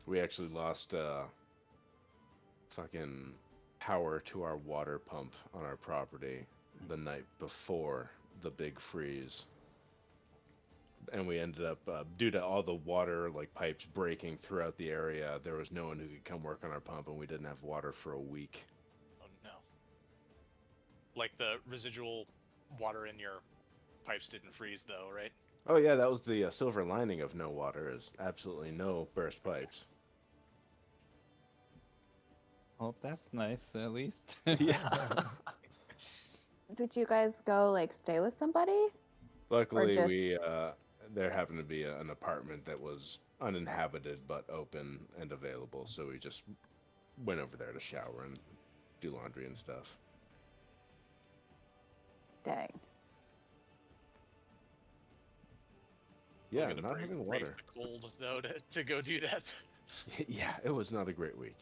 We actually lost fucking power to our water pump on our property the night before the big freeze. And we ended up, due to all the water like pipes breaking throughout the area, there was no one who could come work on our pump, and we didn't have water for a week. Oh no. Like the residual water in your pipes didn't freeze though, right? Oh yeah, that was the silver lining of no water, is absolutely no burst pipes. Well, that's nice, at least. Yeah. Did you guys go like stay with somebody? Luckily, just- we there happened to be an apartment that was uninhabited but open and available, so we just went over there to shower and do laundry and stuff. Dang. Yeah, Looking to not brave having the water. cold though to go do that. Yeah, it was not a great week.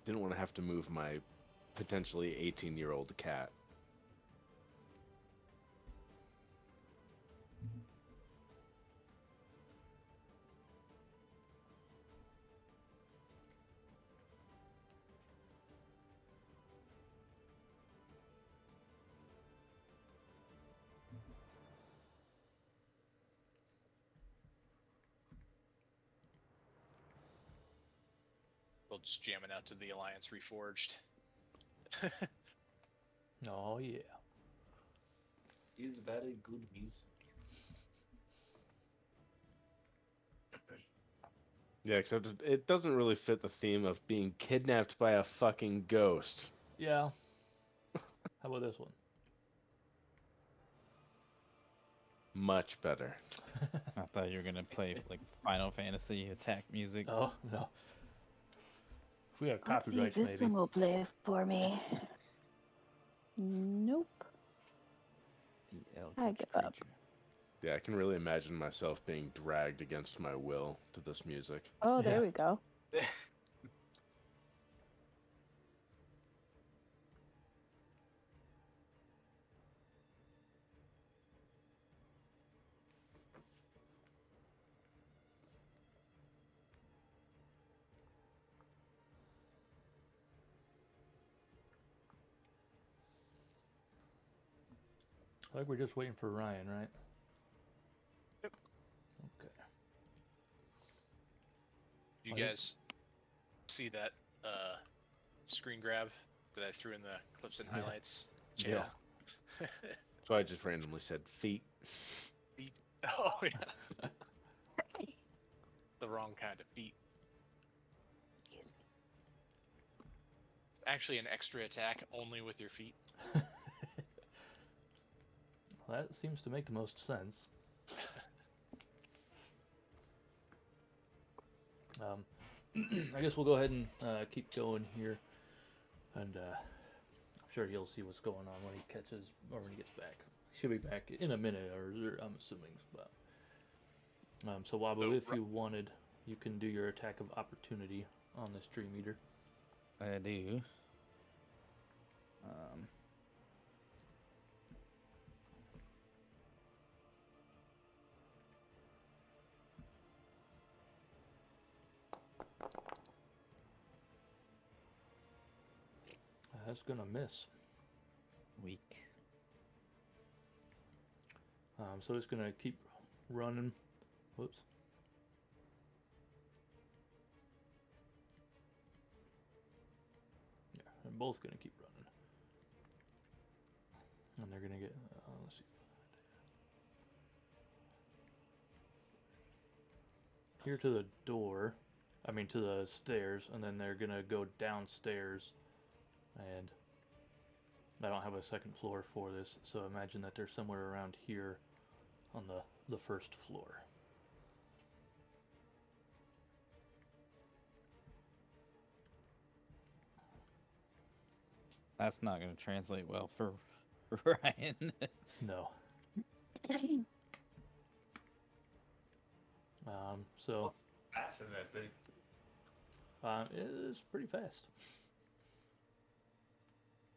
Didn't want to have to move my potentially 18-year-old cat. They'll just jam it out to the Alliance Reforged. Oh yeah. Is very good music. Yeah, except it doesn't really fit the theme of being kidnapped by a fucking ghost. Yeah. How about this one? Much better. I thought you were gonna play like Final Fantasy attack music. Oh no. If we have Let's see if copyrights, this maybe. one will play for me. Nope. The I eldritch give up. creature. Yeah, I can really imagine myself being dragged against my will to this music. Oh, there Yeah. we go. I think we're just waiting for Ryan, right? Yep. Okay. You Oh, yeah. guys see that screen grab that I threw in the clips and Yeah. highlights Yeah. channel? So I just randomly said feet. Oh yeah. The wrong kind of feat. Excuse me. It's actually an extra attack only with your feet. Well, that seems to make the most sense. I guess we'll go ahead and keep going here, and I'm sure he'll see what's going on when he catches or when he gets back. He should be back in a minute, or I'm assuming. But so Wabu, So, if you wanted, you can do your attack of opportunity on this Dream Eater. I do. That's gonna miss. Weak. So it's gonna keep running. Whoops. Yeah, they're both gonna keep running, and they're gonna get. Let's see. Here to the door, I mean to the stairs, and then they're gonna go downstairs, and I don't have a second floor for this, so imagine that they're somewhere around here on the first floor. That's not gonna translate well for Ryan. No. So Fast as that thing. it is pretty fast.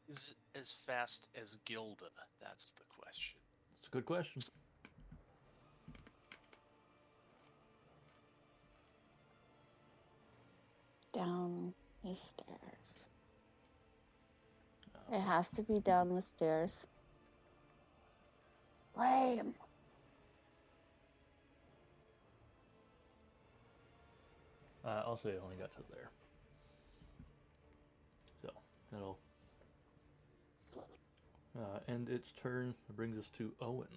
Is it as fast as Gilda? That's the question. It's a good question. Down the stairs. It has to be down the stairs. Lame. I'll say it only got to there. So that'll end its turn. It brings us to Owen.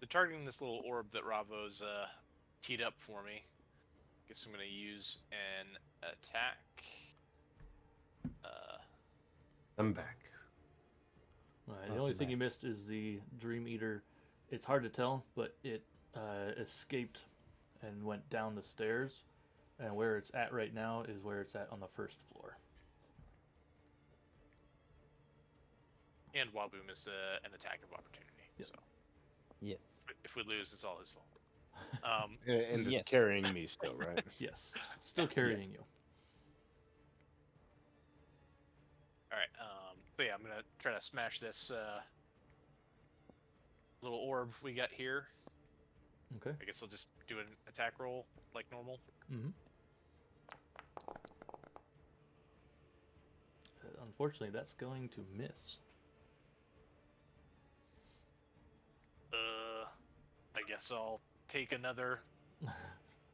So targeting this little orb that Ravo's teed up for me. Guess I'm gonna use an attack. I'm back. The only thing you missed is the Dream Eater. It's hard to tell, but it escaped and went down the stairs. And where it's at right now is where it's at on the first floor. And Wabu missed an attack of opportunity. Yep. So Yeah. if we lose, it's all his fault. And Yeah. it's carrying me still, right? Yes, still carrying you. All right. But yeah, I'm gonna try to smash this little orb we got here. Okay. I guess I'll just do an attack roll like normal. Mm-hmm. Unfortunately, that's going to miss. I guess I'll take another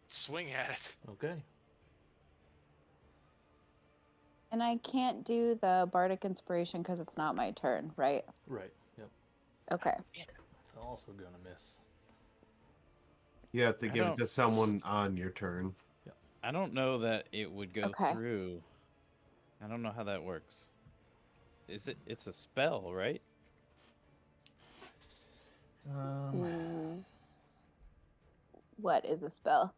swing at it. Okay. And I can't do the bardic inspiration because it's not my turn, right? Right. Yep. Okay. Also gonna miss. You have to I give it don't- to someone on your turn. I don't know that it would go Okay. through. I don't know how that works. It's a spell, right? What is a spell?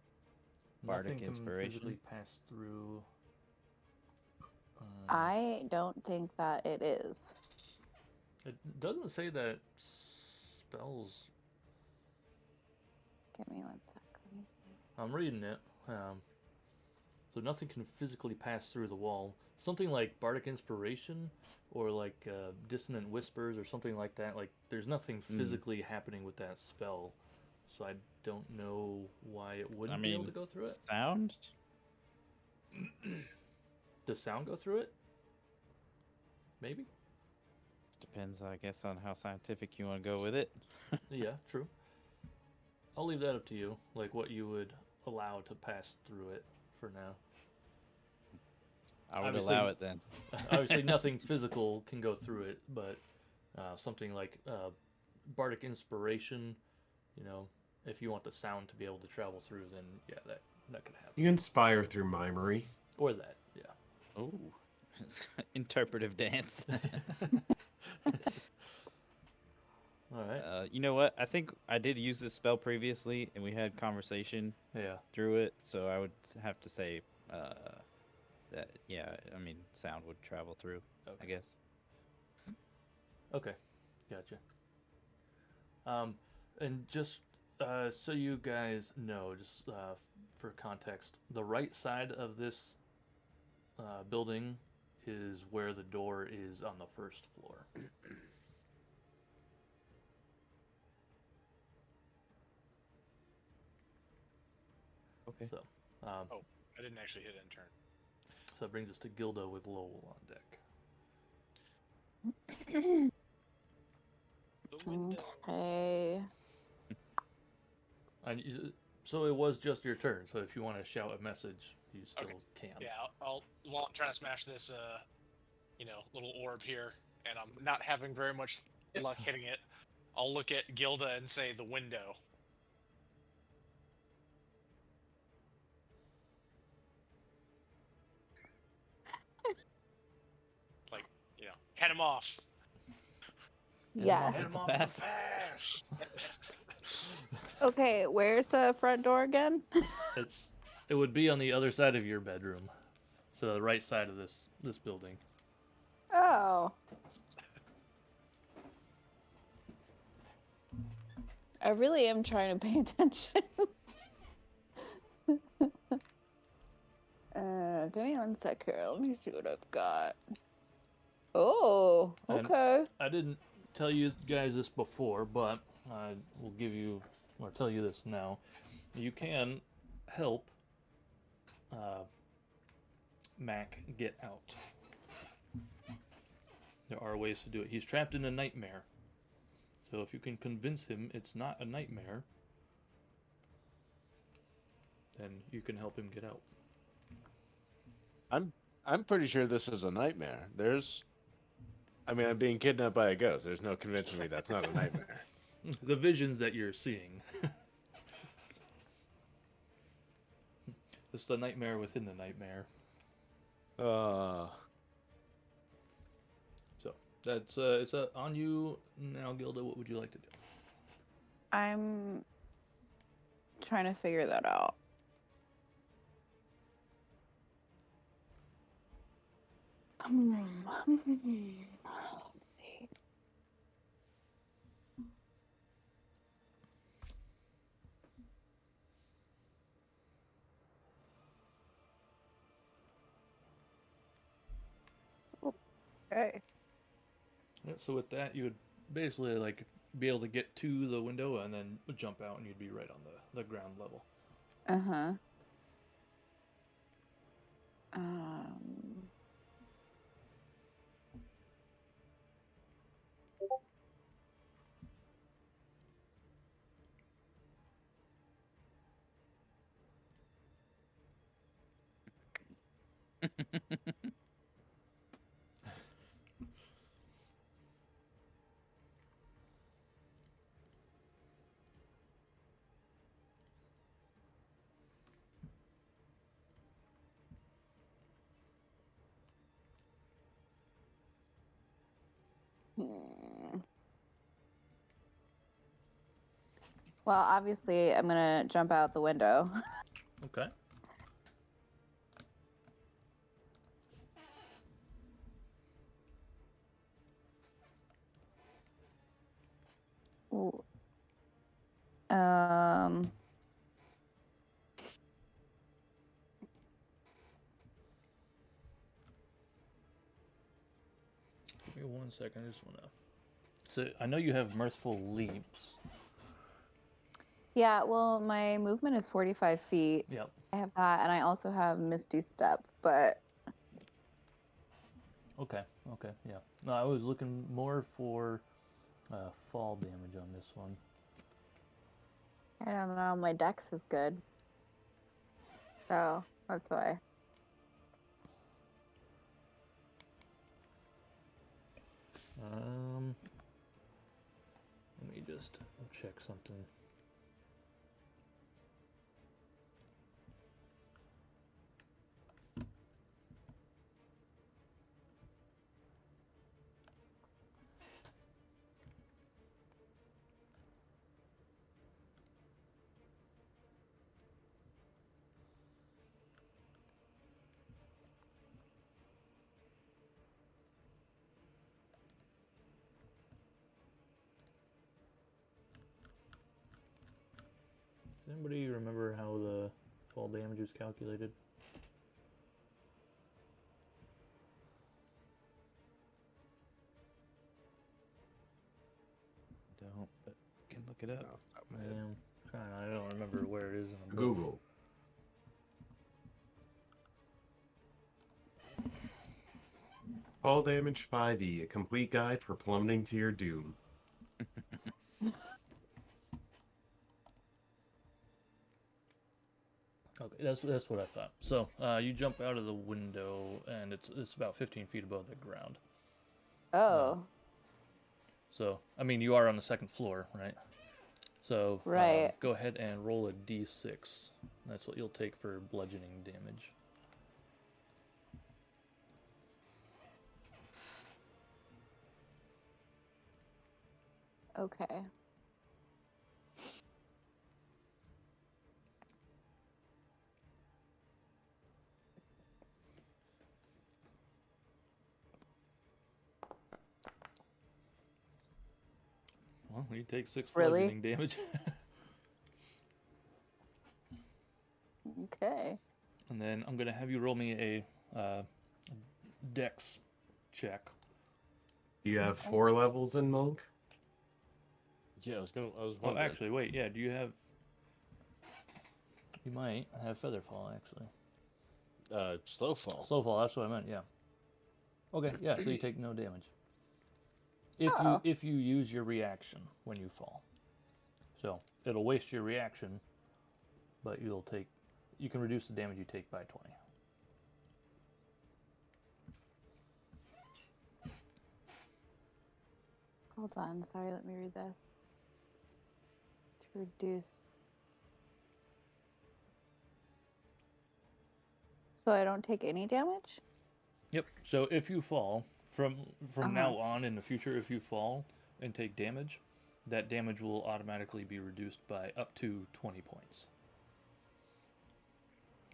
Bardic Nothing can inspiration? physically pass through. I don't think that it is. It doesn't say that spells. Give me 1 sec. Let me see. I'm reading it. So nothing can physically pass through the wall. Something like bardic inspiration, or like dissonant whispers, or something like that. Like there's nothing physically happening with that spell, so I don't know why it wouldn't be able to go through it. Sound? Does sound go through it? Maybe. Depends, I guess, on how scientific you want to go with it. Yeah, true. I'll leave that up to you, like what you would allow to pass through it for now. I would Obviously- allow it then. Obviously, nothing physical can go through it, but something like bardic inspiration, you know, if you want the sound to be able to travel through, then yeah, that could happen. You inspire through mimery. Or that, yeah. Oh, interpretive dance. All right. You know what? I think I did use this spell previously, and we had conversation Yeah. through it. So I would have to say that, yeah, I mean, sound would travel through, I Okay. guess. Okay. Gotcha. And just so you guys know, just for context, the right side of this building is where the door is on the first floor. Okay. So, I didn't actually hit enter. so that brings us to Gilda with Lowell on deck. The window. Okay. So it was just your turn. So if you want to shout a message, you still can. Yeah, while I'm trying to smash this, little orb here, and I'm not having very much luck hitting it. I'll look at Gilda and say the window. Like, head him off. Yes. Head him off the pass. Okay, where's the front door again? It would be on the other side of your bedroom, so the right side of this building. Oh. I really am trying to pay attention. Give me 1 sec here. Let me see what I've got. Oh, And- okay. I didn't tell you guys this before, but I will tell you this now. You can help Mac get out. There are ways to do it. He's trapped in a nightmare. So if you can convince him it's not a nightmare, then you can help him get out. I'm pretty sure this is a nightmare. I'm being kidnapped by a ghost. There's no convincing me that's not a nightmare. The visions that you're seeing. It's the nightmare within the nightmare. So that's it's on you now, Gilda. What would you like to do? I'm trying to figure that out. Okay. Yeah, so with that, you would basically be able to get to the window and then jump out, and you'd be right on the ground level. Uh-huh. Well, obviously, I'm gonna jump out the window. Okay. Ooh. Um. Give me 1 second. I just want to. So I know you have mirthful leaps. Yeah, well, my movement is 45 feet. Yep. I have that, and I also have Misty Step, but Okay. Okay. Yeah. No, I was looking more for fall damage on this one. I don't know. My dex is good. So that's why. Let me just check something. Does anybody remember how the fall damage is calculated? Don't, but can look it up. Off the top of I my head. am trying. I don't remember where it is in the book. Google. Fall damage 5e, a complete guide for plummeting to your doom. Okay, that's what I thought. So you jump out of the window, and it's about 15 feet above the ground. Oh, So I mean, you are on the second floor, right? So Right. go ahead and roll a d6. That's what you'll take for bludgeoning damage. okay. Well, you take 6 Really? bludgeoning damage. Okay. And then I'm gonna have you roll me a dex check. Do you have 4 levels in Monk? Yeah, I was Oh, wondering. actually, wait. Yeah, do you have? You might have Featherfall, actually. Slow fall. Slowfall. That's what I meant. Yeah. Okay. Yeah. So you take no damage. Oh. If you use your reaction when you fall, so it'll waste your reaction, but you can reduce the damage you take by 20. Hold on. Sorry, let me read this. To reduce. So I don't take any damage? Yep. So if you fall from Uh-huh. now on in the future, if you fall and take damage, that damage will automatically be reduced by up to 20 points.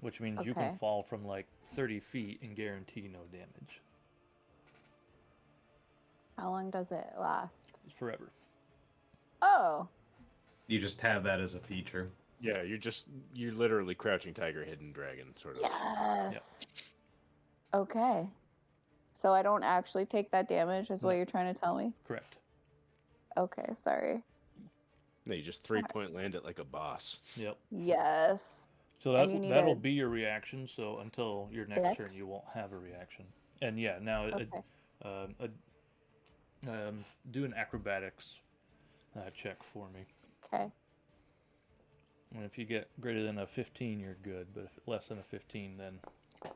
Which means you can Okay. fall from like 30 feet and guarantee no damage. How long does it last? It's forever. Oh. You just have that as a feature. Yeah, you're literally crouching tiger, hidden dragon, sort of. Yes. Okay. So I don't actually take that damage, is what No. you're trying to tell me? Correct. Okay, sorry. No, you just 3-point land it like a boss. Yep. Yes. So And you need that'll a- be your reaction. So until your next turn, Dex? you won't have a reaction. And yeah, now Okay. do an acrobatics check for me. Okay. And if you get greater than a 15, you're good. But if less than a 15, then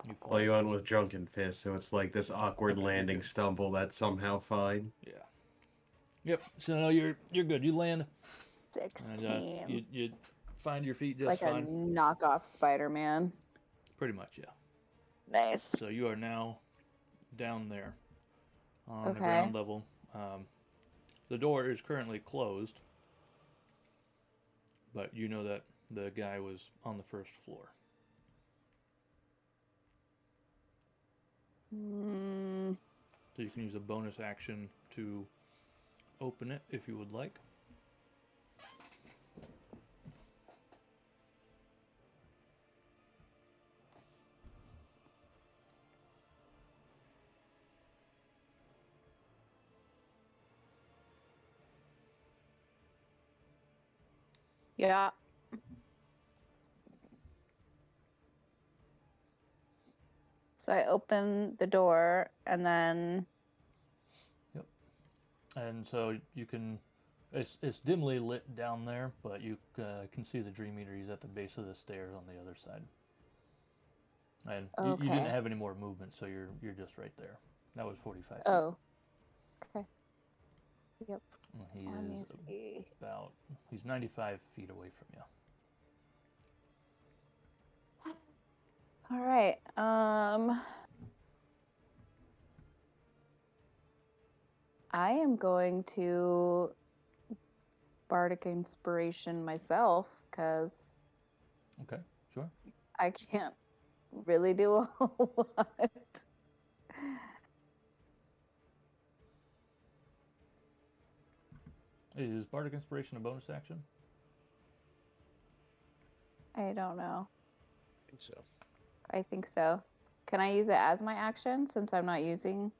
you fall. Well, you on with Drunken Fist, so it's like this awkward Okay, you're landing good. stumble that's somehow fine. Yeah. Yep. So no, you're good. You land. 16. And you find your feet just Like fine. a knockoff Spider-Man. Pretty much, yeah. Nice. So you are now down there on the Okay. ground level. The door is currently closed, but you know that the guy was on the first floor. So you can use a bonus action to open it if you would like. Yeah. So I open the door and then. Yep. And so you can, it's dimly lit down there, but you can see the Dream Eater. He's at the base of the stairs on the other side. And you didn't Okay. have any more movement, so you're just right there. That was 45 feet. Oh. Okay. Yep. And he Let me is see. he's 95 feet away from you. All right. I am going to Bardic Inspiration myself because Okay, sure. I can't really do a whole lot. Is Bardic Inspiration a bonus action? I don't know. I think so. I think so. Can I use it as my action since I'm not using?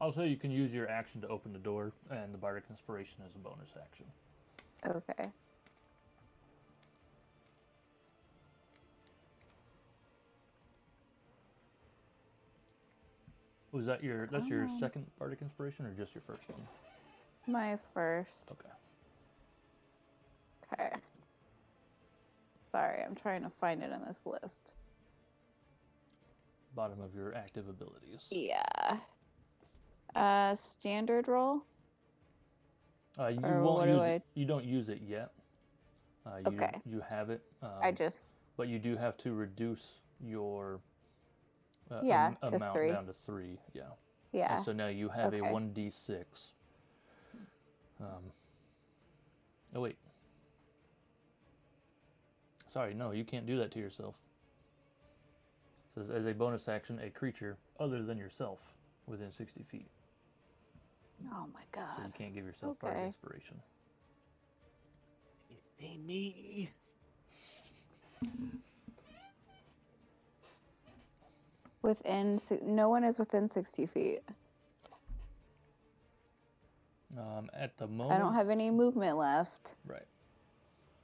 Also, you can use your action to open the door, and the Bardic Inspiration is a bonus action. Okay. Was that that's your Come on. second Bardic Inspiration, or just your first one? My first. Okay. Okay. Sorry, I'm trying to find it in this list. Bottom of your active abilities. Yeah. Standard roll? You Or won't what use do it. You don't use it yet. Okay. You have it. But you do have to reduce your Yeah, to amount 3. down to 3. Yeah. Yeah. And so now you have a Okay. 1d6. Oh wait. Sorry, no, you can't do that to yourself. It says as a bonus action, a creature other than yourself within 60 feet. Oh my god. So you can't give yourself Bardic Okay. Inspiration. Me. No one is within 60 feet. At the moment, I don't have any movement left. right.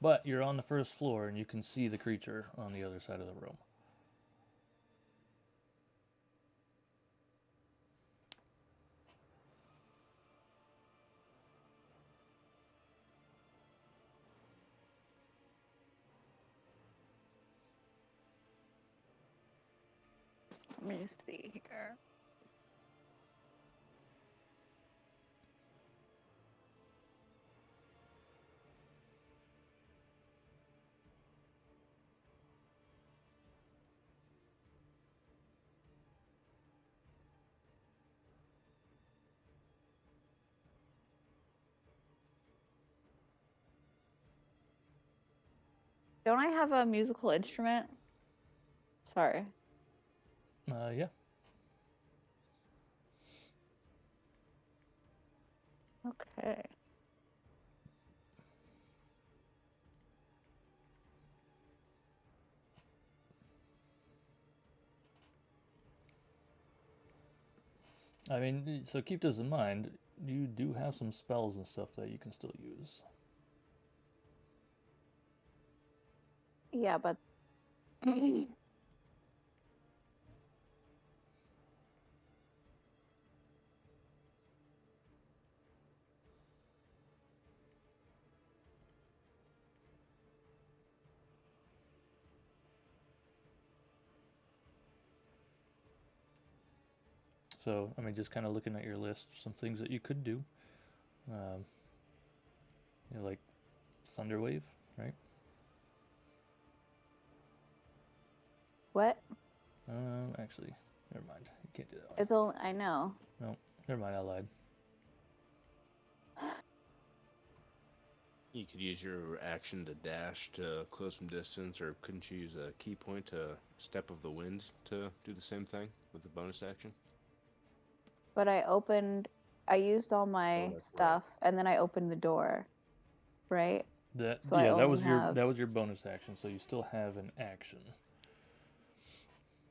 But you're on the first floor and you can see the creature on the other side of the room. Let me see here. Don't I have a musical instrument? Sorry. Yeah. Okay. I mean, so keep this in mind. You do have some spells and stuff that you can still use. Yeah, but So, I mean, just kind of looking at your list, some things that you could do. Like Thunderwave, right? what? Actually, never mind. You can't do that one. It's only I know. No, never mind. I lied. You could use your action to dash to close some distance, or couldn't you use a key point to step of the wind to do the same thing with the bonus action? But I used all my that's stuff, and then I opened the door, right? That So I yeah, that only was your have- that was your bonus action, so you still have an action.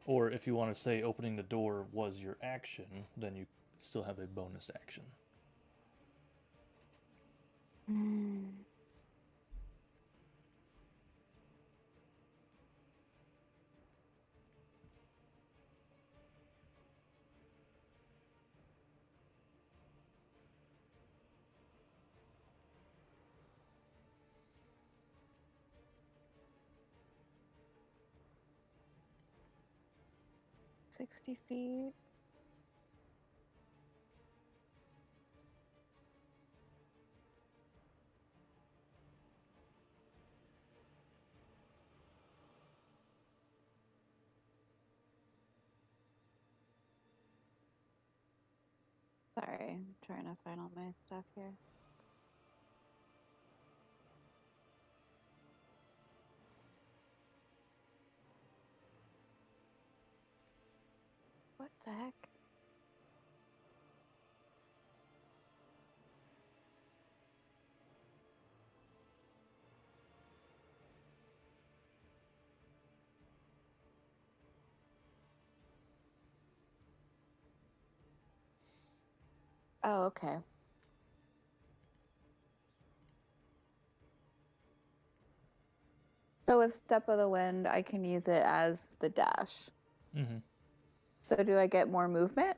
Or if you want to say opening the door was your action, then you still have a bonus action. Mm. $60 feet. Sorry, I'm trying to find all my stuff here. What the heck? Oh, okay. So with Step of the Wind, I can use it as the dash. Mm-hmm. So do I get more movement,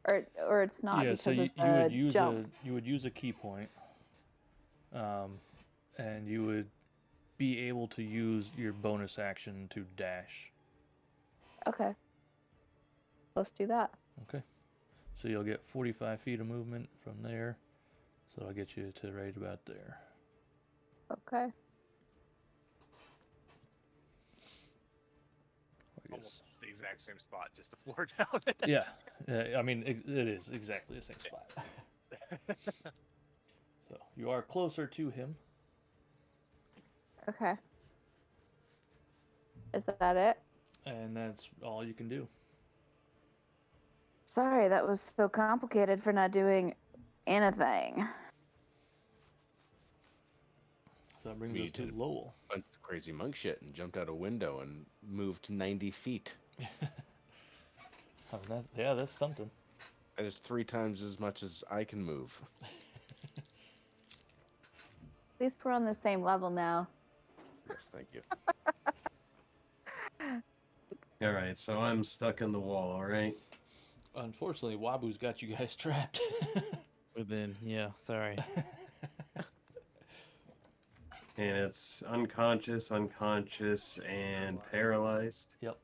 or it's not Yeah, because so you of the would use jump? you would use a key point, and you would be able to use your bonus action to dash. Okay. Let's do that. Okay, so you'll get 45 feet of movement from there, so that'll get you to right about there. Okay. I guess. Almost the exact same spot, just a floor down. Yeah, I mean it is exactly the same spot. So you are closer to him. Okay. Is that it? And that's all you can do. Sorry, that was so complicated for not doing anything. So that brings Me us to too. Lowell. Bunch of crazy monk shit and jumped out a window and moved 90 feet. Oh, that's something. That is 3 times as much as I can move. At least we're on the same level now. Yes, thank you. All right, so I'm stuck in the wall. All right. Unfortunately, Wabu's got you guys trapped. Within, yeah, sorry. And it's unconscious, and paralyzed. Yep.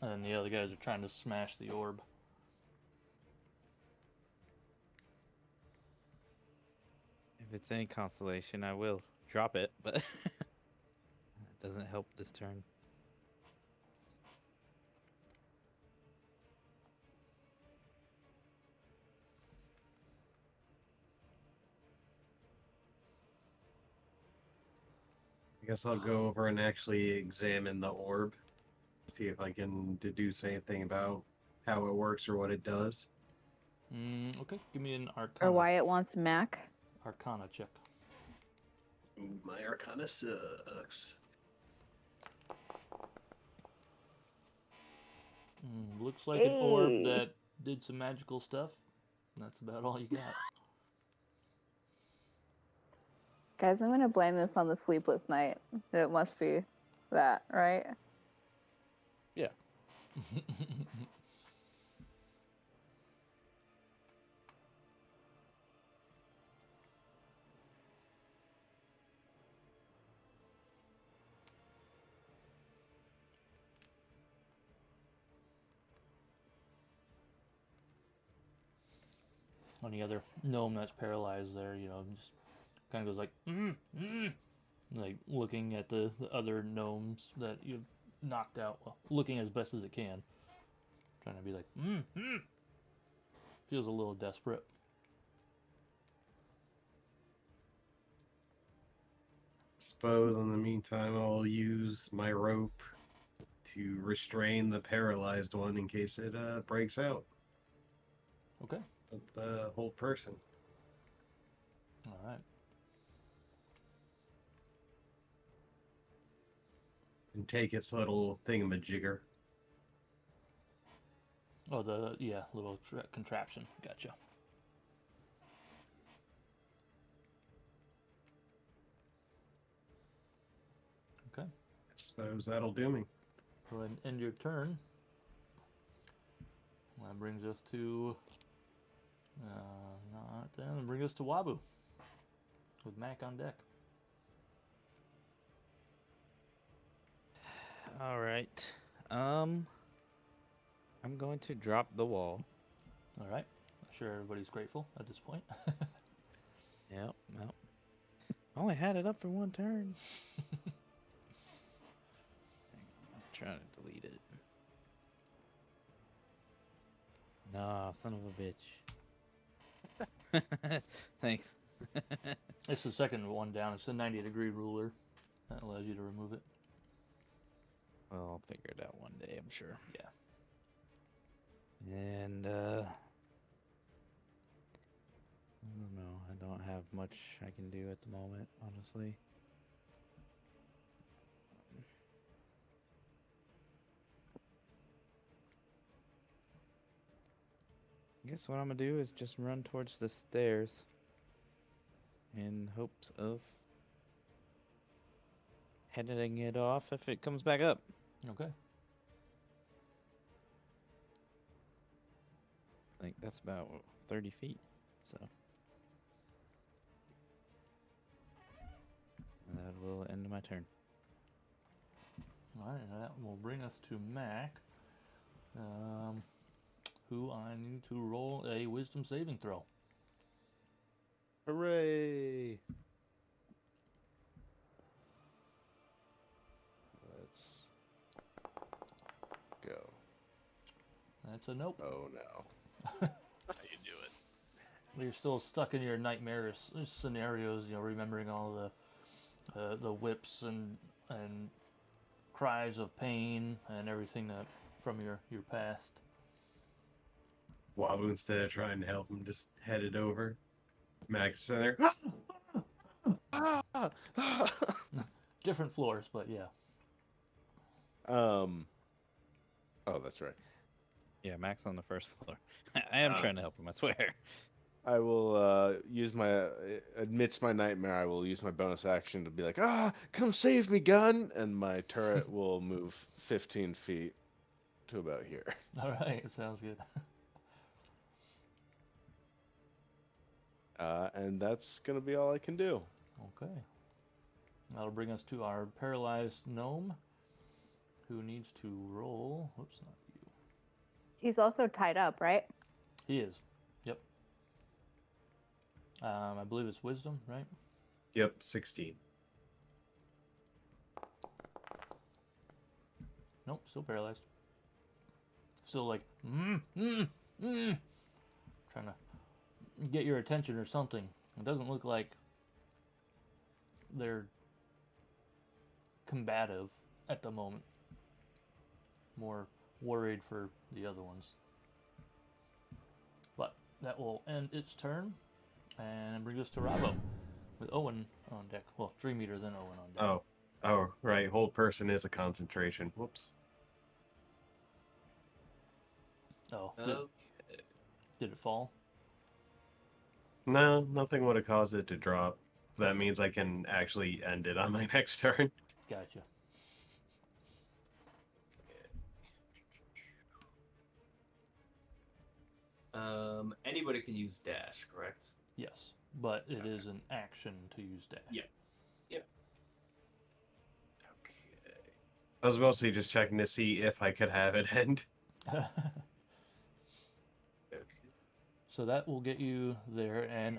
And the other guys are trying to smash the orb. If it's any consolation, I will drop it, but it doesn't help this turn. I guess I'll go over and actually examine the orb, see if I can deduce anything about how it works or what it does. Okay, give me an Arcana. Or why it wants Mac. Arcana check. Ooh, my Arcana sucks. Looks like an orb Hey. that did some magical stuff. That's about all you got. Guys, I'm going to blame this on the sleepless night. It must be that, right? Yeah. Any other gnome that's paralyzed there, just kind of goes like, like looking at the other gnomes that you've knocked out. Well, looking as best as it can. Trying to be like, Feels a little desperate. Suppose in the meantime I'll use my rope to restrain the paralyzed one in case it breaks out. Okay. With the whole person. All right. And take its little thingamajigger. Oh, the little contraption. Gotcha. Okay. I suppose that'll do me. Go ahead and end your turn. That brings us to not them. That brings us to Wabu with Mac on deck. All right. I'm going to drop the wall. All right. I'm sure everybody's grateful at this point. Yep. I only had it up for one turn. I'm trying to delete it. Nah, son of a bitch. Thanks. It's the second one down. It's the 90-degree ruler that allows you to remove it. Well, I'll figure it out one day, I'm sure. Yeah. And, I don't know. I don't have much I can do at the moment, honestly. I guess what I'm gonna do is just run towards the stairs in hopes of heading it off if it comes back up. Okay. I think that's about 30 feet, so. And that will end my turn. All right. That will bring us to Mac, who I need to roll a wisdom saving throw. Hooray! Let's go. That's a nope. Oh no. How you do it? You're still stuck in your nightmarish scenarios, remembering all the whips and cries of pain and everything that from your past. Wabu, instead of trying to help him, just headed over. Max is in there. Different floors, but yeah. Oh, that's right. Yeah, Max on the first floor. I am trying to help him, I swear. I will use my amidst my nightmare. I will use my bonus action to be like, come save me, gun, and my turret will move 15 feet to about here. All right, sounds good. And that's gonna be all I can do. Okay. That'll bring us to our paralyzed gnome, who needs to roll. Whoops, not you. He's also tied up, right? He is. Yep. I believe it's wisdom, right? Yep, 16. Nope, still paralyzed. Still like, trying to get your attention or something. It doesn't look like they're combative at the moment. More worried for the other ones. But that will end its turn and bring us to Ravo with Owen on deck. Well, Dream Eater, then Owen on deck. Oh, right. Hold person is a concentration. Whoops. Oh, Okay. did it fall? No, nothing would have caused it to drop. That means I can actually end it on my next turn. Gotcha. Anybody can use dash, correct? Yes, but it is an action to use dash. Yeah. Yep. Okay. I was mostly just checking to see if I could have it end. Okay. So that will get you there, and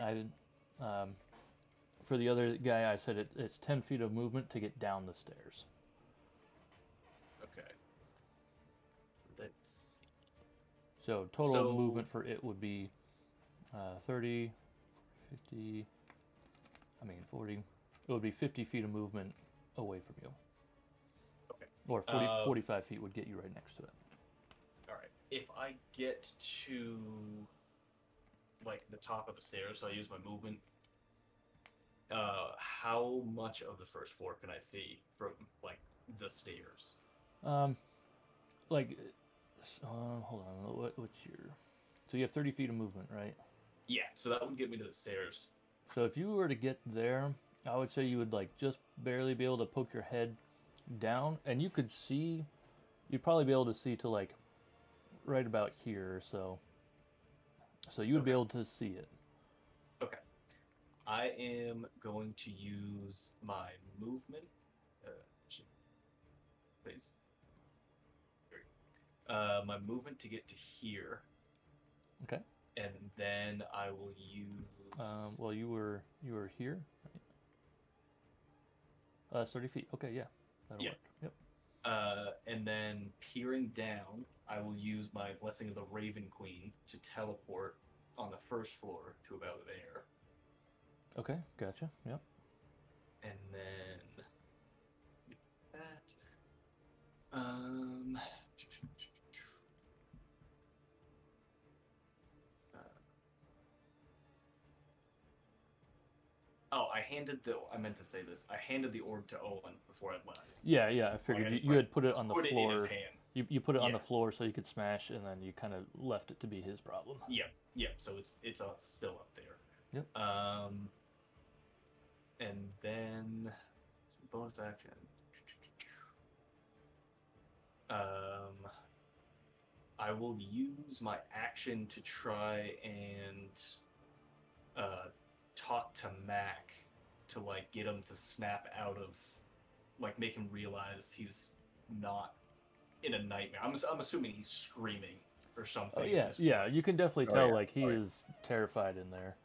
for the other guy, I said it's 10 feet of movement to get down the stairs. Okay. Let's see. So total So- movement for it would be 30, 50, 40. it would be 50 feet of movement away from you. Okay. Or 45 feet would get you right next to it. All right. If I get to like the top of the stairs, so I use my movement. How much of the first floor can I see from like the stairs? Like, hold on. What's your? So you have 30 feet of movement, right? Yeah. So that would get me to the stairs. So if you were to get there, I would say you would like just barely be able to poke your head down, and you could see. You'd probably be able to see to like right about here or so. So you would be able to see it. Okay. I am going to use my movement. Please. My movement to get to here. Okay. And then I will use. Well, you were here, right? 30 feet. Okay, yeah, that'll work. Yep. And then peering down, I will use my Blessing of the Raven Queen to teleport on the first floor to about there. Okay, gotcha. Yep. And then that. I meant to say this. I handed the orb to Owen before I left. Yeah, I figured you had put it on the put floor. It in his hand. You put it on the floor so you could smash, and then you kind of left it to be his problem. Yep. So it's still up there. Yep. And then bonus action. I will use my action to try and talk to Mac to like get him to snap out of, like make him realize he's not in a nightmare. I'm assuming he's screaming or something. Yeah. You can definitely tell like he is terrified in there.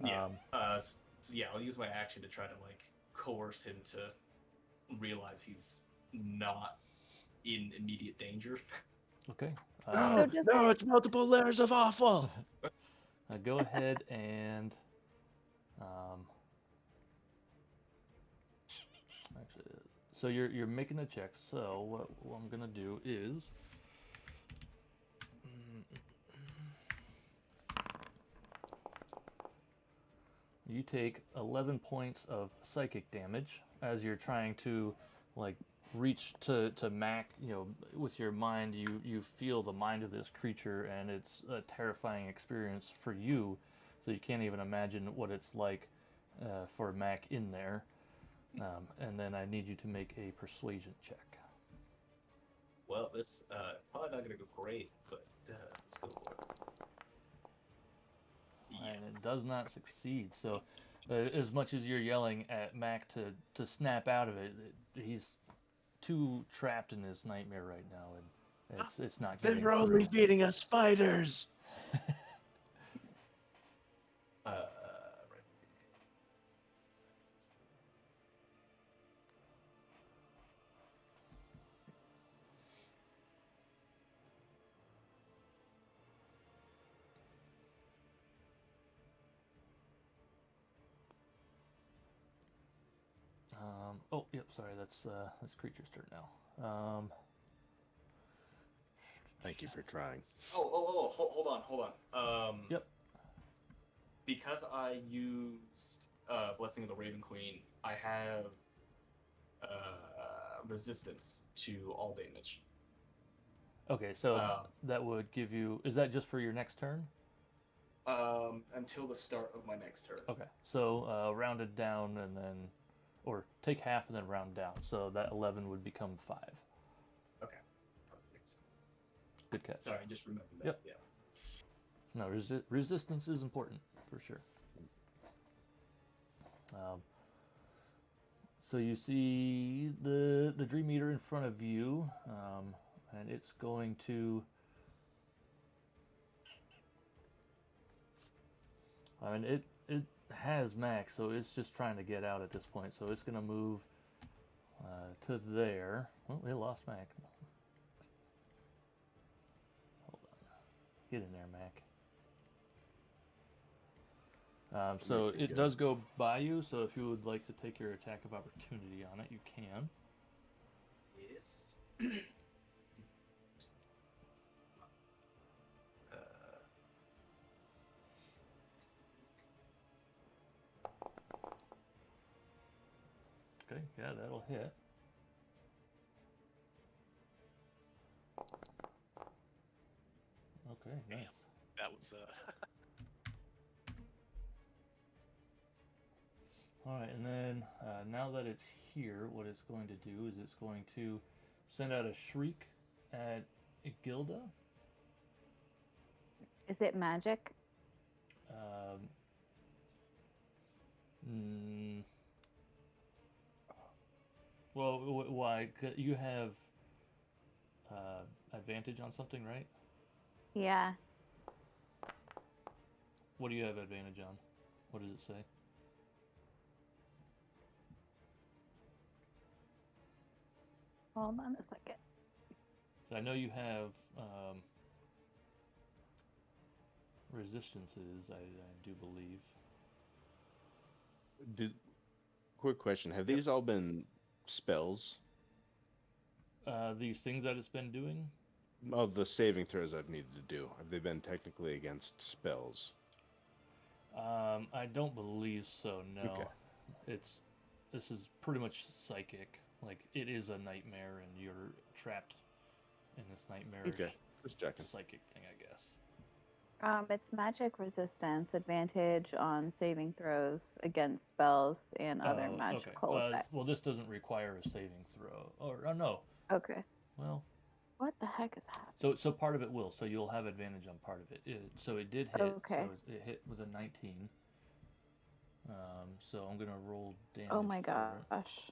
So I'll use my action to try to like coerce him to realize he's not in immediate danger. Okay. No, it's multiple layers of awful. Go ahead and actually, so you're making a check. So what I'm gonna do is you take 11 points of psychic damage as you're trying to like reach to Mac. With your mind, you feel the mind of this creature, and it's a terrifying experience for you, so you can't even imagine what it's like for Mac in there. And then I need you to make a persuasion check. Well, this probably not gonna go great, but let's go for it. And it does not succeed. So as much as you're yelling at Mac to snap out of it, he's too trapped in this nightmare right now, and it's not getting They're only feeding us spiders. Right. Oh, yep. Sorry, that's creature's turn now. Thank you for trying. Hold on. Yep. Because I used Blessing of the Raven Queen, I have resistance to all damage. Okay, so that would give you. Is that just for your next turn? Until the start of my next turn. Okay, so round it down and then, or take half and then round down. So that 11 would become 5. Okay. Perfect. Good catch. Sorry, I just remembered that. Yep. Yeah. No, resistance is important for sure. So you see the Dream Eater in front of you, and it's going to. I mean, it has Max, so it's just trying to get out at this point. So it's going to move to there. Well, it lost Mac. Hold on. Get in there, Mac. So Pretty it good. does go by you, so if you would like to take your attack of opportunity on it, you can. Yes. Okay, yeah, that'll hit. Okay, Damn. nice. That was All right, and then now that it's here, what it's going to do is it's going to send out a shriek at Gilda. Is it magic? Um, mm, well, why? You have advantage on something, right? Yeah. What do you have advantage on? What does it say? Hold on a second. I know you have resistances, I do believe. Quick question: have these all been spells? These things that it's been doing? Oh, the saving throws I've needed to do. Have they been technically against spells? I don't believe so, no. Okay. This is pretty much psychic. Like, it is a nightmare, and you're trapped in this nightmarish Okay, just checking. psychic thing, I guess. It's magic resistance, advantage on saving throws against spells and other Oh, magical okay. effects. Well, this doesn't require a saving throw. Or no. Okay. Well, What the heck is happening? so part of it will. So you'll have advantage on part of it. So it did hit. Okay. So it hit with a 19. So I'm gonna roll damage. Oh my for it. gosh.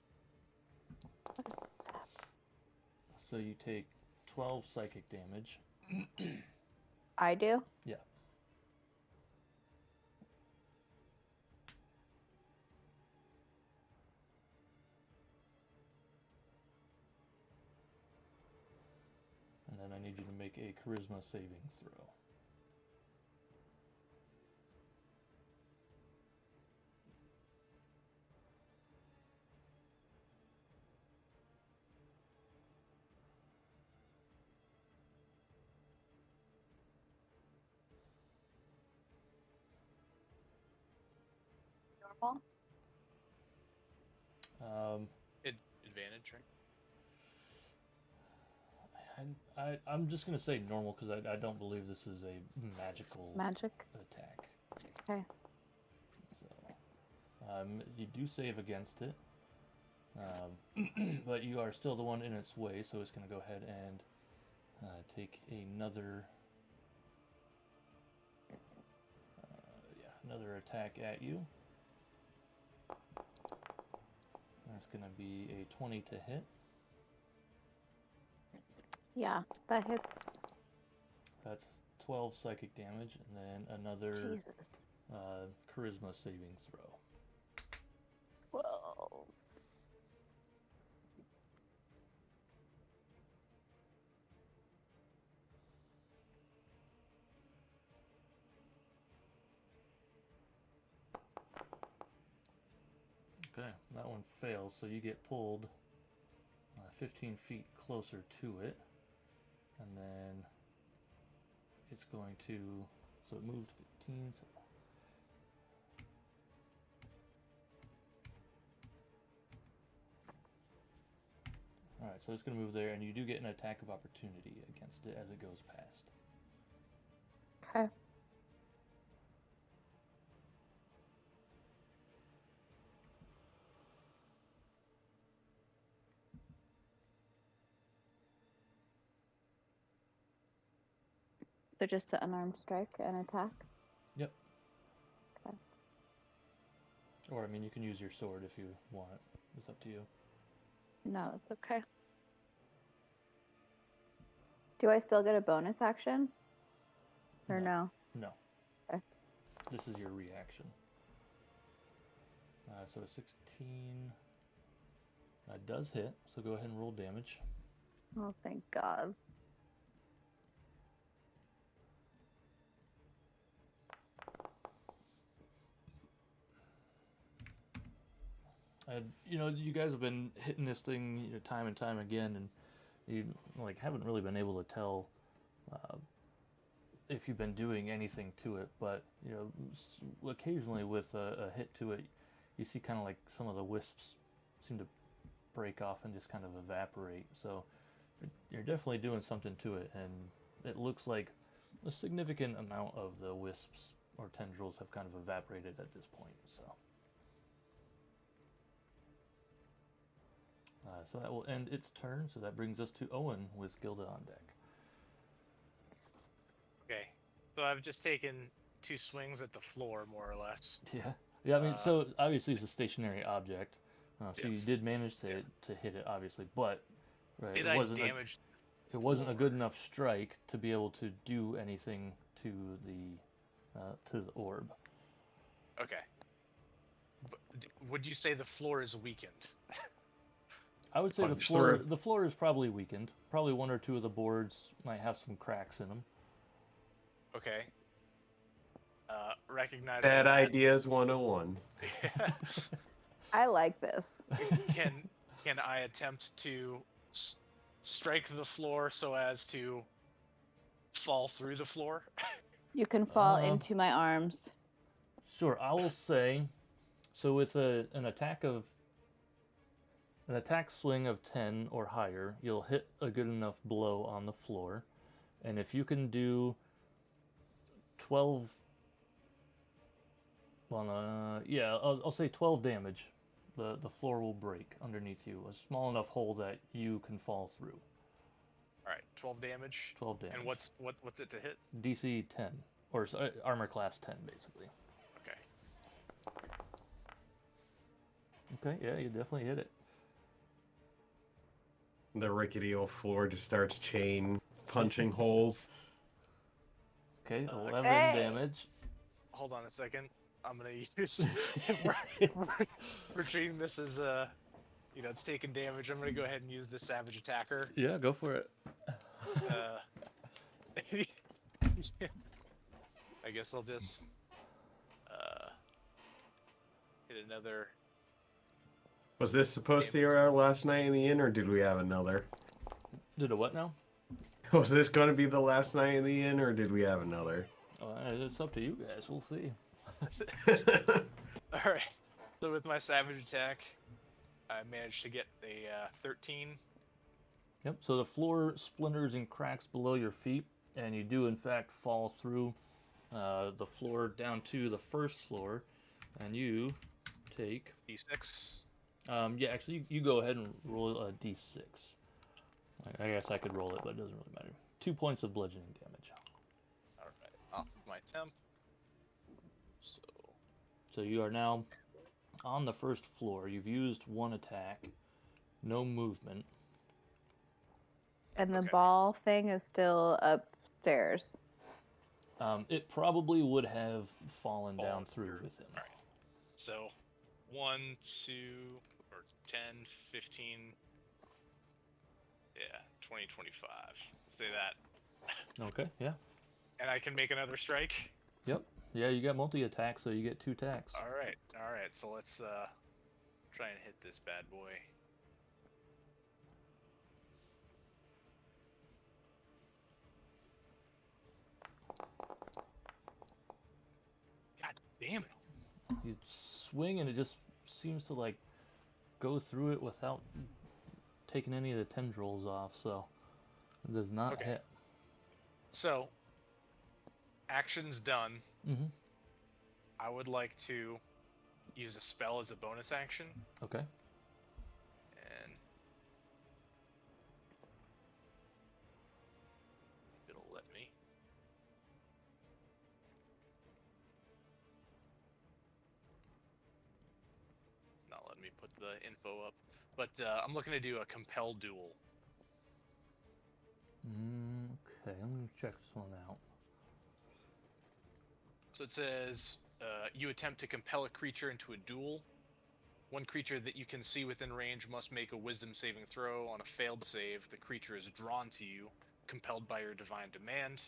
So you take 12 psychic damage. I do? Yeah. And then I need you to make a charisma saving throw. Normal? advantage, right? I'm just gonna say normal because I don't believe this is a magical Magic? attack. Okay. So, you do save against it, but you are still the one in its way, so it's gonna go ahead and take another another attack at you. That's gonna be a 20 to hit. Yeah, that hits. That's 12 psychic damage, and then another Jesus. charisma saving throw. Whoa. Okay, that one fails, so you get pulled 15 feet closer to it, and then it's going to, so it moved 15, so alright, so it's going to move there, and you do get an attack of opportunity against it as it goes past. Okay. So just an unarmed strike and attack? Yep. Okay. Or, I mean, you can use your sword if you want. It's up to you. No, it's okay. Do I still get a bonus action? Or no? No. Okay. This is your reaction. So a 16 does hit, so go ahead and roll damage. Oh, thank God. And you guys have been hitting this thing time and time again, and you haven't really been able to tell if you've been doing anything to it. But occasionally with a hit to it, you see kind of like some of the wisps seem to break off and just kind of evaporate. So you're definitely doing something to it, and it looks like a significant amount of the wisps or tendrils have kind of evaporated at this point. So that will end its turn. So that brings us to Owen with Gilda on deck. Okay, so I've just taken 2 swings at the floor, more or less. Yeah. I mean, so obviously it's a stationary object. So Yes. you did manage to hit it, obviously, but Did it I wasn't damage? it wasn't a good enough strike to be able to do anything to the orb. Okay. But would you say the floor is weakened? I would say Punch through. the floor is probably weakened. Probably 1 or 2 of the boards might have some cracks in them. Okay. Recognizing Bad that, ideas 101. I like this. can I attempt to strike the floor so as to fall through the floor? You can fall into my arms. Sure, I will say. So with an attack swing of 10 or higher, you'll hit a good enough blow on the floor, and if you can do 12. Well, yeah, I'll say 12 damage. The floor will break underneath you, a small enough hole that you can fall through. All right, 12 damage. 12 damage. And what's it to hit? DC 10, or armor class 10, basically. Okay. Okay, yeah, you definitely hit it. The rickety old floor just starts chain punching holes. Okay, 11 Hey! damage. Hold on a second. I'm gonna use. We're treating this as it's taking damage. I'm gonna go ahead and use the Savage Attacker. Yeah, go for it. I guess I'll just hit another. Was this supposed to be our last night in the inn, or did we have another? Did a what now? Was this going to be the last night in the inn, or did we have another? It's up to you guys. We'll see. All right. So with my Savage Attack, I managed to get a 13. Yep, so the floor splinters and cracks below your feet, and you do in fact fall through the floor down to the first floor, and you take... D6. Yeah, actually, you go ahead and roll a d6. I guess I could roll it, but it doesn't really matter. 2 points of bludgeoning damage. All right, off of my temp. So you are now on the first floor. You've used 1 attack, no movement. And the Okay. ball thing is still upstairs. It probably would have fallen down Fallen through through. with him. All right. So 1, 2, or 10, 15. Yeah, 20, 25. Say that. Okay, yeah. And I can make another strike. Yep. Yeah, you got multi-attack, so you get 2 attacks. All right. So let's try and hit this bad boy. God damn it! You swing, and it just seems to go through it without taking any of the tendrils off, so it does not Okay. hit. So, action's done. Mm-hmm. I would like to use a spell as a bonus action, Okay. and it'll let me. It's not letting me put the info up, but I'm looking to do a compel duel. Okay, I'm going to check this one out. So it says, you attempt to compel a creature into a duel. One creature that you can see within range must make a wisdom saving throw. On a failed save, the creature is drawn to you, compelled by your divine demand.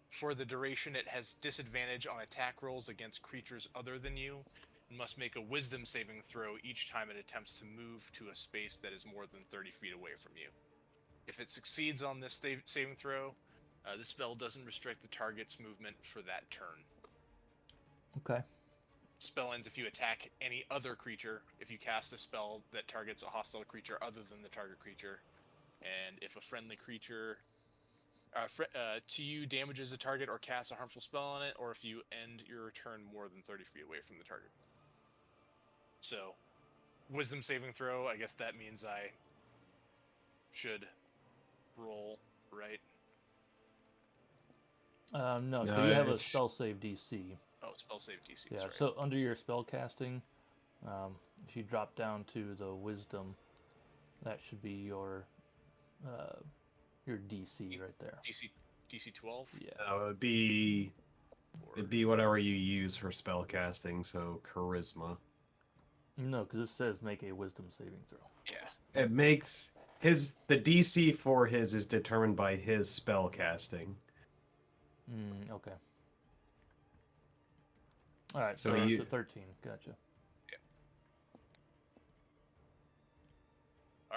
For the duration, it has disadvantage on attack rolls against creatures other than you, must make a wisdom saving throw each time it attempts to move to a space that is more than 30 feet away from you. If it succeeds on this saving throw, the spell doesn't restrict the target's movement for that turn. Okay. Spell ends if you attack any other creature, if you cast a spell that targets a hostile creature other than the target creature, and if a friendly creature to you damages a target or casts a harmful spell on it, or if you end your turn more than 30 feet away from the target. So, wisdom saving throw, I guess that means I should roll, right? No, so No, you have a it's- spell save DC. Oh, spell save DC. Yeah, Right. so under your spell casting, if you drop down to the wisdom, that should be your DC right there. DC 12? Yeah. it'd be whatever you use for spell casting, so charisma. No, because it says make a wisdom saving throw. Yeah. It makes the DC for his is determined by his spell casting. Okay. All right, So so you- it's a 13. Gotcha.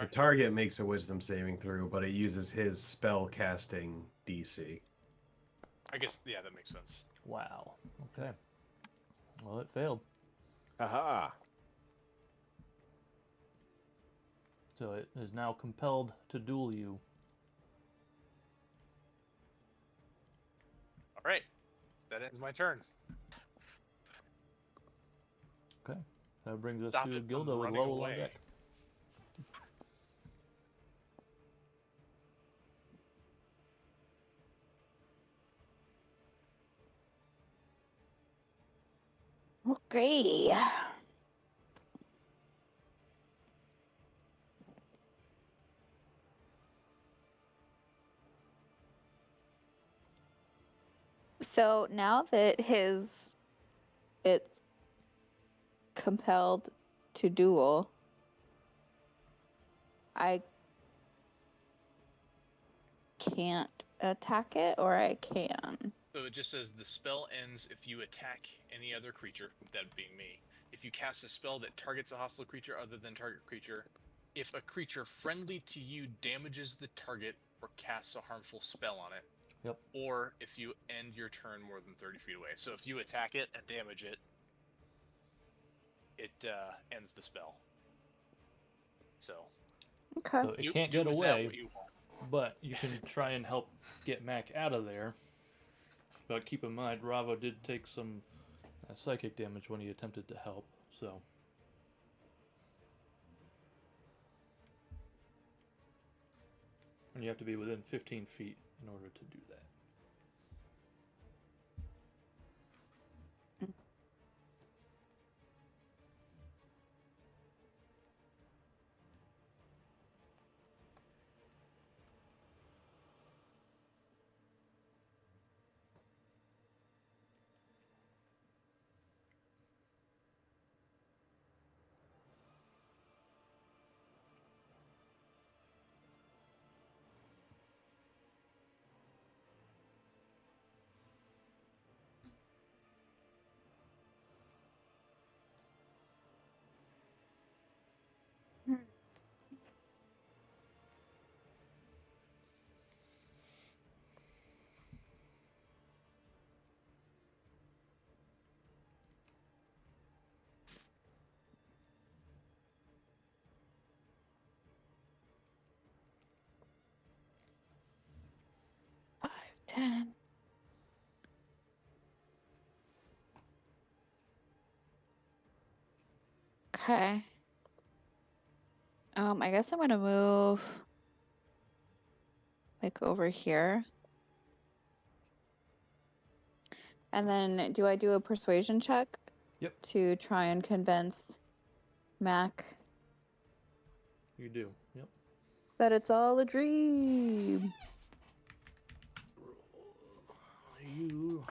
The target makes a wisdom saving throw, but it uses his spell casting DC. I guess, yeah, that makes sense. Wow. Okay. Well, it failed. Aha! So it is now compelled to duel you. All right. That ends my turn. Okay. That brings us Stop to it from Gilda with running Lowell on away. deck. Okay. So now that it's compelled to duel, I can't attack it, or I can. So it just says the spell ends if you attack any other creature, that being me. If you cast a spell that targets a hostile creature other than target creature, if a creature friendly to you damages the target or casts a harmful spell on it, Yep. or if you end your turn more than 30 feet away. So if you attack it and damage it, it ends the spell. So Okay. So it do- can't do get with that away, what you want. but you can try and help get Mac out of there. But keep in mind, Ravo did take some psychic damage when he attempted to help, so. And you have to be within 15 feet in order to do that. Five, 10. Okay. I guess I'm gonna move like over here. And then do I do a persuasion check? Yep. To try and convince Mac You do, yep. that it's all a dream? You,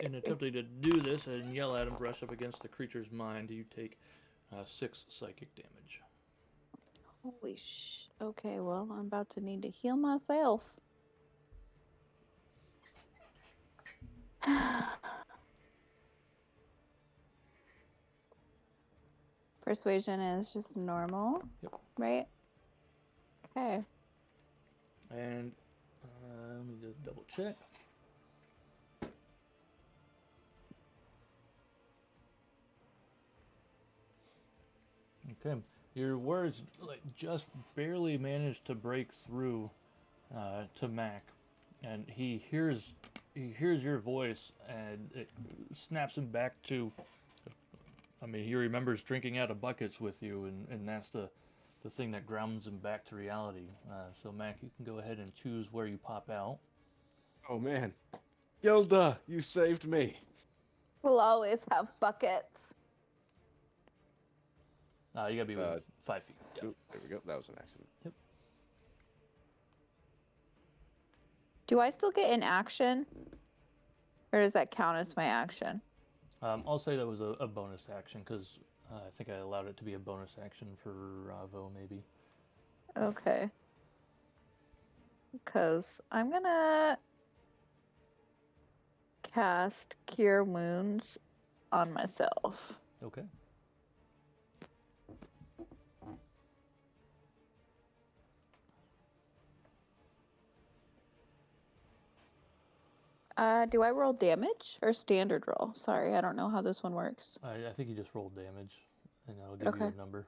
in attempting to do this and yell at him, brush up against the creature's mind, you take 6 psychic damage. Holy sh! Okay, well, I'm about to need to heal myself. Persuasion is just normal. Yep. Right? Okay. And let me just double check. Okay, your words like just barely managed to break through to Mac, and he hears your voice, and it snaps him back to. I mean, he remembers drinking out of buckets with you, and that's the thing that grounds him back to reality. So Mac, you can go ahead and choose where you pop out. Oh man, Gilda, you saved me. We'll always have buckets. You gotta be within 5 feet. Yep. Ooh, there we go. That was an accident. Yep. Do I still get an action? Or does that count as my action? I'll say that was a bonus action because I think I allowed it to be a bonus action for Ravo, maybe. Okay. Because I'm gonna cast Cure Wounds on myself. Okay. Do I roll damage or standard roll? Sorry, I don't know how this one works. I think you just rolled damage, and that'll give you a number.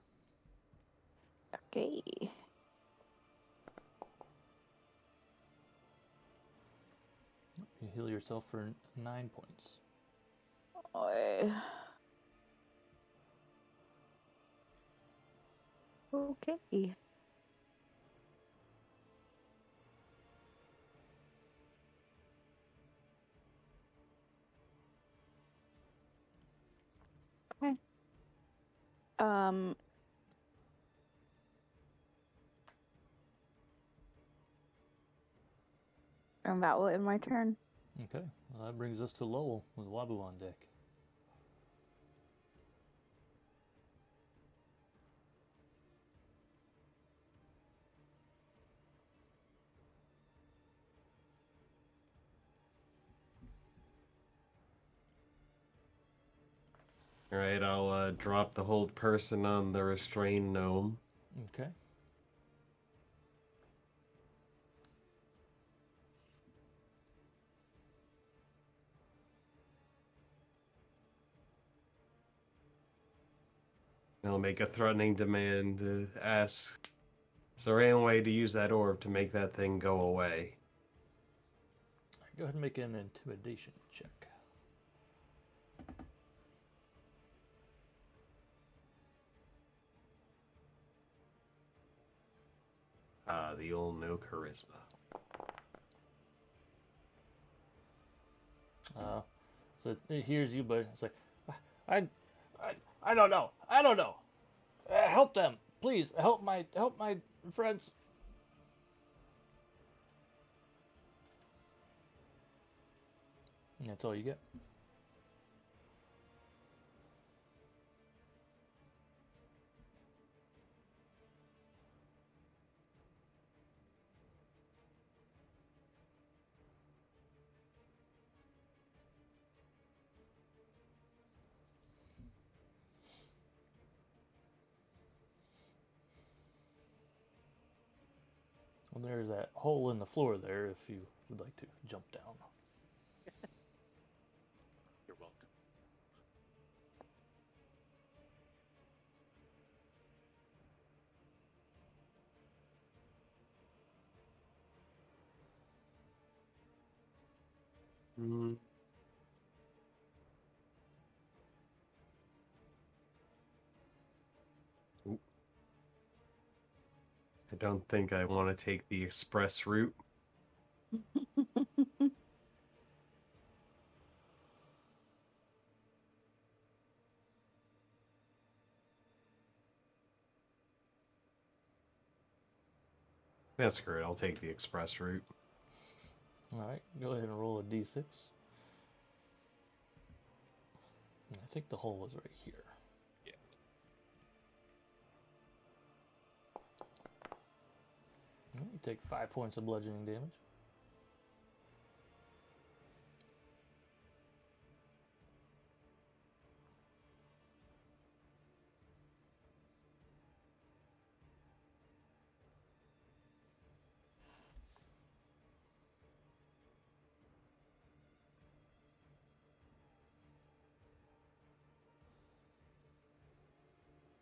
Okay. You heal yourself for 9 points. Okay. Okay. Okay. And that will end my turn. Okay, well, that brings us to Lowell with Wabu on deck. Alright, I'll drop the hold person on the restrained gnome. Okay. I'll make a threatening demand to ask, is there any way to use that orb to make that thing go away? Go ahead and make an intimidation check. The old no charisma. So it hears you, but it's like, I don't know. I don't know. Help them, please. Help my friends. And that's all you get. Well, there's that hole in the floor there if you would like to jump down. You're welcome. Mm. Ooh. I don't think I want to take the express route. That's great. I'll take the express route. All right, go ahead and roll a d6. And I think the hole was right here. Yeah. Well, you take 5 points of bludgeoning damage.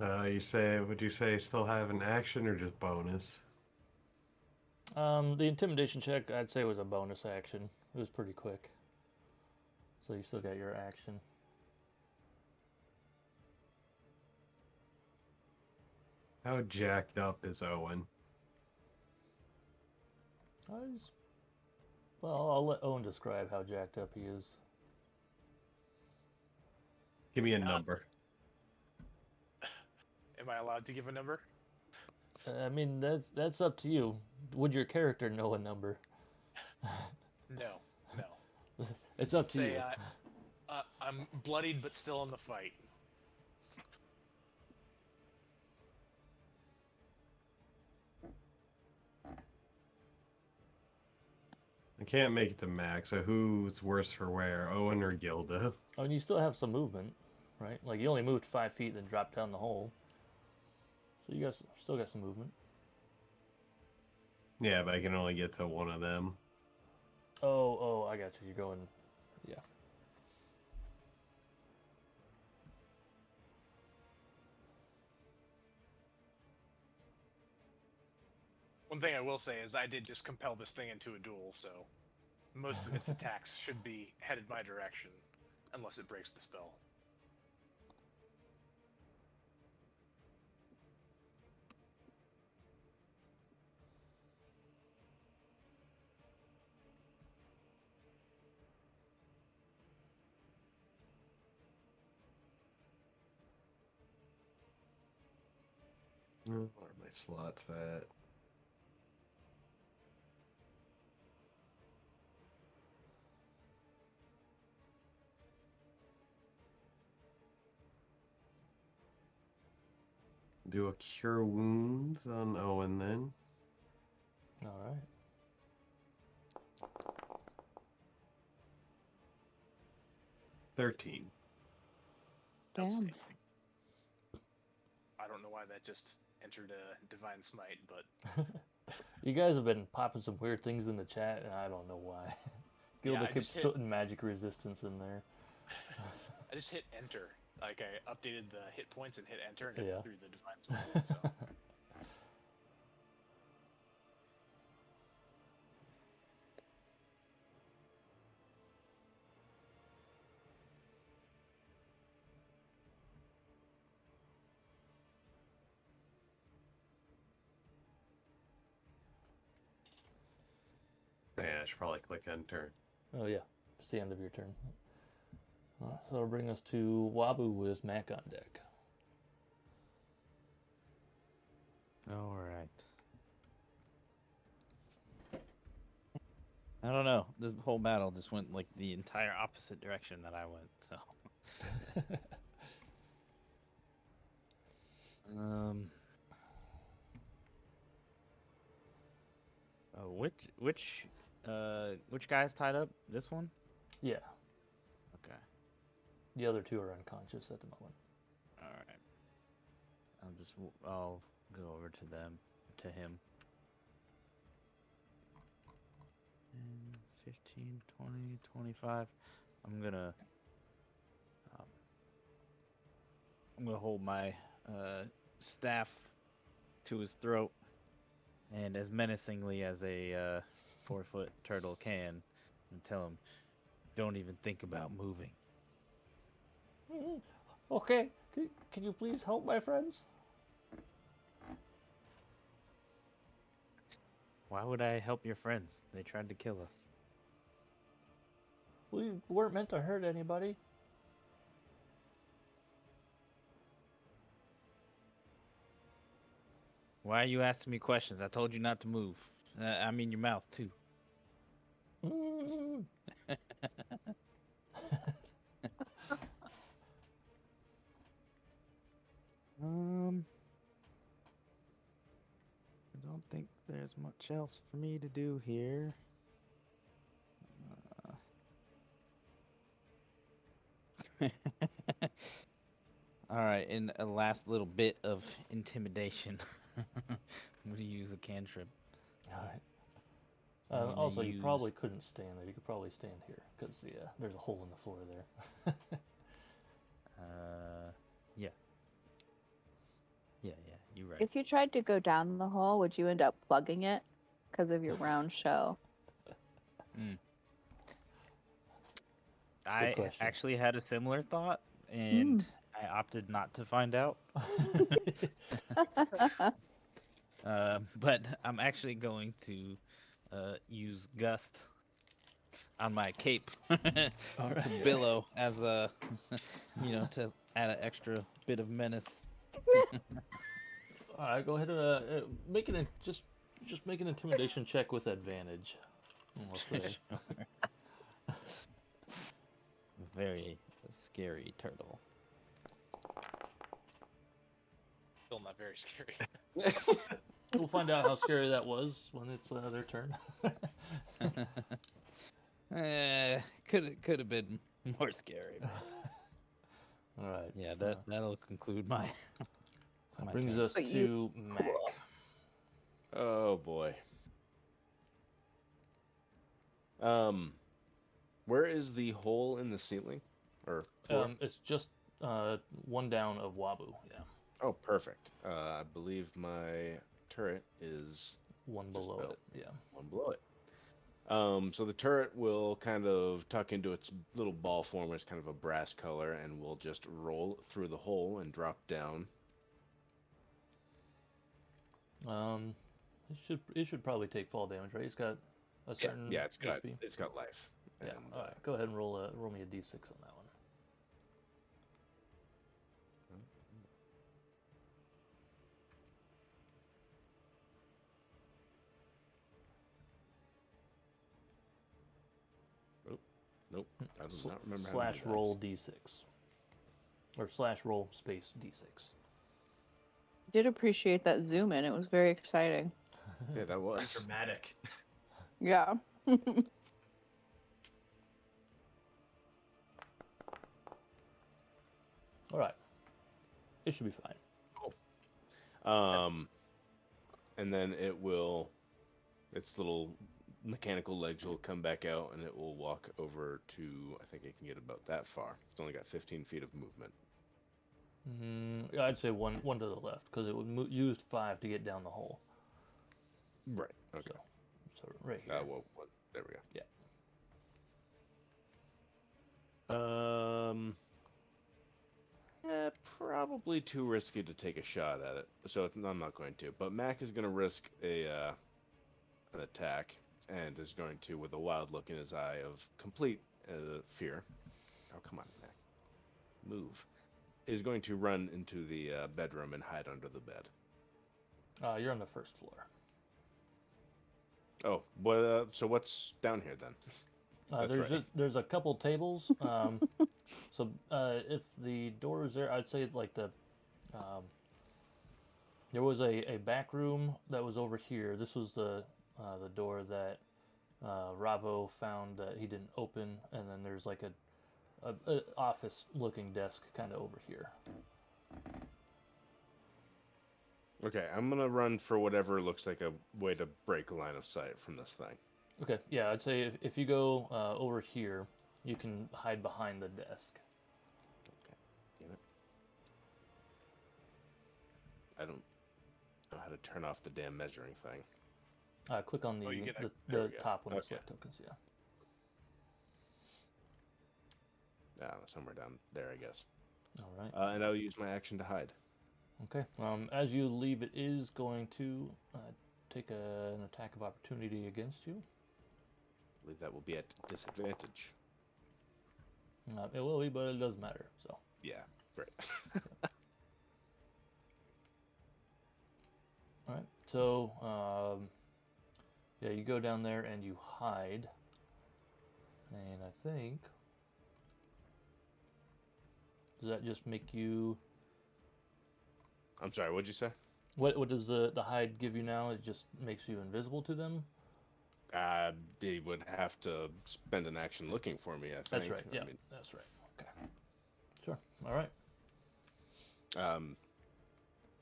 Would you say still have an action or just bonus? The intimidation check, I'd say, was a bonus action. It was pretty quick. So you still got your action. How jacked up is Owen? Well, I'll let Owen describe how jacked up he is. Give me a number. Am I allowed to give a number? I mean, that's up to you. Would your character know a number? No. It's up to Say you. I'm bloodied but still in the fight. I can't make it to max, so who's worse for wear, Owen or Gilda? Oh, and you still have some movement, right? Like, you only moved 5 feet, then dropped down the hole. So you guys still got some movement. Yeah, but I can only get to one of them. Oh, I got you. You're going... Yeah. One thing I will say is I did just compel this thing into a duel, so most of its attacks should be headed my direction, unless it breaks the spell. Where are my slots at? Do a cure wounds on Owen then. All right. 13. Damn. Outstanding. I don't know why that just entered a Divine Smite, but You guys have been popping some weird things in the chat, and I don't know why. Gilda I keeps just hit- putting magic resistance in there. I just hit enter. Like, I updated the hit points and hit enter and Yeah. it threw the Divine Smite. So. Yeah, I should probably click enter. Oh, yeah. It's the end of your turn. So it'll bring us to Wabu with Mac on deck. All right. I don't know. This whole battle just went like the entire opposite direction that I went. So. Which guy's tied up? This one? Yeah. Okay. The other two are unconscious at the moment. All right. I'll go over to him. 15, 20, 25. I'm gonna hold my staff to his throat, and as menacingly as a 4-foot turtle can, and tell him, "Don't even think about moving." Okay. Can you please help my friends? Why would I help your friends? They tried to kill us. We weren't meant to hurt anybody. Why are you asking me questions? I told you not to move. I mean your mouth too. Mm. I don't think there's much else for me to do here. All right, and a last little bit of intimidation. I'm gonna use a cantrip. All right. I'm gonna Also, you use- probably couldn't stand there. You could probably stand here because there's a hole in the floor there. Yeah. If you tried to go down the hole, would you end up plugging it because of your round shell? I question. actually had a similar thought, and I opted not to find out. But I'm actually going to use Gust on my cape to billow as a, to add an extra bit of menace. All right, go ahead and make an just make an intimidation check with advantage. I'll say. Very scary turtle. Still not very scary. We'll find out how scary that was when it's their turn. Could have been more scary. All right. Yeah, that'll conclude my. That my brings turn. us to Mac. Oh boy. Where is the hole in the ceiling? Or floor? It's just one down of Wabu. Yeah. Oh, perfect. I believe my turret is One Just below about. it. Yeah. one below it. So the turret will kind of tuck into its little ball form, which is kind of a brass color, and will just roll through the hole and drop down. It should probably take fall damage, right? It's got a certain Yeah, it's got HP. life. Yeah. And, All right. Go ahead and roll me a d6 on that one. Nope. I do not remember how to Slash do that. roll d6. Or slash roll space d6. Did appreciate that zoom in. It was very exciting. Yeah, that Very was. dramatic. Yeah. All right. It should be fine. And then its little mechanical legs will come back out, and it will walk over to. I think it can get about that far. It's only got 15 feet of movement. Yeah, I'd say one to the left because it would used 5 to get down the hole. Right. Okay. So right here. There we go. Yeah. Probably too risky to take a shot at it, so I'm not going to. But Mac is going to risk an attack, and is going to, with a wild look in his eye of complete fear. Oh, come on, Mac. Move. Is going to run into the bedroom and hide under the bed. You're on the first floor. Oh, so what's down here then? There's a couple tables. So if the door is there, I'd say like there was a back room that was over here. This was the door that Ravo found that he didn't open, and then there's like a office looking desk kind of over here. Okay, I'm gonna run for whatever looks like a way to break a line of sight from this thing. Okay, yeah, I'd say if you go over here, you can hide behind the desk. Okay, damn it. I don't know how to turn off the damn measuring thing. Click on you get the we go. top one, Okay. select tokens, yeah. Somewhere down there, I guess. All right. And I'll use my action to hide. Okay. As you leave, it is going to take an attack of opportunity against you. I believe that will be at disadvantage. It will be, but it doesn't matter. So. Yeah, great. All right. So, yeah, you go down there and you hide, and I think does that just make you? I'm sorry, what'd you say? What does the hide give you now? It just makes you invisible to them. They would have to spend an action looking for me, I think. That's right. Yeah, I mean, that's right. Okay. Sure. All right.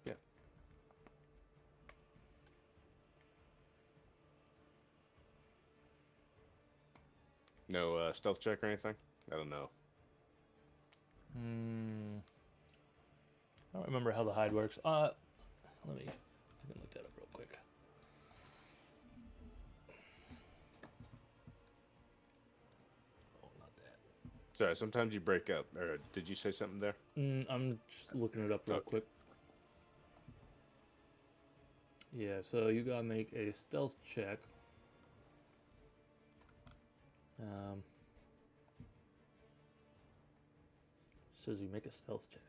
yeah. No stealth check or anything? I don't know. I don't remember how the hide works. Let me look that up real quick. Oh, not that. Sorry, sometimes you break up. Or did you say something there? I'm just looking it up real Okay. quick. Yeah, so you gotta make a stealth check. Says you make a stealth check.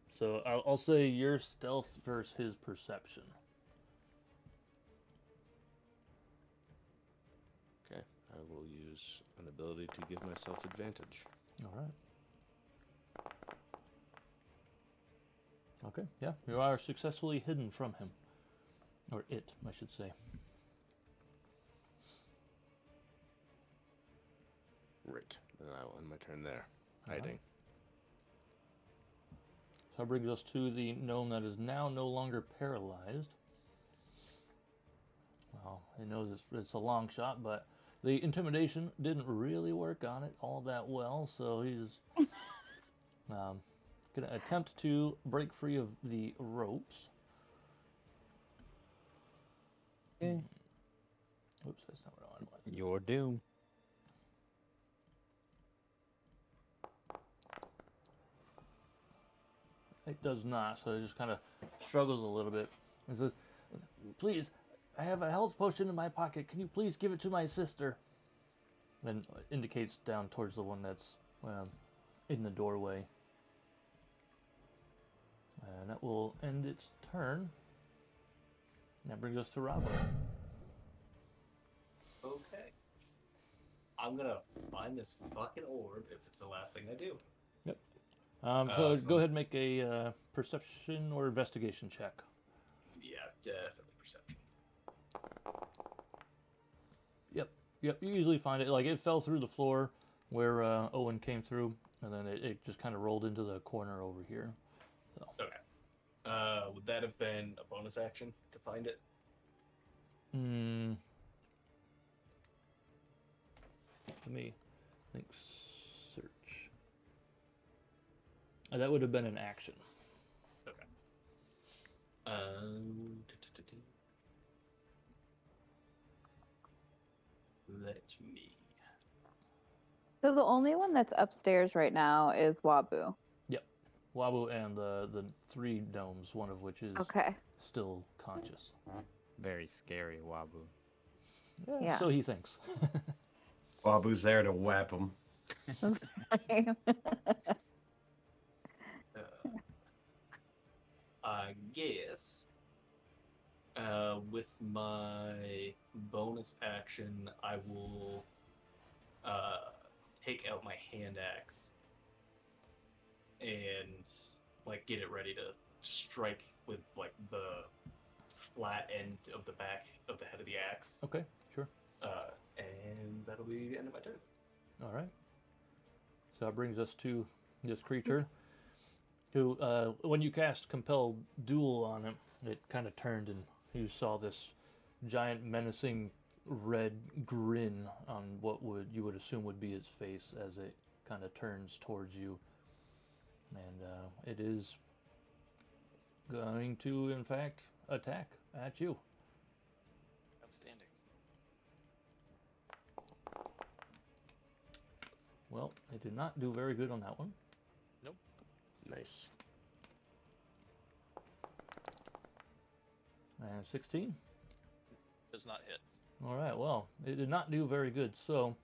So I'll say your stealth versus his perception. Okay, I will use an ability to give myself advantage. All right. Okay, yeah, you are successfully hidden from him. Or it, I should say. Right, then I will end my turn there. All right. Hiding. So that brings us to the gnome that is now no longer paralyzed. Well, I know it's a long shot, but the intimidation didn't really work on it all that well, so he's going to attempt to break free of the ropes. Okay. Oops, that's not what I wanted. Your doom. It does not, so it just kind of struggles a little bit. It says, "Please, I have a health potion in my pocket. Can you please give it to my sister?" And indicates down towards the one that's in the doorway. And that will end its turn. That brings us to Ravo. Okay. I'm gonna find this fucking orb if it's the last thing I do. Yep. So So- go ahead and make a perception or investigation check. Yeah, definitely perception. Yep, you usually find it. Like, it fell through the floor where Owen came through, and then it just kind of rolled into the corner over here. So. Okay. Would that have been a bonus action to find it? Let me think. Search. That would have been an action. Okay. Let me. So the only one that's upstairs right now is Wabu. Wabu and the three gnomes, one of which is Okay. still conscious. Very scary, Wabu. Yeah. So he thinks. Wabu's there to whap him. That's fine. I guess with my bonus action, I will take out my hand axe and like get it ready to strike with like the flat end of the back of the head of the axe. Okay, sure. And that'll be the end of my turn. All right. So that brings us to this creature, who, when you cast Compel Duel on him, it kind of turned and you saw this giant menacing red grin on what you would assume would be its face as it kind of turns towards you. And it is going to, in fact, attack at you. Outstanding. Well, it did not do very good on that one. Nice. And 16. Does not hit. All right, well, it did not do very good, so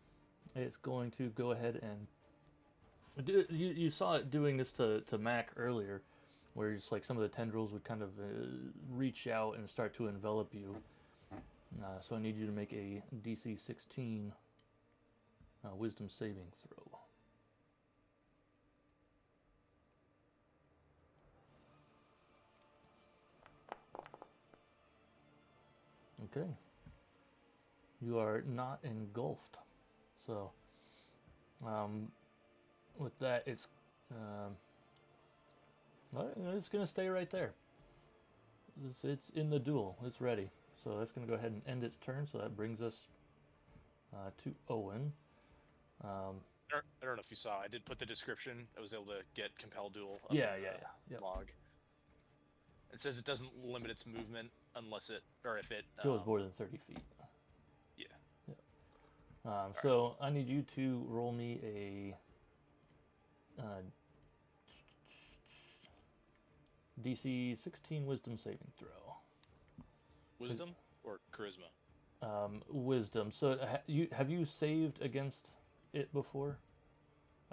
it's going to go ahead and you saw it doing this to Mac earlier, where it's like some of the tendrils would kind of reach out and start to envelop you. So I need you to make a DC 16 Wisdom saving throw. Okay. You are not engulfed. So, with that, it's well, it's going to stay right there. It's in the duel. It's ready. So that's going to go ahead and end its turn. So that brings us to Owen. I don't know if you saw. I did put the description. I was able to get Compel Duel. Up Yeah, in the yeah. log. It says it doesn't limit its movement unless it, or if it Goes more than 30 feet. Yeah. So I need you to roll me a DC 16 Wisdom saving throw. Wisdom or charisma? Wisdom. So have you saved against it before?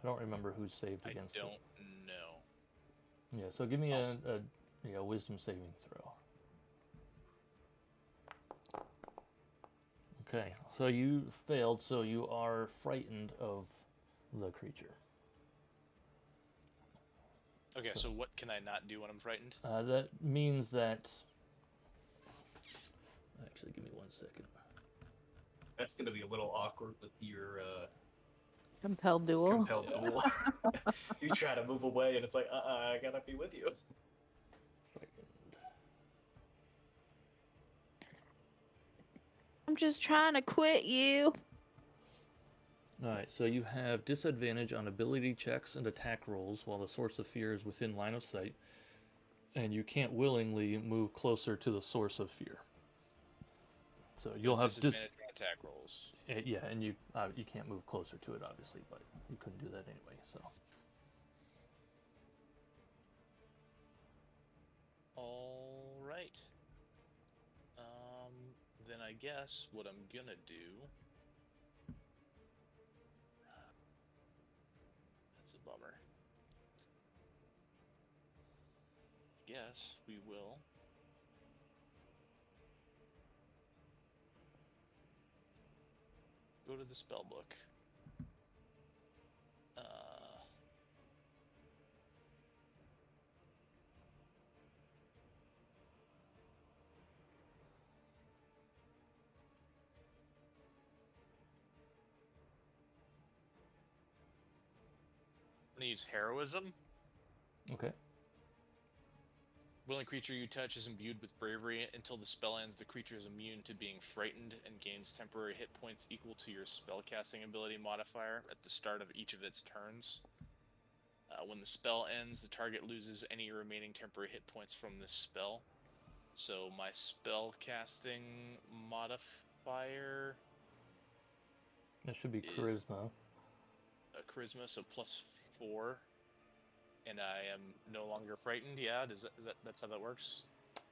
I don't remember who saved against it. I don't know. Yeah. So give me a Wisdom saving throw. Okay. So you failed. So you are frightened of the creature. Okay. So what can I not do when I'm frightened? That means that. Actually, give me 1 second. That's going to be a little awkward with your Compelled duel. compelled duel. You try to move away, and it's like, I gotta be with you. Frightened. I'm just trying to quit you. All right, so you have disadvantage on ability checks and attack rolls while the source of fear is within line of sight, and you can't willingly move closer to the source of fear. So you'll have disadvantage on attack rolls. yeah, and you can't move closer to it, obviously, but you couldn't do that anyway. So All right. Then I guess what I'm gonna do. That's a bummer. Guess we will. Go to the spell book. I'm gonna use heroism. okay, Willing creature you touch is imbued with bravery. Until the spell ends, the creature is immune to being frightened and gains temporary hit points equal to your spellcasting ability modifier at the start of each of its turns. When the spell ends, the target loses any remaining temporary hit points from this spell. So my spellcasting modifier that should be is charisma. a charisma, so +4. And I am no longer frightened. Yeah, that's how that works?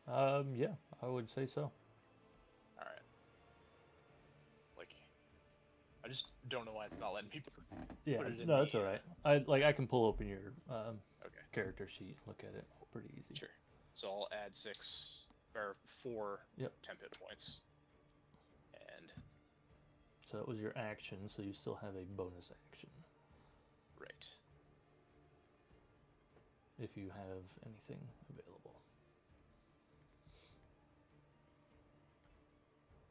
Yeah, I would say so. All right. Like, I just don't know why it's not letting me Yeah, put it in no, that's the, all right. I can pull open your Okay, character sheet, look at it, pretty easy. sure. So I'll add 4 Yep. temp hit points. And So that was your action, so you still have a bonus action right. if you have anything available.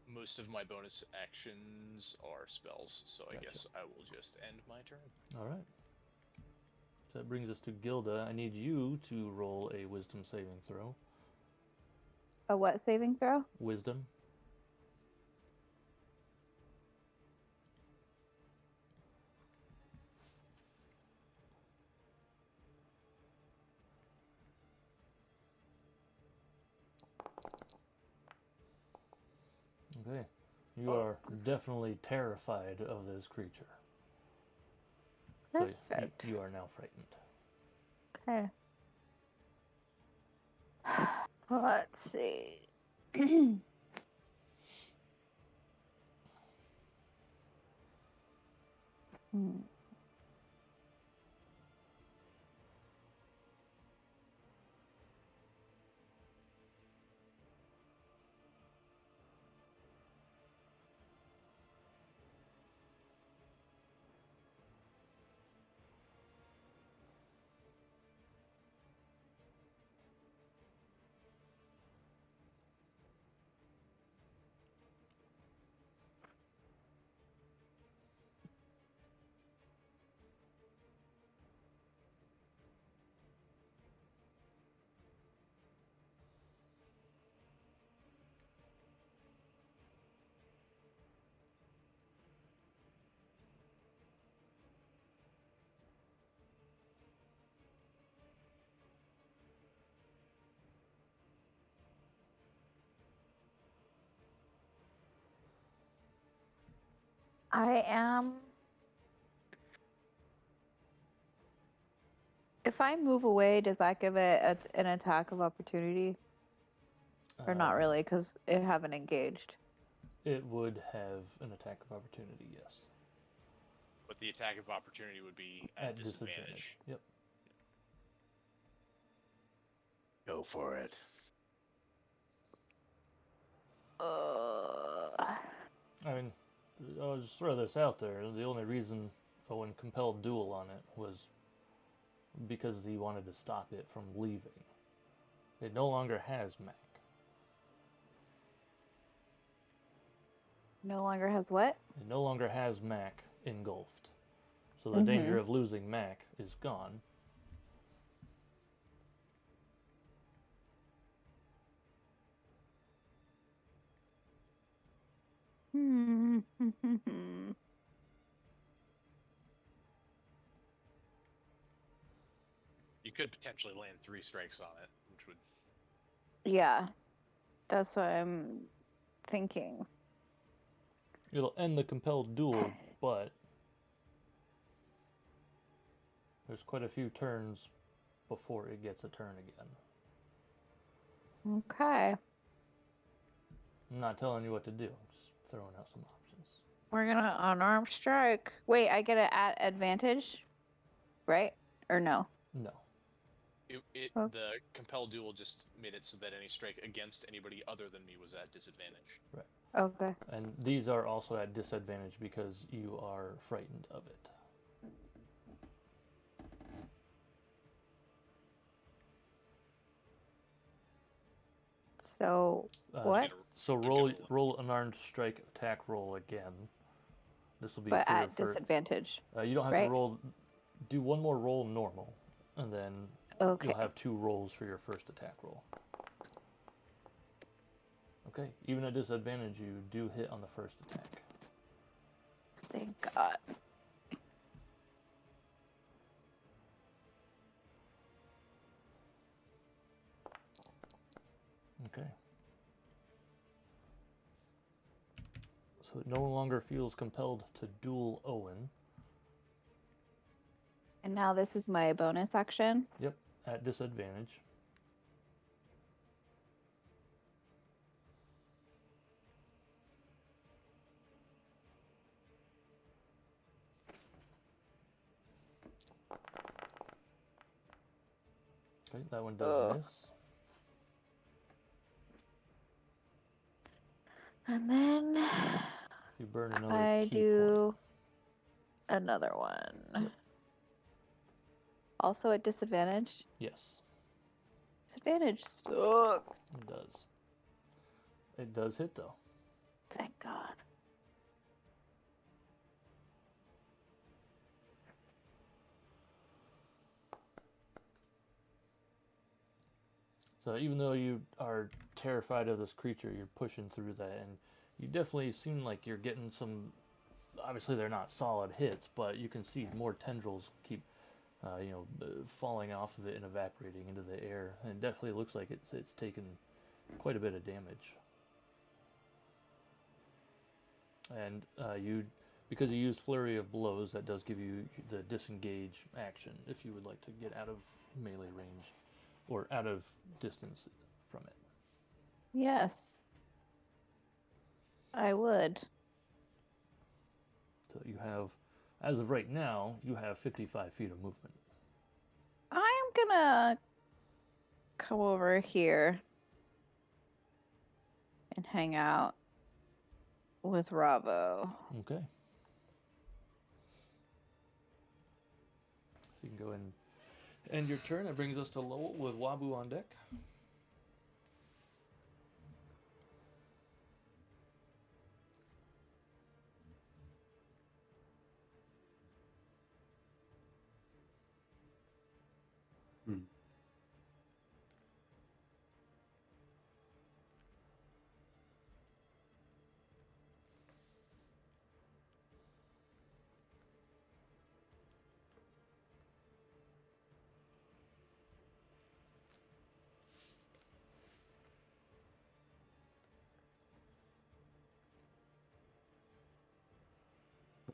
Most of my bonus actions are spells, so I Gotcha. guess I will just end my turn. All right. So that brings us to Gilda. I need you to roll a wisdom saving throw. A what saving throw? Wisdom. Okay. You are definitely terrified of this creature. So Perfect. you are now frightened. Okay. Let's see. Hmm. I am. If I move away, does that give it an attack of opportunity? Or not really, because it haven't engaged. It would have an attack of opportunity, yes. But the attack of opportunity would be at disadvantage. Yep. Go for it. I mean, I'll just throw this out there. The only reason Owen compelled duel on it was because he wanted to stop it from leaving. It no longer has Mac. No longer has what? It no longer has Mac engulfed. So the danger of losing Mac is gone. You could potentially land 3 strikes on it, which would. Yeah, that's what I'm thinking. It'll end the compelled duel, but there's quite a few turns before it gets a turn again. Okay. I'm not telling you what to do. I'm just throwing out some options. We're gonna unarmed strike. Wait, I get it at advantage, right? Or no? No. The compelled duel just made it so that any strike against anybody other than me was at disadvantage. Right. Okay. And these are also at disadvantage because you are frightened of it. So what? So roll an unarmed strike attack roll again. This will be But for at disadvantage. you don't have right? to roll. Do one more roll normal, and then Okay. you'll have 2 rolls for your first attack roll. Okay. Even at disadvantage, you do hit on the first attack. Thank God. Okay. So it no longer feels compelled to duel Owen. And now this is my bonus action. Yep, at disadvantage. Okay, that one does miss. And then You burn another I key do another one. Yep. Also at disadvantage. Yes, Disadvantage sucks. it does. It does hit though. Thank God. So even though you are terrified of this creature, you're pushing through that, and you definitely seem like you're getting some. Obviously, they're not solid hits, but you can see more tendrils keep, falling off of it and evaporating into the air. And it definitely looks like it's taken quite a bit of damage. And because you used Flurry of Blows, that does give you the disengage action if you would like to get out of melee range or out of distance from it. Yes. I would. So you have, as of right now, you have 55 feet of movement. I'm gonna come over here and hang out with Ravo. Okay. So you can go and end your turn. That brings us to Lowell with Wabu on deck.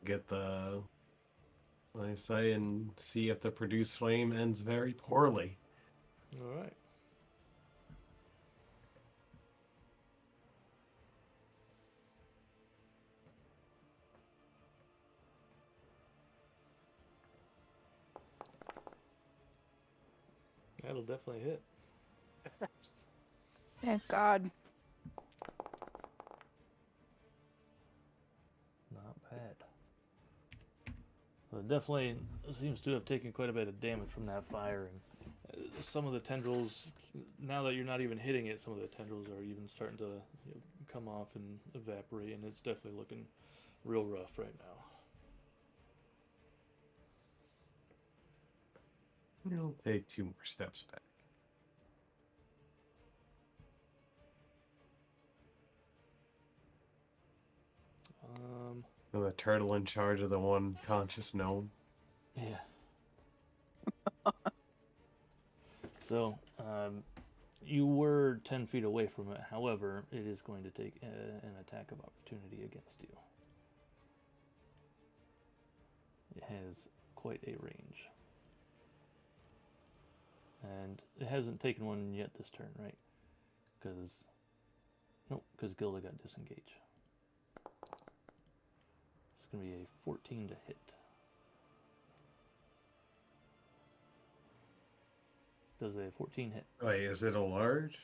get the I say and see if the produce flame ends very poorly. All right. That'll definitely hit. Thank God. Not bad. So it definitely seems to have taken quite a bit of damage from that fire, and some of the tendrils, now that you're not even hitting it, some of the tendrils are even starting to come off and evaporate, and it's definitely looking real rough right now. I'll take 2 more steps back. And the turtle in charge of the one conscious gnome. Yeah. So, you were 10 feet away from it. However, it is going to take an attack of opportunity against you. It has quite a range. And it hasn't taken one yet this turn, right? Because, nope, because Gilda got disengaged. It's going to be a 14 to hit. Does a 14 hit? Wait, is it a large?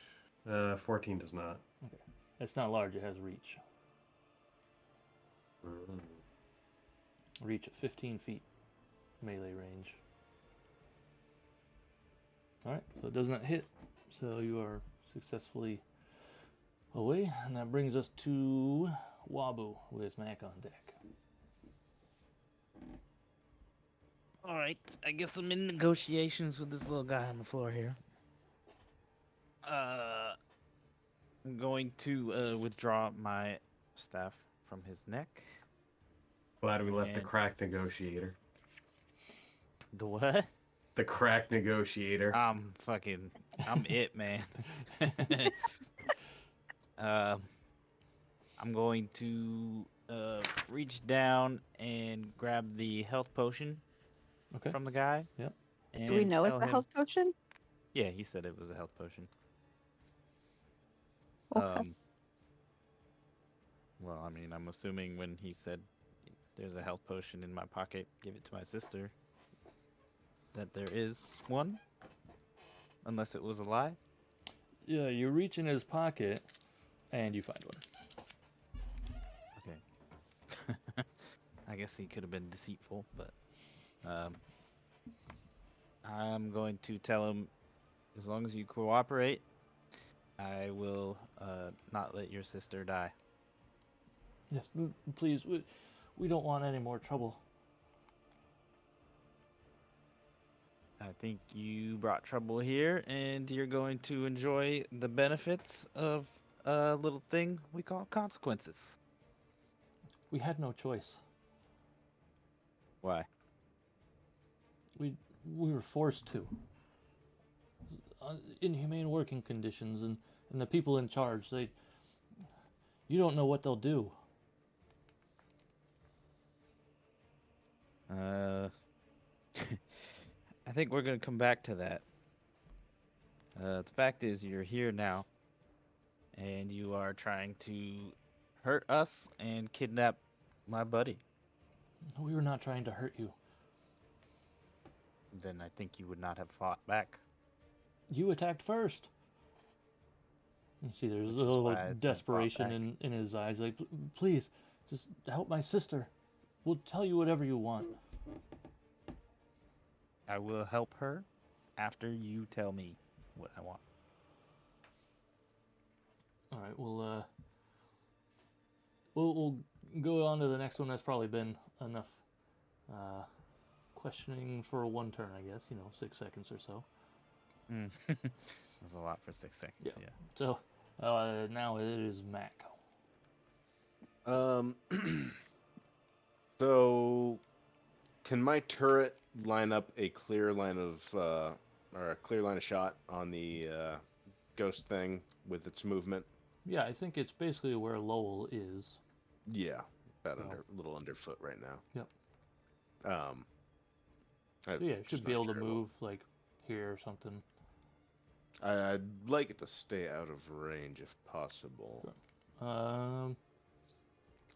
14 does not. Okay. It's not large, it has reach. Reach at 15 feet. Melee range. Alright, so it does not hit. So you are successfully away. And that brings us to Wabu with Mac on deck. Alright, I guess I'm in negotiations with this little guy on the floor here. I'm going to withdraw my staff from his neck. Glad we left the And- crack negotiator. The what? The crack negotiator. I'm it, man. I'm going to reach down and grab the health potion Okay. from the guy. Yep. And Do we know it's tell a him- health potion? Yeah, he said it was a health potion. Okay. Well, I mean, I'm assuming when he said there's a health potion in my pocket, give it to my sister, that there is one, unless it was a lie. Yeah, you reach in his pocket and you find one. Okay. I guess he could have been deceitful, but I'm going to tell him, as long as you cooperate, I will not let your sister die. Yes, please. We don't want any more trouble. I think you brought trouble here, and you're going to enjoy the benefits of a little thing we call consequences. We had no choice. Why? We were forced to. Inhumane working conditions, and the people in charge, you don't know what they'll do. I think we're going to come back to that. The fact is, you're here now, and you are trying to hurt us and kidnap my buddy. We were not trying to hurt you. Then I think you would not have fought back. You attacked first. You see, there's Which a is little why I said desperation fought in his eyes. Like, please, just help my sister. We'll tell you whatever you want. I will help her after you tell me what I want. All right, we'll go on to the next one. That's probably been enough questioning for one turn, I guess. 6 seconds or so. That was a lot for 6 seconds, yeah. So now it is Mac. So, can my turret line up a clear line of or a clear line of shot on the ghost thing with its movement? Yeah, I think it's basically where Lowell is. Yeah. About So- a little underfoot right now. Yep. I'm So yeah, it just should be not able to sure what- move like here or something. I'd like it to stay out of range if possible. Um,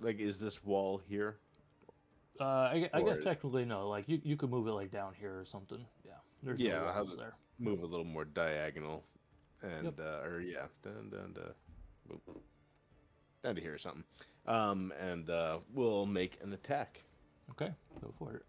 Like, is this wall here? I guess Or- technically no. Like you could move it like down here or something. Yeah, there's Yeah, no I'll have walls it- there. Move a little more diagonal, and Yep. or yeah, down to whoop, down to here or something. And we'll make an attack. Okay, go for it.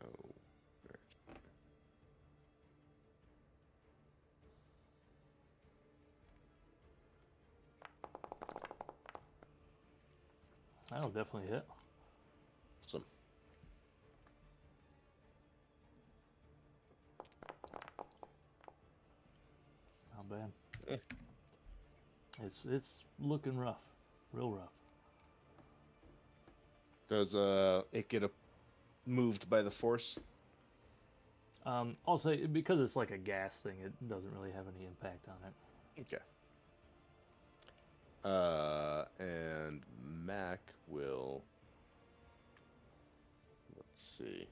Oh, That'll definitely hit. awesome. Not bad. Eh. It's looking rough, real rough. Does it get moved by the force? I'll say because it's like a gas thing, it doesn't really have any impact on it. Okay. And Mac will. Let's see.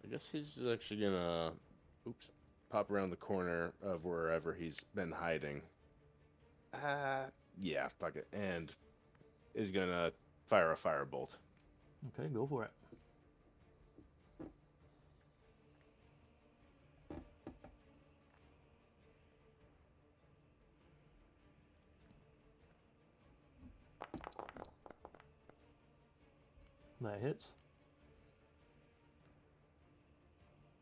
I guess he's actually gonna, oops, pop around the corner of wherever he's been hiding. Yeah, fuck it, and is gonna fire a firebolt. Okay, go for it. That hits.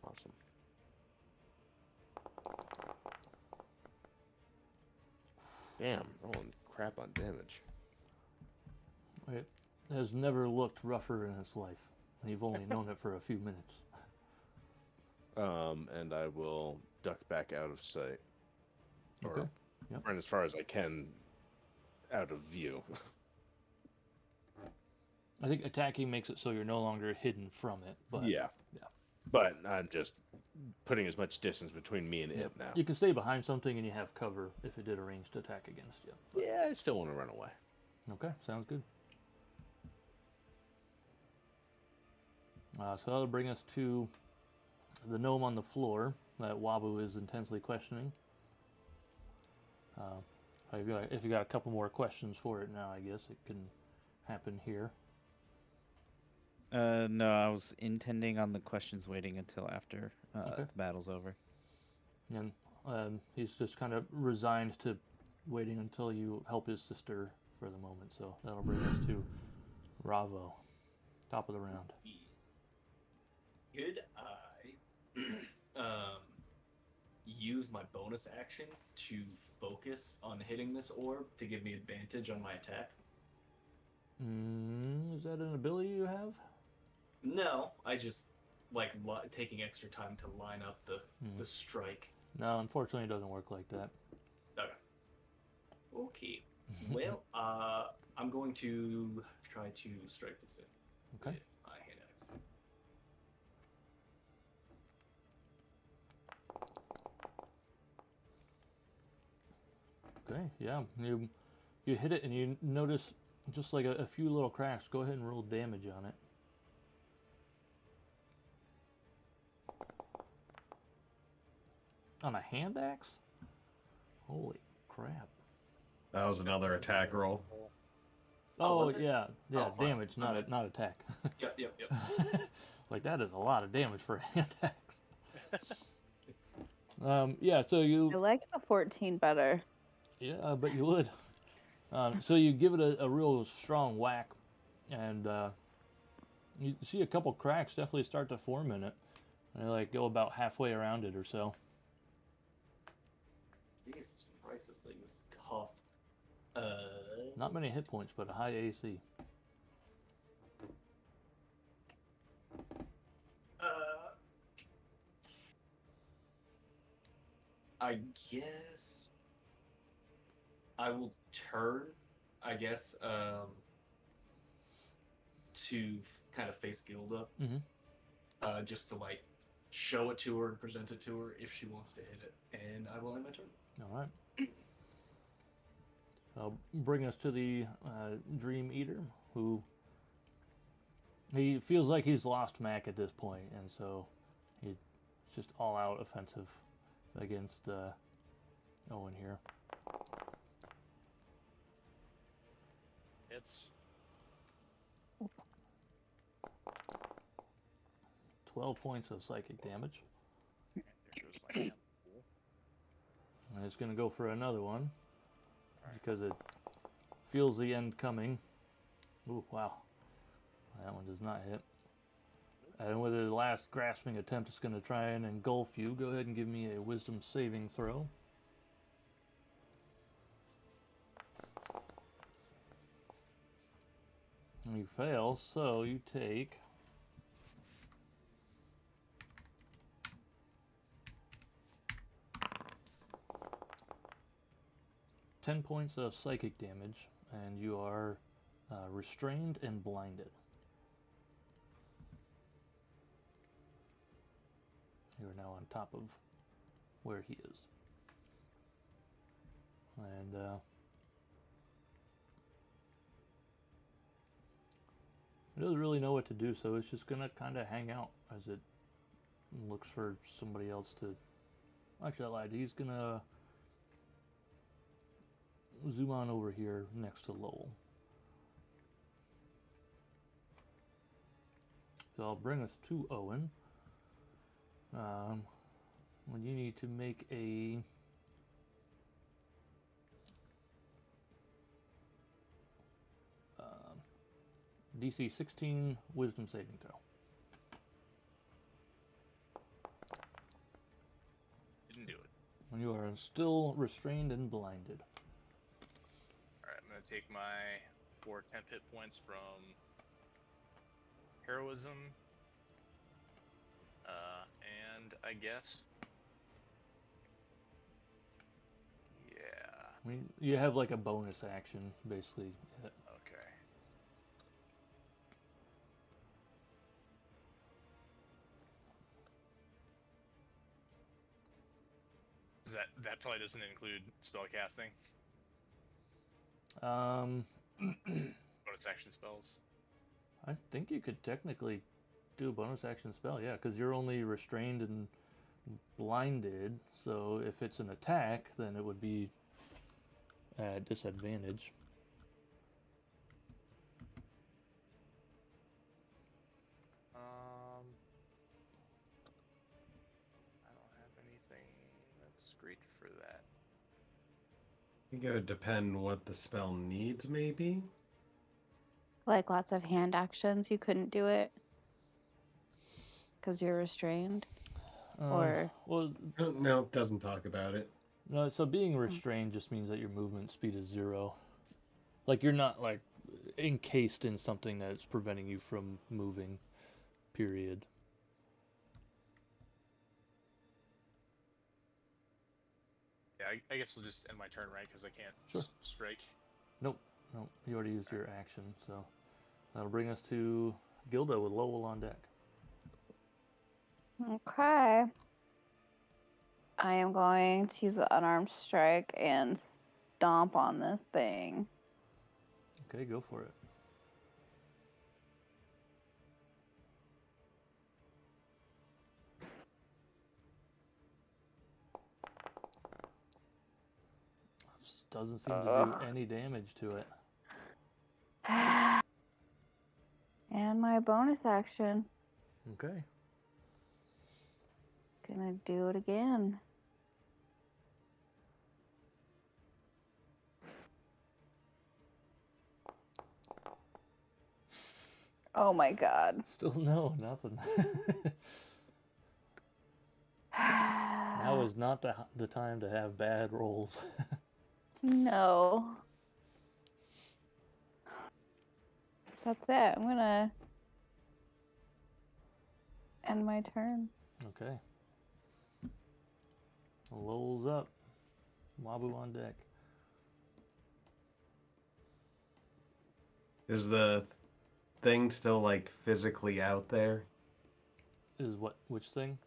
Awesome. Damn, rolling crap on damage. It has never looked rougher in its life. And you've only known it for a few minutes. And I will duck back out of sight. Okay. Or Yep. run as far as I can out of view. I think attacking makes it so you're no longer hidden from it. But yeah. yeah. But I'm just putting as much distance between me and yeah. it now. You can stay behind something and you have cover if it did a ranged attack against you. But- Yeah, I still want to run away. Okay, sounds good. So that'll bring us to the gnome on the floor that Wabu is intensely questioning. If you got a couple more questions for it now, I guess it can happen here. No, I was intending on the questions waiting until after Okay. the battle's over. And he's just kind of resigned to waiting until you help his sister for the moment. So that'll bring us to Ravo, top of the round. Could I use my bonus action to focus on hitting this orb to give me advantage on my attack? Is that an ability you have? No, I just like taking extra time to line up the strike. No, unfortunately, it doesn't work like that. Okay. Well, I'm going to try to strike this in Okay. with my hand axe. Okay, yeah. You hit it and you notice just like a few little cracks. Go ahead and roll damage on it. On a hand axe? Holy crap. That was another attack roll. Oh, was it? yeah. Yeah, Oh, fine. damage, not attack. Yep. Like that is a lot of damage for a hand axe. Yeah, so I you like the 14 better. yeah, I bet you would. So you give it a real strong whack, and you see a couple cracks definitely start to form in it. And they like go about halfway around it or so. Jesus Christ, this thing is tough. Not many hit points, but a high AC. I guess I will turn. I guess to kind of face Gilda, Mm-hmm. just to like show it to her and present it to her if she wants to hit it, and I will end my turn. All right. Bring us to the Dream Eater, who he feels like he's lost Mac at this point, and so he's just all out offensive against Owen here. It's 12 points of psychic damage. there goes my temp pool. And it's going to go for another one because it feels the end coming. Ooh, wow. That one does not hit. And with the last grasping attempt, it's going to try and engulf you. Go ahead and give me a wisdom saving throw. You fail, so you take 10 points of psychic damage, and you are restrained and blinded. You are now on top of where he is. And it doesn't really know what to do, so it's just going to kind of hang out as it looks for somebody else to... Actually, I lied. He's going to zoom on over here next to Lowell. So I'll bring us to Owen. When you need to make a DC 16 wisdom saving throw. Didn't do it. And you are still restrained and blinded. Alright, I'm going to take my 4 temp hit points from heroism. And I guess... Yeah. I mean, you have like a bonus action, basically. Okay. That probably doesn't include spellcasting. Bonus action spells. I think you could technically do a bonus action spell, yeah, because you're only restrained and blinded, so if it's an attack, then it would be at disadvantage. I don't have anything that's great for that. I think it would depend what the spell needs, maybe. Like lots of hand actions, you couldn't do it because you're restrained, or Well, No, it doesn't talk about it. no. So being restrained just means that your movement speed is 0. Like you're not like encased in something that's preventing you from moving. Period. Yeah, I guess we'll just end my turn, right? Because I can't Sure. strike. Nope. You already used your action, so that'll bring us to Gilda with Lowell on deck. okay. I am going to use the unarmed strike and stomp on this thing. Okay, go for it. Just doesn't seem to do any damage to it. And my bonus action. Okay. Gonna do it again. Oh my god. Still no, nothing. Now is not the time to have bad rolls. No. That's it. I'm gonna end my turn. Okay. Lowell's up. Wabu on deck. Is the thing still like physically out there? Is what? Which thing?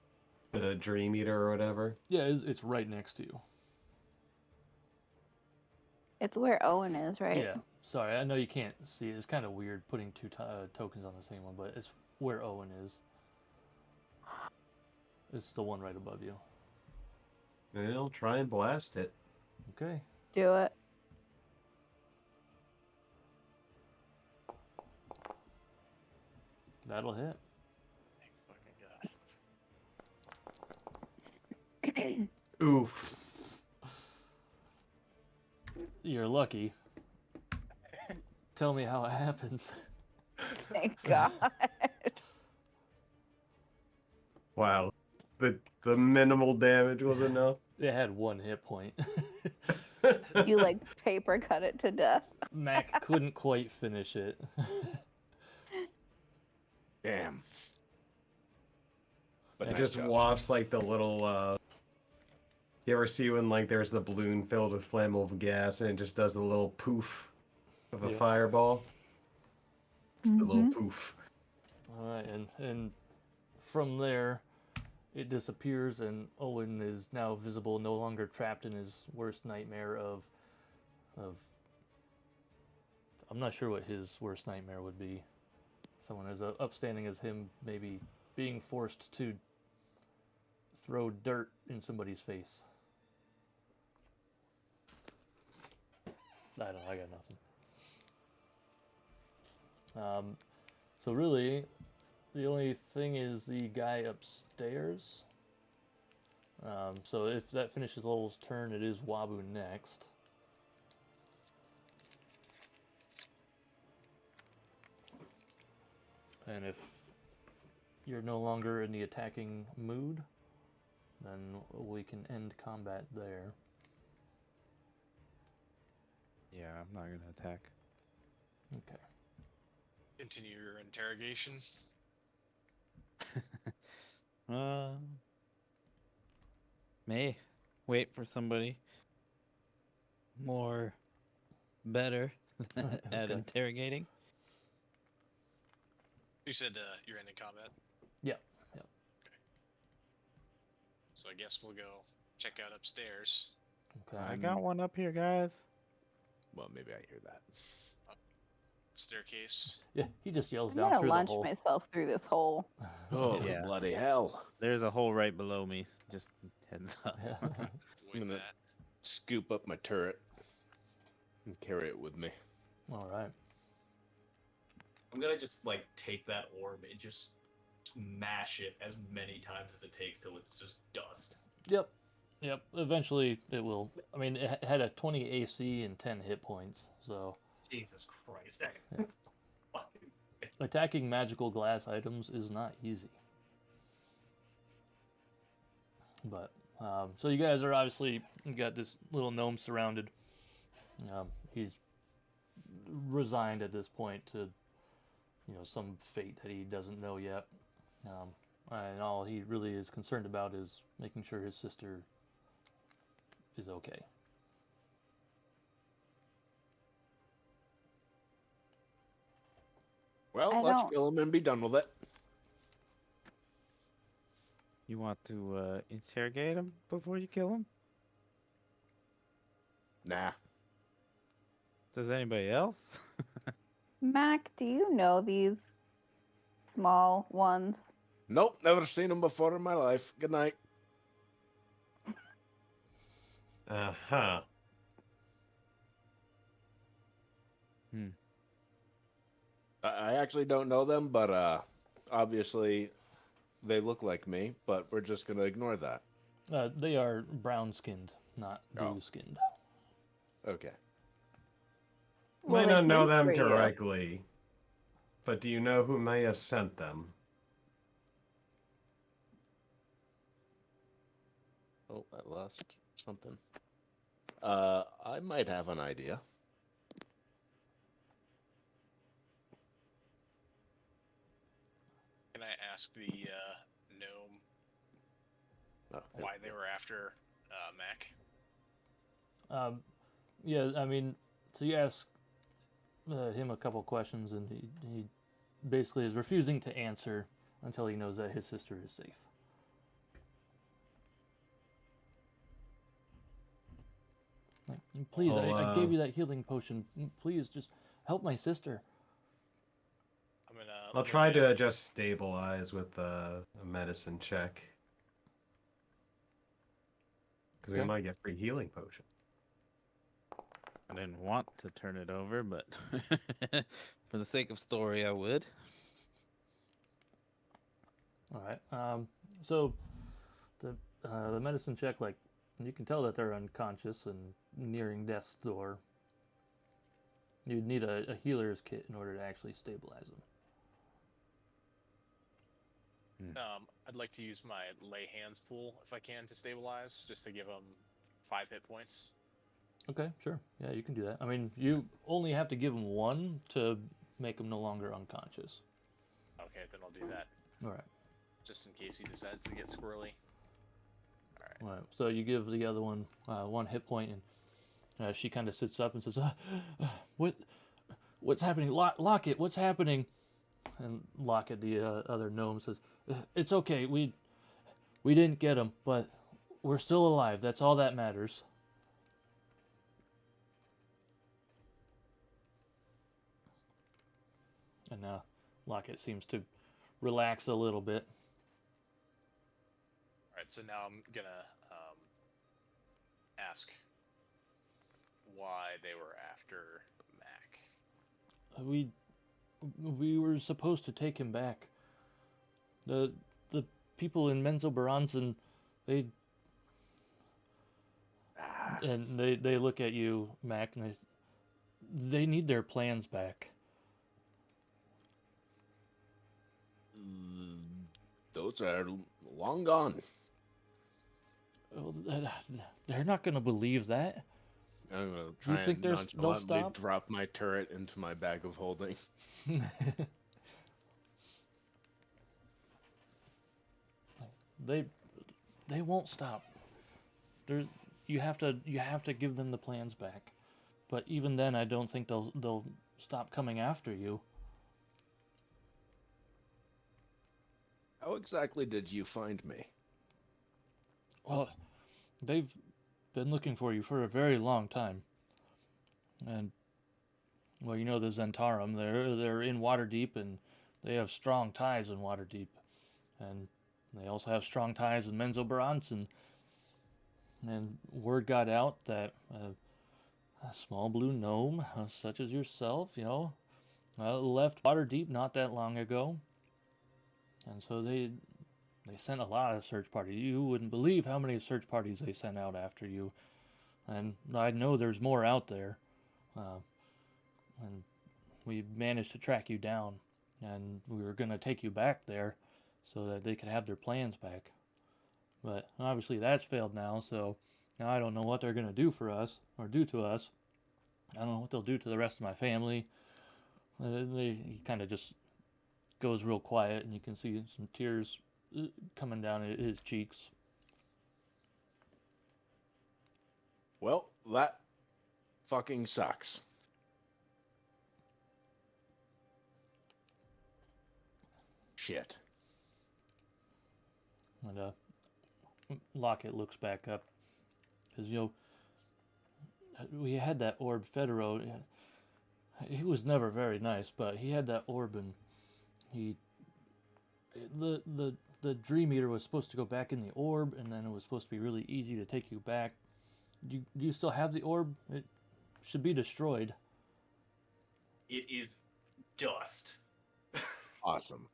The Dream Eater or whatever? Yeah, it's right next to you. It's where Owen is, right? Yeah. Sorry, I know you can't see. It's kind of weird putting two tokens on the same one, but it's where Owen is. It's the one right above you. Well, try and blast it. Okay. Do it. That'll hit. Thank fucking God. Oof. You're lucky. Tell me how it happens. Thank God. Wow. The minimal damage was enough. It had 1 hit point. You like paper cut it to death. Mac couldn't quite finish it. Damn. But It nice just job. wafts like the little you ever see when like there's the balloon filled with flammable gas and it just does a little poof of a Yeah. fireball? Just a little Mhm. poof. All right, and from there, it disappears, and Owen is now visible, no longer trapped in his worst nightmare of. I'm not sure what his worst nightmare would be. Someone as upstanding as him, maybe being forced to throw dirt in somebody's face. I don't know. I got nothing. So really, the only thing is the guy upstairs. So if that finishes Lowell's turn, it is Wabu next. And if you're no longer in the attacking mood, then we can end combat there. Yeah, I'm not gonna attack. Okay. Continue your interrogation. May wait for somebody more better at Okay. interrogating. You said you're ending combat. Yep. Yep. So I guess we'll go check out upstairs. Okay. I got one up here, guys. Well, maybe I hear that. Staircase. Yeah, he just yells I'm down gonna through the launch hole. myself through this hole. Oh, Yeah. bloody hell. There's a hole right below me. Just heads up. Avoid gonna- that. Scoop up my turret and carry it with me. All right. I'm gonna just like take that orb and just smash it as many times as it takes till it's just dust. Yep. Yep. Eventually, it will. I mean, it had a 20 AC and 10 hit points, so Jesus Christ. attacking magical glass items is not easy. But so you guys are obviously, you got this little gnome surrounded. He's resigned at this point to, some fate that he doesn't know yet. And all he really is concerned about is making sure his sister is okay. Well, I let's don't- kill him and be done with it. You want to interrogate him before you kill him? Nah. Does anybody else? Mac, do you know these small ones? Nope, never seen him before in my life. Good night. Uh-huh. I actually don't know them, but obviously they look like me, but we're just going to ignore that. They are brown-skinned, not Oh. blue-skinned. Okay. You might Well, not know good them for you. directly, but do you know who may have sent them? Oh, I lost something. I might have an idea. Can I ask the gnome Oh, why they were after Mac? Yeah, I mean, so you ask him a couple questions, and he basically is refusing to answer until he knows that his sister is safe. Like, please, I gave you that healing potion. Please, just help my sister. I'll try to just stabilize with a medicine check. Because we might get free healing potion. I didn't want to turn it over, but for the sake of story, I would. All right. So the medicine check, like, you can tell that they're unconscious and nearing death's door. You'd need a healer's kit in order to actually stabilize them. I'd like to use my lay hands pool if I can to stabilize, just to give them 5 hit points. Okay, sure. Yeah, you can do that. I mean, you only have to give them 1 to make him no longer unconscious. Okay, then I'll do that. All right. Just in case he decides to get squirrely. All right. So you give the other one 1 hit point, and she kind of sits up and says, "What's happening? Locket, what's happening?" And Locket, the other gnome, says, "It's okay. We didn't get him, but we're still alive. That's all that matters." And Locket seems to relax a little bit. Alright, so now I'm gonna ask why they were after Mac. We were supposed to take him back. The people in Menzoberranzan, they look at you, Mac, and they need their plans back. Those are long gone. Oh, they're not going to believe that. I'm gonna try and nonchalantly drop my turret into my bag of holding. They won't stop. You have to give them the plans back. But even then, I don't think they'll stop coming after you. How exactly did you find me? Well, they've been looking for you for a very long time. And, well, you know the Zentarum, they're in Waterdeep, and they have strong ties in Waterdeep. And they also have strong ties in Menzoberranzan. And word got out that a small blue gnome, such as yourself, left Waterdeep not that long ago. And so they sent a lot of search parties. You wouldn't believe how many search parties they sent out after you. And I know there's more out there. And we managed to track you down. And we were going to take you back there so that they could have their plans back. But obviously that's failed now, so now I don't know what they're going to do for us, or do to us. I don't know what they'll do to the rest of my family. He kind of just goes real quiet, and you can see some tears coming down his cheeks. Well, that fucking sucks. Shit. And Locket looks back up, because we had that orb Federo. He was never very nice, but he had that orb, and the Dream Eater was supposed to go back in the orb, and then it was supposed to be really easy to take you back. Do you still have the orb? It should be destroyed. It is dust. Awesome.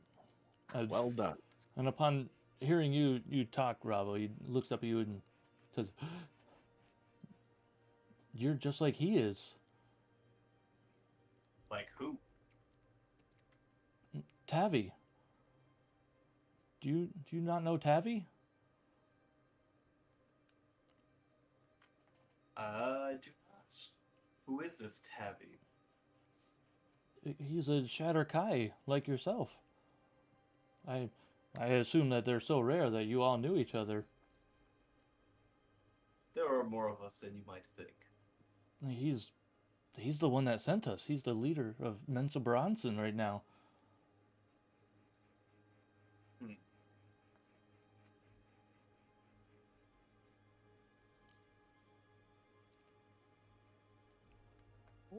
Well done. And upon hearing you talk, Ravo, he looks up at you and says, "You're just like he is." Like who? Tavi. Do you not know Tavi? I do not. Who is this Tavi? He's a Shatter Kai, like yourself. I assume that they're so rare that you all knew each other. There are more of us than you might think. He's the one that sent us. He's the leader of Menzoberranzan right now.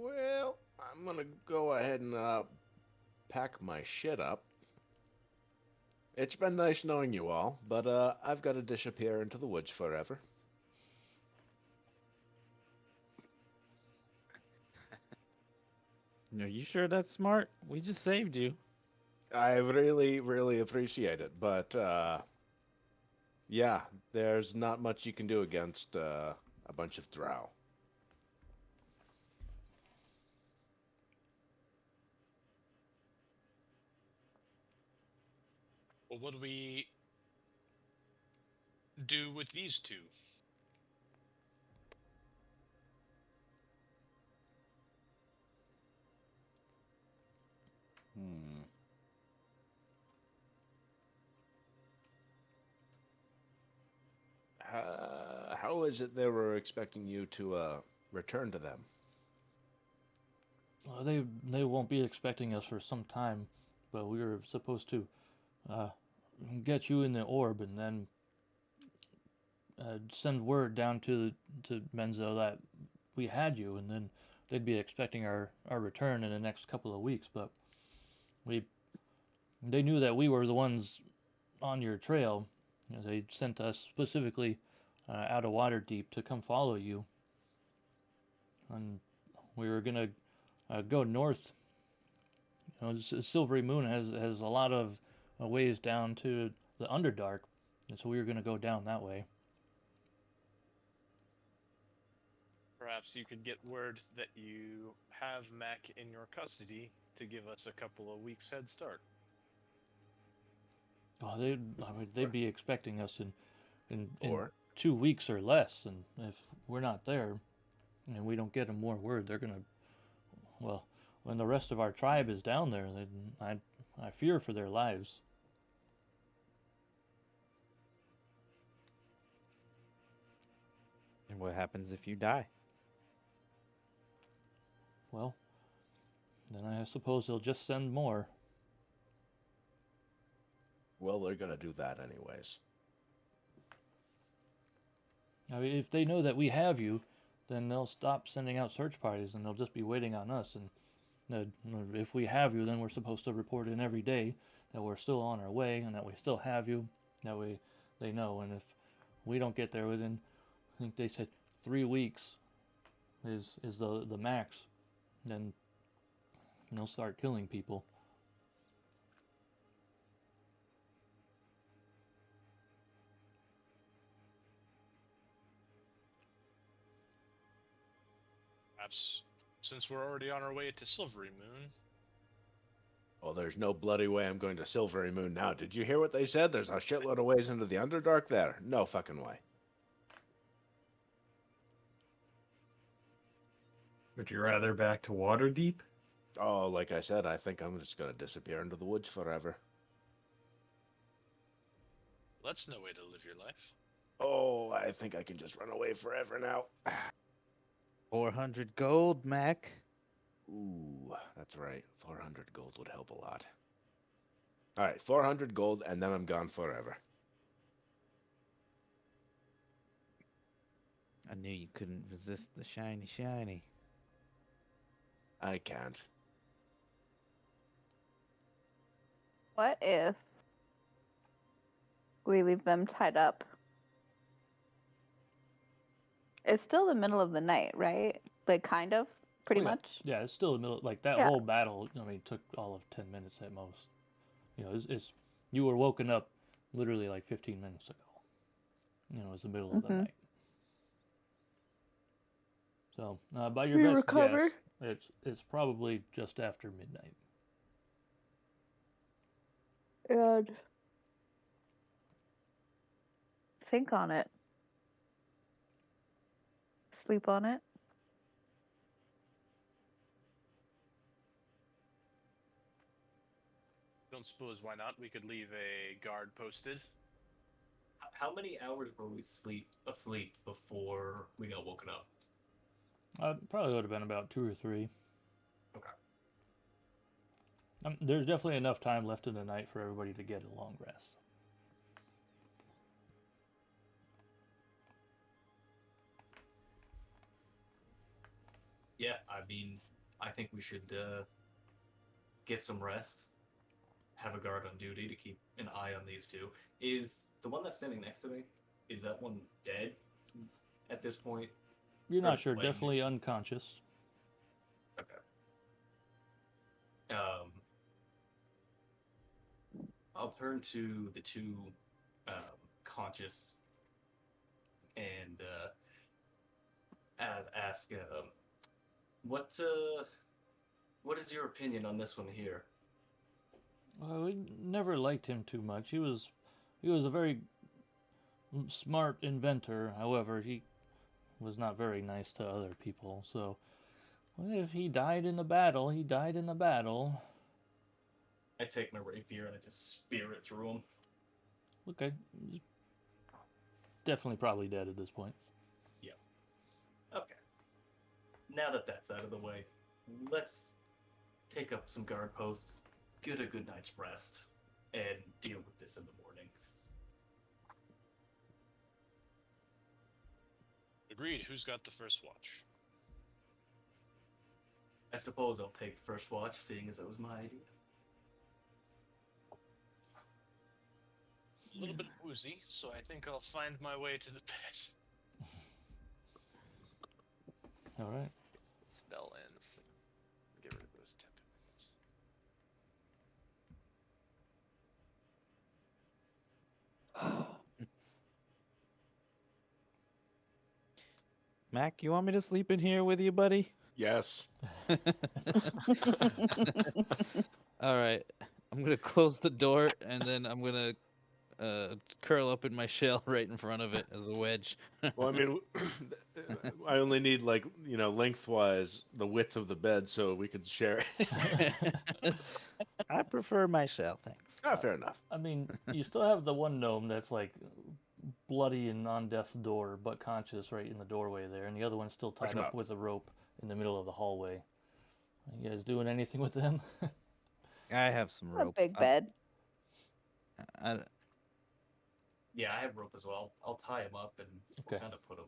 Well, I'm gonna go ahead and pack my shit up. It's been nice knowing you all, but I've got to disappear into the woods forever. Are you sure that's smart? We just saved you. I really, really appreciate it, but yeah, there's not much you can do against a bunch of drow. Well, what do we do with these two? Hmm. How is it they were expecting you to return to them? Well, they won't be expecting us for some time, but we were supposed to uh, get you in the orb and then send word down to Menzo that we had you, and then they'd be expecting our return in the next couple of weeks. But they knew that we were the ones on your trail. You know, they sent us specifically out of Waterdeep to come follow you, and we were gonna go north. You know, Silvery Moon has a lot of ways down to the Underdark, and so we were gonna go down that way. Perhaps you could get word that you have Mac in your custody to give us a couple of weeks head start. Oh, they'd be expecting us in Or 2 weeks or less, and if we're not there, and we don't get them more word, they're gonna. Well, when the rest of our tribe is down there, I fear for their lives. And what happens if you die? Well, then I suppose they'll just send more. well, they're gonna do that anyways. I mean, if they know that we have you, then they'll stop sending out search parties, and they'll just be waiting on us. And if we have you, then we're supposed to report in every day that we're still on our way and that we still have you. That way, they know. And if we don't get there within, I think they said 3 weeks is the max, then they'll start killing people. Perhaps since we're already on our way to Silvery Moon. Oh, there's no bloody way I'm going to Silvery Moon now. Did you hear what they said? There's a shitload of ways into the Underdark there. No fucking way. Would you rather back to Waterdeep? Oh, like I said, I think I'm just gonna disappear into the woods forever. That's no way to live your life. Oh, I think I can just run away forever now. 400 gold, Mac. Ooh, that's right. 400 gold would help a lot. Alright, 400 gold, and then I'm gone forever. I knew you couldn't resist the shiny shiny. I can't. What if we leave them tied up? It's still the middle of the night, right? Like, kind of, pretty Oh, yeah. much. Yeah, it's still the middle. Like that Yeah. whole battle. I mean, took all of 10 minutes at most. You know, it's you were woken up literally like 15 minutes ago. You know, it's the middle of the Mhm. night. So, by your We best recover. guess, it's probably just after midnight. And think on it. Sleep on it. Don't suppose why not? We could leave a guard posted. How many hours were we asleep before we got woken up? Probably would have been about 2 or 3. Okay. There's definitely enough time left in the night for everybody to get a long rest. Yeah, I mean, I think we should get some rest. Have a guard on duty to keep an eye on these two. Is the one that's standing next to me? Is that one dead at this point? You're Or not sure. like Definitely he's- unconscious. Okay. I'll turn to the two conscious and ask, what is your opinion on this one here? Well, we never liked him too much. He was a very smart inventor. However, he was not very nice to other people. So, well, if he died in the battle, he died in the battle. I take my rapier and I just spear it through him. Okay, he's definitely probably dead at this point. Okay. Now that that's out of the way, let's take up some guard posts, get a good night's rest, and deal with this in the morning. Agreed. Who's got the first watch? I suppose I'll take the first watch, seeing as it was my idea. A little bit woozy, so I think I'll find my way to the bed. All right. Spell ends. Get rid of those tentacles. Mac, you want me to sleep in here with you, buddy? Yes. All right. I'm gonna close the door and then I'm gonna curl up in my shell right in front of it as a wedge. Well, I mean, I only need lengthwise the width of the bed so we could share it. I prefer my shell, thanks. Ah, fair enough. I mean, you still have the one gnome that's like bloody and on death's door, but conscious right in the doorway there, and the other one's still Push tied him up up. with a rope in the middle of the hallway. Are you guys doing anything with them? I have some A rope. big bed. I, Yeah, I have rope as well. I'll tie him up and we'll Okay. kind of put him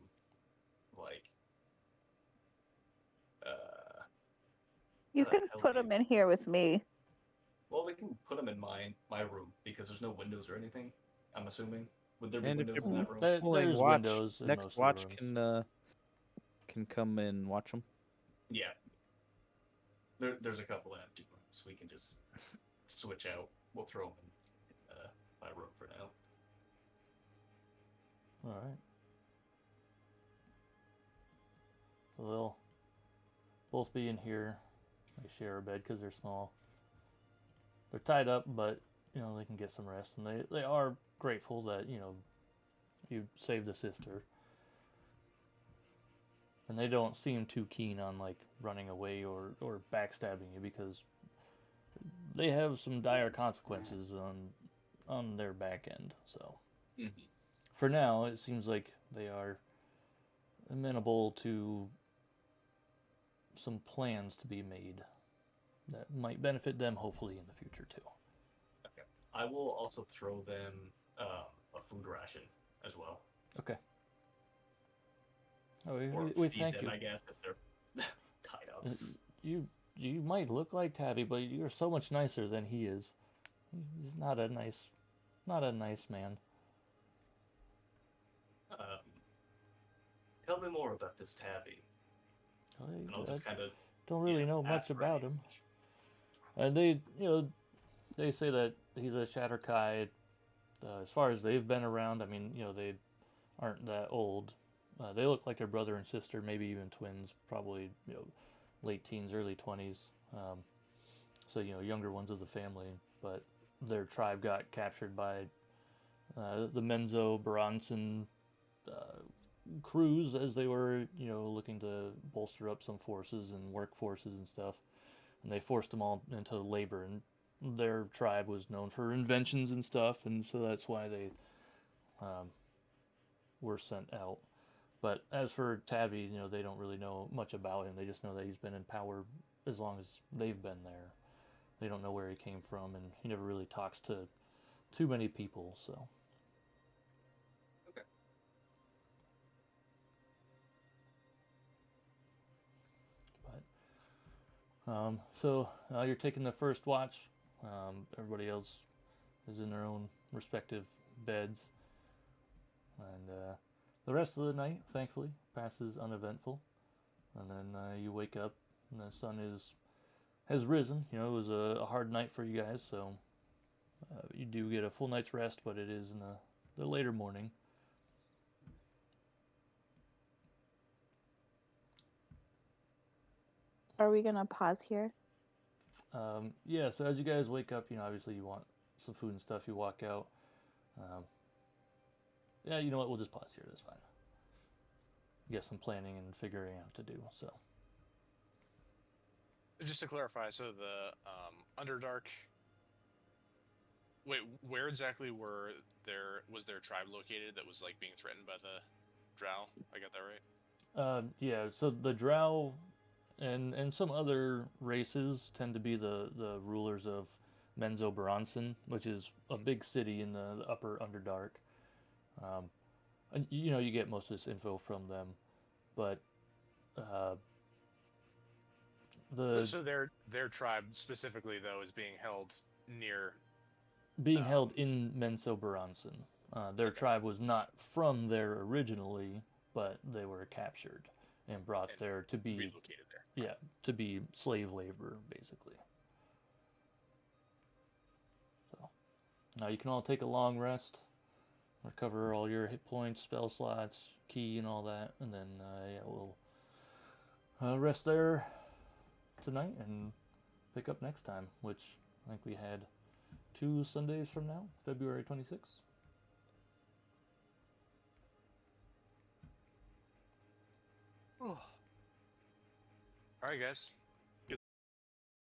like. You the can hell put do you- them in here with me. Well, we can put him in my room because there's no windows or anything. I'm assuming. Would there be And if windows you're in that room? There's watch, windows in next most watch of the rooms. can come and watch them. Yeah. There's a couple empty rooms. We can just switch out. We'll throw them in my room for now. All right. So they'll both be in here. They share a bed because they're small. They're tied up, but they can get some rest, and they are grateful that you saved a sister. And they don't seem too keen on like running away or backstabbing you because they have some dire consequences on their back end. So. Mm-hmm. For now, it seems like they are amenable to some plans to be made that might benefit them, hopefully, in the future, too. Okay. I will also throw them a food ration as well. Okay. Oh, Or we feed thank them, you. I guess, if they're tied up. You might look like Tabby, but you're so much nicer than he is. He's not a nice man. Tell me more about this Tabby. And I'll just kind of don't really know much ask for about any- him. And they say that he's a Shatterkai. As far as they've been around, I mean, they aren't that old. They look like their brother and sister, maybe even twins, probably late teens, early 20s. So younger ones of the family. But their tribe got captured by the Menzo Bronson crews as they were looking to bolster up some forces and work forces and stuff, and they forced them all into labor, and their tribe was known for inventions and stuff, and so that's why they were sent out. But as for Tavi, they don't really know much about him. They just know that he's been in power as long as they've been there. They don't know where he came from, and he never really talks to too many people, so. So you're taking the first watch. Everybody else is in their own respective beds. And the rest of the night, thankfully, passes uneventful. And then you wake up and the sun has risen. You know, it was a hard night for you guys, so you do get a full night's rest, but it is in the later morning. Are we gonna pause here? Yeah, so as you guys wake up, you know, obviously you want some food and stuff. You walk out. Yeah, you know what? We'll just pause here. That's fine. Get some planning and figuring out to do. So. Just to clarify, so the Underdark. Wait, where exactly was their tribe located that was like being threatened by the Drow? I got that right. Yeah. So the Drow and some other races tend to be the rulers of Menzoberranzan, which is a big city in the upper Underdark. And you know, you get most of this info from them, but so their tribe specifically though is being held near. Held in Menzoberranzan. Their tribe was not from there originally, but they were captured and brought there to be relocated there. Yeah, to be slave labor, basically. So now you can all take a long rest, recover all your hit points, spell slots, key, and all that, and then yeah, we'll rest there tonight and pick up next time, which I think we had 2 Sundays from now, February 26th. Oh. All right, guys.